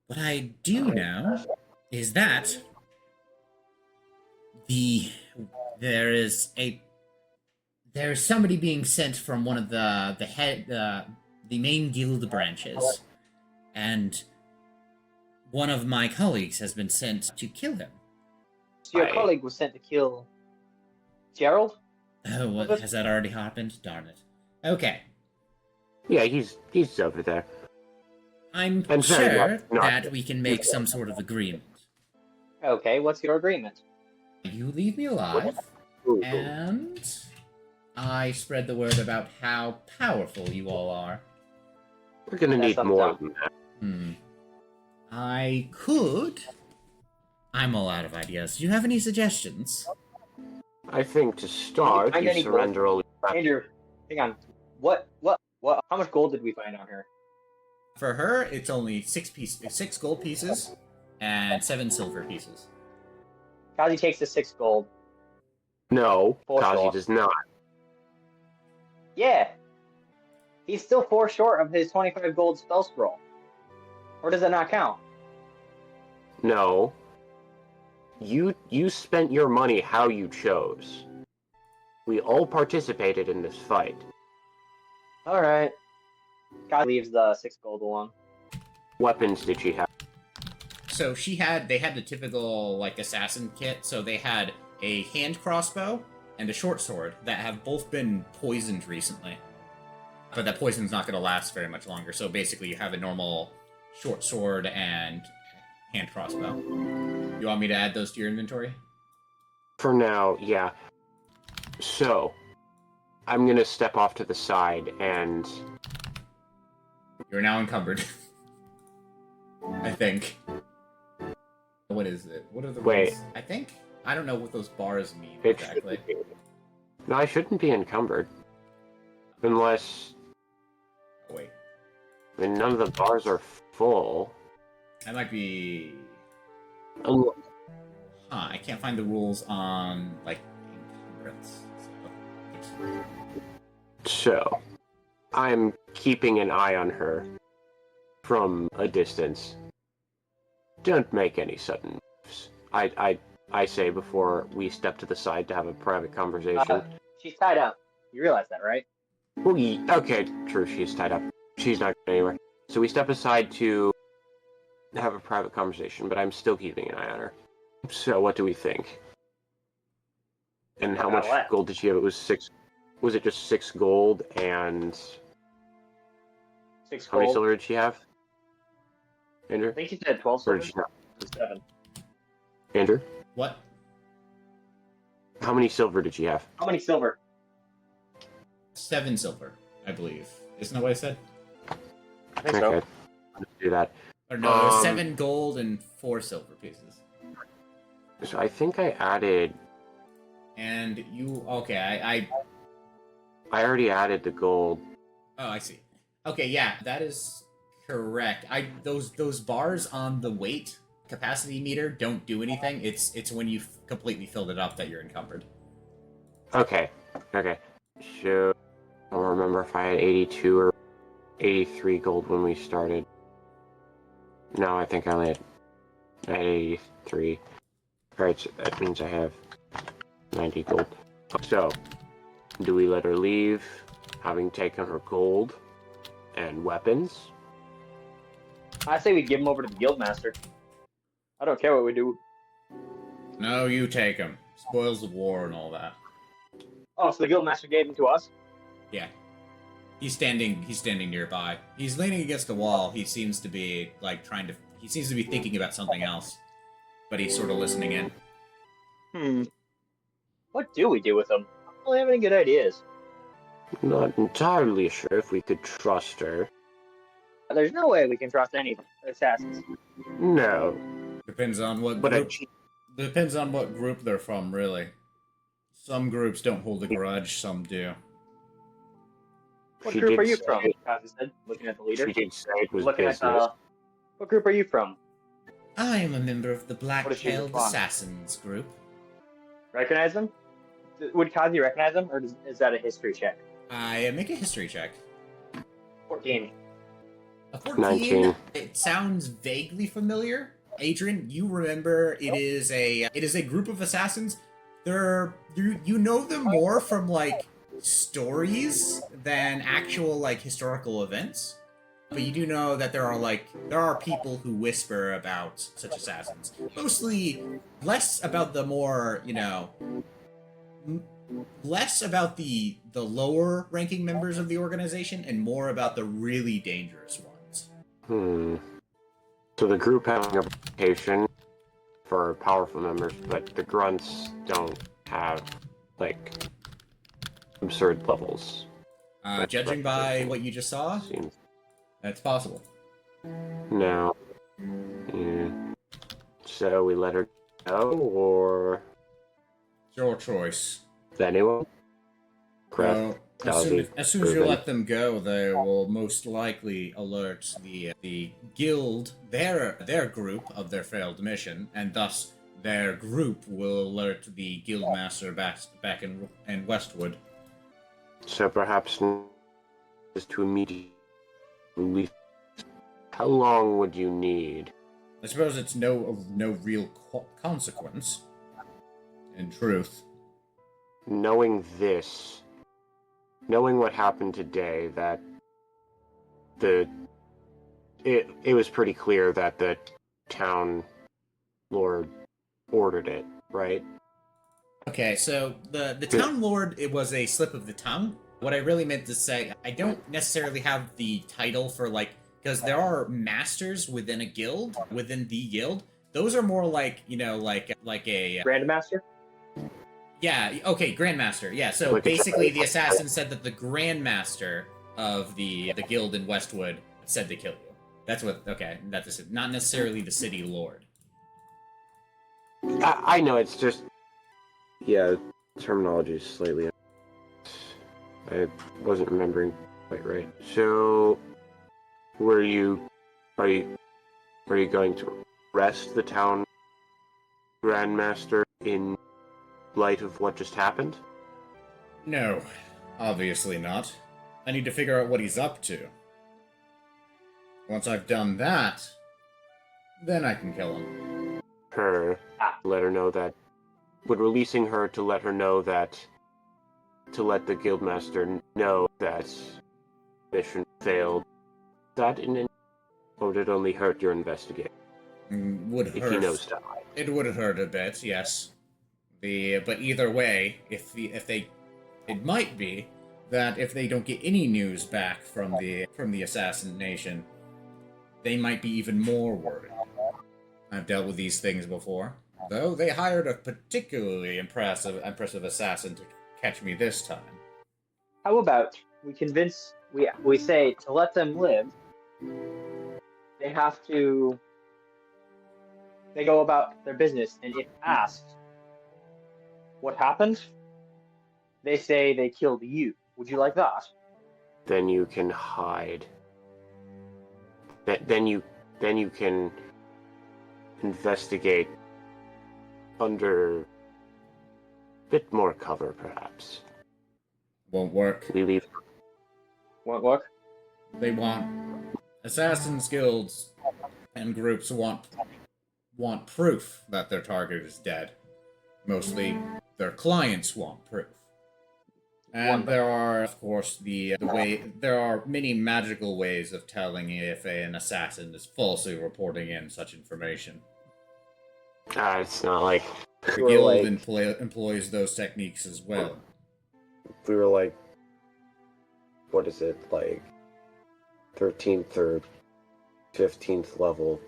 What I do know is that there's somebody being sent from one of the main guild branches, and one of my colleagues has been sent to kill him. So your colleague was sent to kill Gerald? Oh, what, has that already happened? Darn it. Okay. Yeah, he's over there. I'm And sure very not- that we can make some sort of agreement. Okay, what's your agreement? You leave me alive, and I spread the word about how powerful you all are. We're gonna That's need something more else. than that. I'm all out of ideas. Do you have any suggestions? I think to start, Find you any surrender all... Andrew, hang on. What? How much gold did we find on her? For her, it's only 6 gold pieces and 7 silver pieces. Kaszi takes the 6 gold. No, For Kaszi sure. does not. Yeah. He's still 4 short of his 25 gold spell scroll. Or does that not count? No. You spent your money how you chose. We all participated in this fight. Alright. Kaszi leaves the 6 gold alone. Weapons did she have? So they had the typical, assassin kit, so they had a hand crossbow and a short sword that have both been poisoned recently. But that poison's not going to last very much longer, so basically you have a normal short sword and hand crossbow. You want me to add those to your inventory? For now, yeah. So, I'm gonna step off to the side and... You're now encumbered. I think. What is it? What are the Wait. ones? I think? I don't know what those bars mean It exactly. shouldn't be. No, I shouldn't be encumbered. Unless... Wait. I mean, none of the bars are full. That might be... Unless... I can't find the rules on, encumbrance. So, I'm keeping an eye on her from a distance. Don't make any sudden moves. I I say before we step to the side to have a private conversation. She's tied up. You realize that, right? Okay, true, she's tied up. She's not going anywhere. So we step aside to have a private conversation, but I'm still keeping an eye on her. So what do we think? And how much gold did she have? It was 6. Was it just 6 gold and 6 how many gold. silver did she have? Andrew? I think she said 12 Or silver. did she not? 7. Andrew? What? How many silver did she have? How many silver? 7 silver, I believe. Isn't that what I said? I think so. Okay. Let's do that. Or no, 7 gold and 4 silver pieces. So I think I added... And you... Okay, I already added the gold. Oh, I see. Okay, yeah, that is correct. Those bars on the weight capacity meter don't do anything. It's when you've completely filled it up that you're encumbered. Okay. So, I don't remember if I had 82 or 83 gold when we started. No, I think I only had 83. Alright, so that means I have 90 gold. So, do we let her leave, having taken her gold and weapons? I say we give him over to the guildmaster. I don't care what we do. No, you take him. Spoils of war and all that. Oh, so the guildmaster gave him to us? Yeah. He's standing nearby. He's leaning against the wall. He seems to be he seems to be thinking about something else. But he's sort of listening in. What do we do with him? I don't really have any good ideas. Not entirely sure if we could trust her. There's no way we can trust any assassins. No. Depends on what But group, depends on what group they're from, really. Some groups don't hold a grudge, some do. What She group did are you say- from? Kazi said, looking at the leader. She did say it was Looking business. at what group are you from? I am a member of the What is she Black-Tailed from? Assassins group. Recognize them? Would Kazi recognize them, or is that a history check? I make a history check. 14. A 14? 19. It sounds vaguely familiar. Adrien, you remember it is a group of assassins. You know them more from like stories than actual like historical events. But you do know that there are people who whisper about such assassins. Mostly less about the more, less about the lower ranking members of the organization and more about the really dangerous ones. So the group having a reputation for powerful members, but the grunts don't have, like, absurd levels. Judging by what you just saw, Seems... that's possible. No. Yeah. So we let her go, or... It's your choice. Is anyone? Kreth, As soon as you Ruben. let them go, they will most likely alert the guild, their group of their failed mission, and thus their group will alert the guildmaster back in Westwood. So perhaps is to immediately release. How long would you need? I suppose it's no real consequence. In truth. Knowing this, knowing what happened today, that it was pretty clear that the town lord ordered it, right? Okay, so the town lord, it was a slip of the tongue. What I really meant to say, I don't necessarily have the title for because there are masters within the guild. Those are more like a Grandmaster? Yeah, okay, Grandmaster. Yeah, so Like basically the assassin said that the Grandmaster of the guild in Westwood said to kill you. That's not necessarily the city lord. I know, it's just... Yeah, terminology is slightly... I wasn't remembering quite right. So, are you going to arrest the town Grandmaster in light of what just happened? No, obviously not. I need to figure out what he's up to. Once I've done that, then I can kill him. Let her know that would releasing her to let her know that, to let the guildmaster know that mission failed, that in any, or would it only hurt your investigation? Would hurt. If he knows to hide. It would hurt a bit, yes. But either way, it might be that if they don't get any news back from the assassin nation, they might be even more worried. I've dealt with these things before, though they hired a particularly impressive assassin to catch me this time. How about we convince we say to let them live, they go about their business, and if asked what happened, they say they killed you. Would you like that? Then you can hide. Then you can investigate under a bit more cover, perhaps. Won't work. We leave. Won't work? They want assassins guilds and groups want proof that their target is dead. Mostly, their clients want proof. And there are, of course, there are many magical ways of telling if an assassin is falsely reporting in such information. It's not like The guild employs those techniques as well. We were like, what is it, like 13th or 15th level.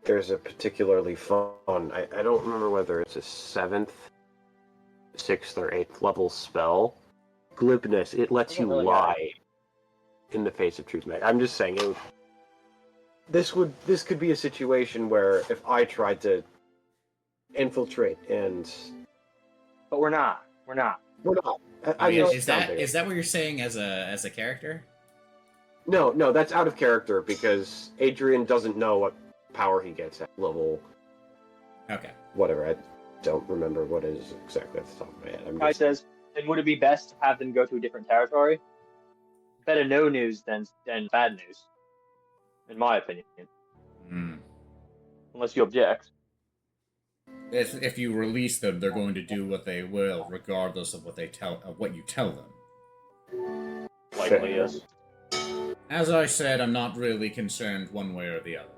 There's a particularly fun, I don't remember whether it's a 7th, 6th, or 8th level spell. Glibness, it lets you lie in the face of truth. I'm just saying, this could be a situation where if I tried to infiltrate and... But we're not. We're not. Is that what you're saying as a character? No, that's out of character because Adrien doesn't know what power he gets at level. Okay. Whatever, I don't remember what it is exactly at the top of my head. Guy says, then would it be best to have them go to a different territory? Better no news than bad news, in my opinion. Unless you object. If you release them, they're going to do what they will, regardless of what you tell them. Likely, yes. As I said, I'm not really concerned one way or the other.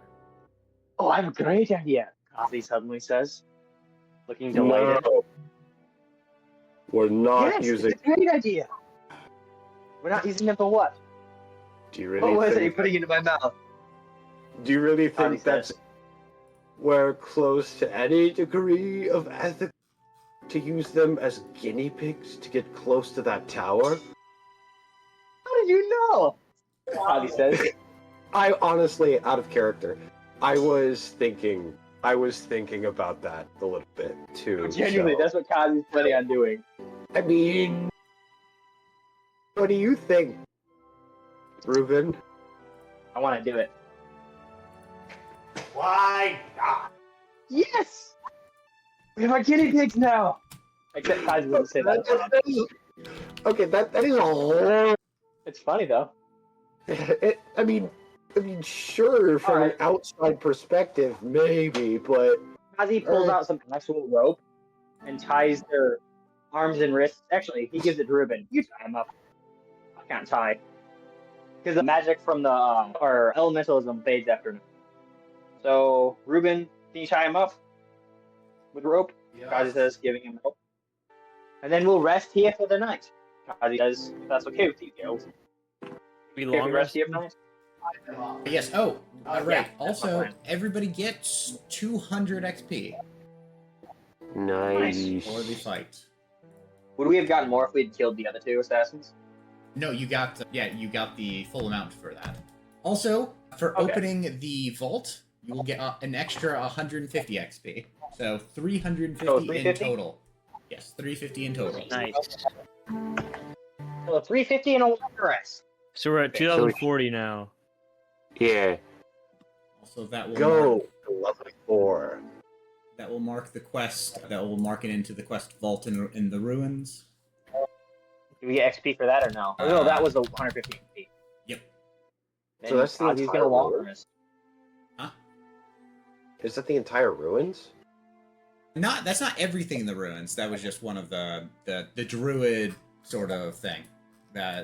Oh, I have a great idea, Kaszi suddenly says, looking delighted. No. We're not using... It's a great idea. We're not using them for what? Do you really What was think... it you putting into my mouth? Do you really Kaszi think that's... says. We're close to any degree of ethics to use them as guinea pigs to get close to that tower? How did you know? Kaszi says. I honestly, out of character, I was thinking about that a little bit too. Genuinely, that's what Kazi's planning on doing. I mean, what do you think, Ruben? I want to do it. Why not? Yes! We have our guinea pigs now! Except Kazi doesn't say that. Okay, that is a whole... It's funny, though. I mean, sure, from an outside perspective, maybe, but... Kazi pulls out some actual rope and ties their arms and wrists. Actually, he gives it to Ruben. You tie him up. I can't tie. Because the magic from or elementalism fades after him. So, Ruben, can you tie him up with rope? Yes. Kazi says, giving him rope. And then we'll rest here for the night. Kazi says, if that's okay with you, Guild. We Okay, long we rest rest. here for the night? Yes. Oh, right. yeah, that's my Also, plan. everybody gets 200 XP Nice. for the fight. Would we have gotten more if we had killed the other two assassins? No, you got the full amount for that. Also, for opening the vault, you will get an extra 150 XP. So 350 in 350? total. Yes, 350 in total. Nice. So 350 and a long rest. So we're at 2040 now. Yeah. Also, that will Go to level 4. That will mark the quest. That will mark it into the quest vault in the ruins. Do we get XP for that or no? No, that was the 150 XP. Yep. Then So that's the Kazi's entire gonna long ruin? rest. Is that the entire ruins? That's not everything in the ruins. That was just one of the druid sort of thing.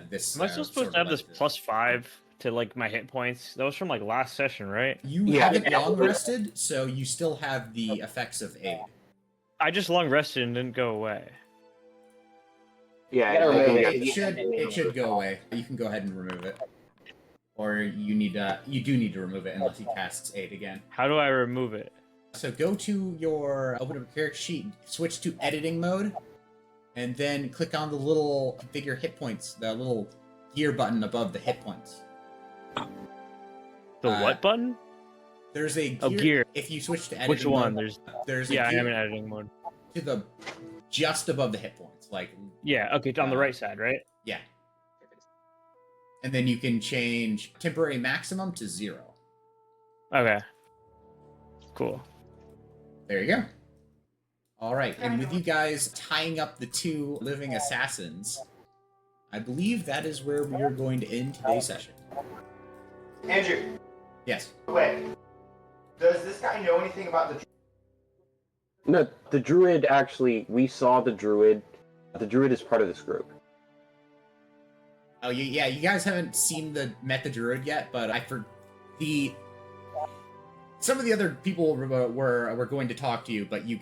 This. Am I still supposed to have this +5 to like my hit points? That was from like last session, right? You haven't long rested, so you still have the effects of aid. I just long rested and didn't go away. Yeah, It should go away. You can go ahead and remove it, or you do need to remove it unless he casts aid again. How do I remove it? So go to open up a character sheet, switch to editing mode, and then click on the little configure hit points, the little gear button above the hit points. The what button? There's a gear. Gear. If you switch to editing Which one? mode, there's a I gear am in editing mode. to the just above the hit points, like Yeah, okay, on the right side, right? yeah. And then you can change temporary maximum to 0. Okay. Cool. There you go. All right, and with you guys tying up the 2 living assassins, I believe that is where we are going to end today's session. Andrew, Yes. wait. Does this guy know anything about the... No, the druid actually, we saw the druid. The druid is part of this group. Oh, you guys haven't met the druid yet, but some of the other people were going to talk to you, but you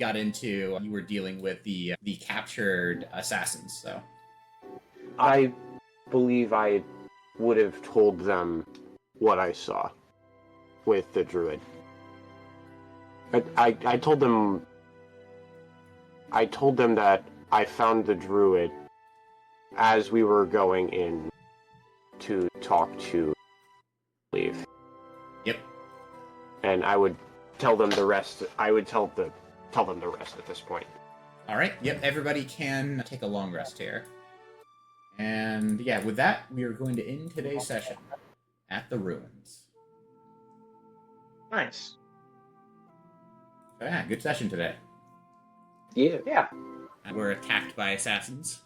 were dealing with the captured assassins, so. I believe I would have told them what I saw with the druid. I told them that I found the druid as we were going in to talk to leave. Yep. And I would tell them the rest. I would tell them the rest at this point. All right. Yep. Everybody can take a long rest here. And yeah, with that, we are going to end today's session at the ruins. Nice. So yeah, good session today. Yeah. Yeah. And we're attacked by assassins.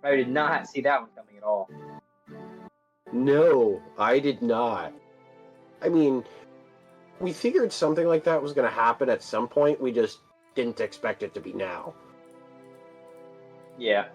I did not see that one coming at all. No, I did not. I mean, we figured something like that was going to happen at some point. We just didn't expect it to be now. Yeah.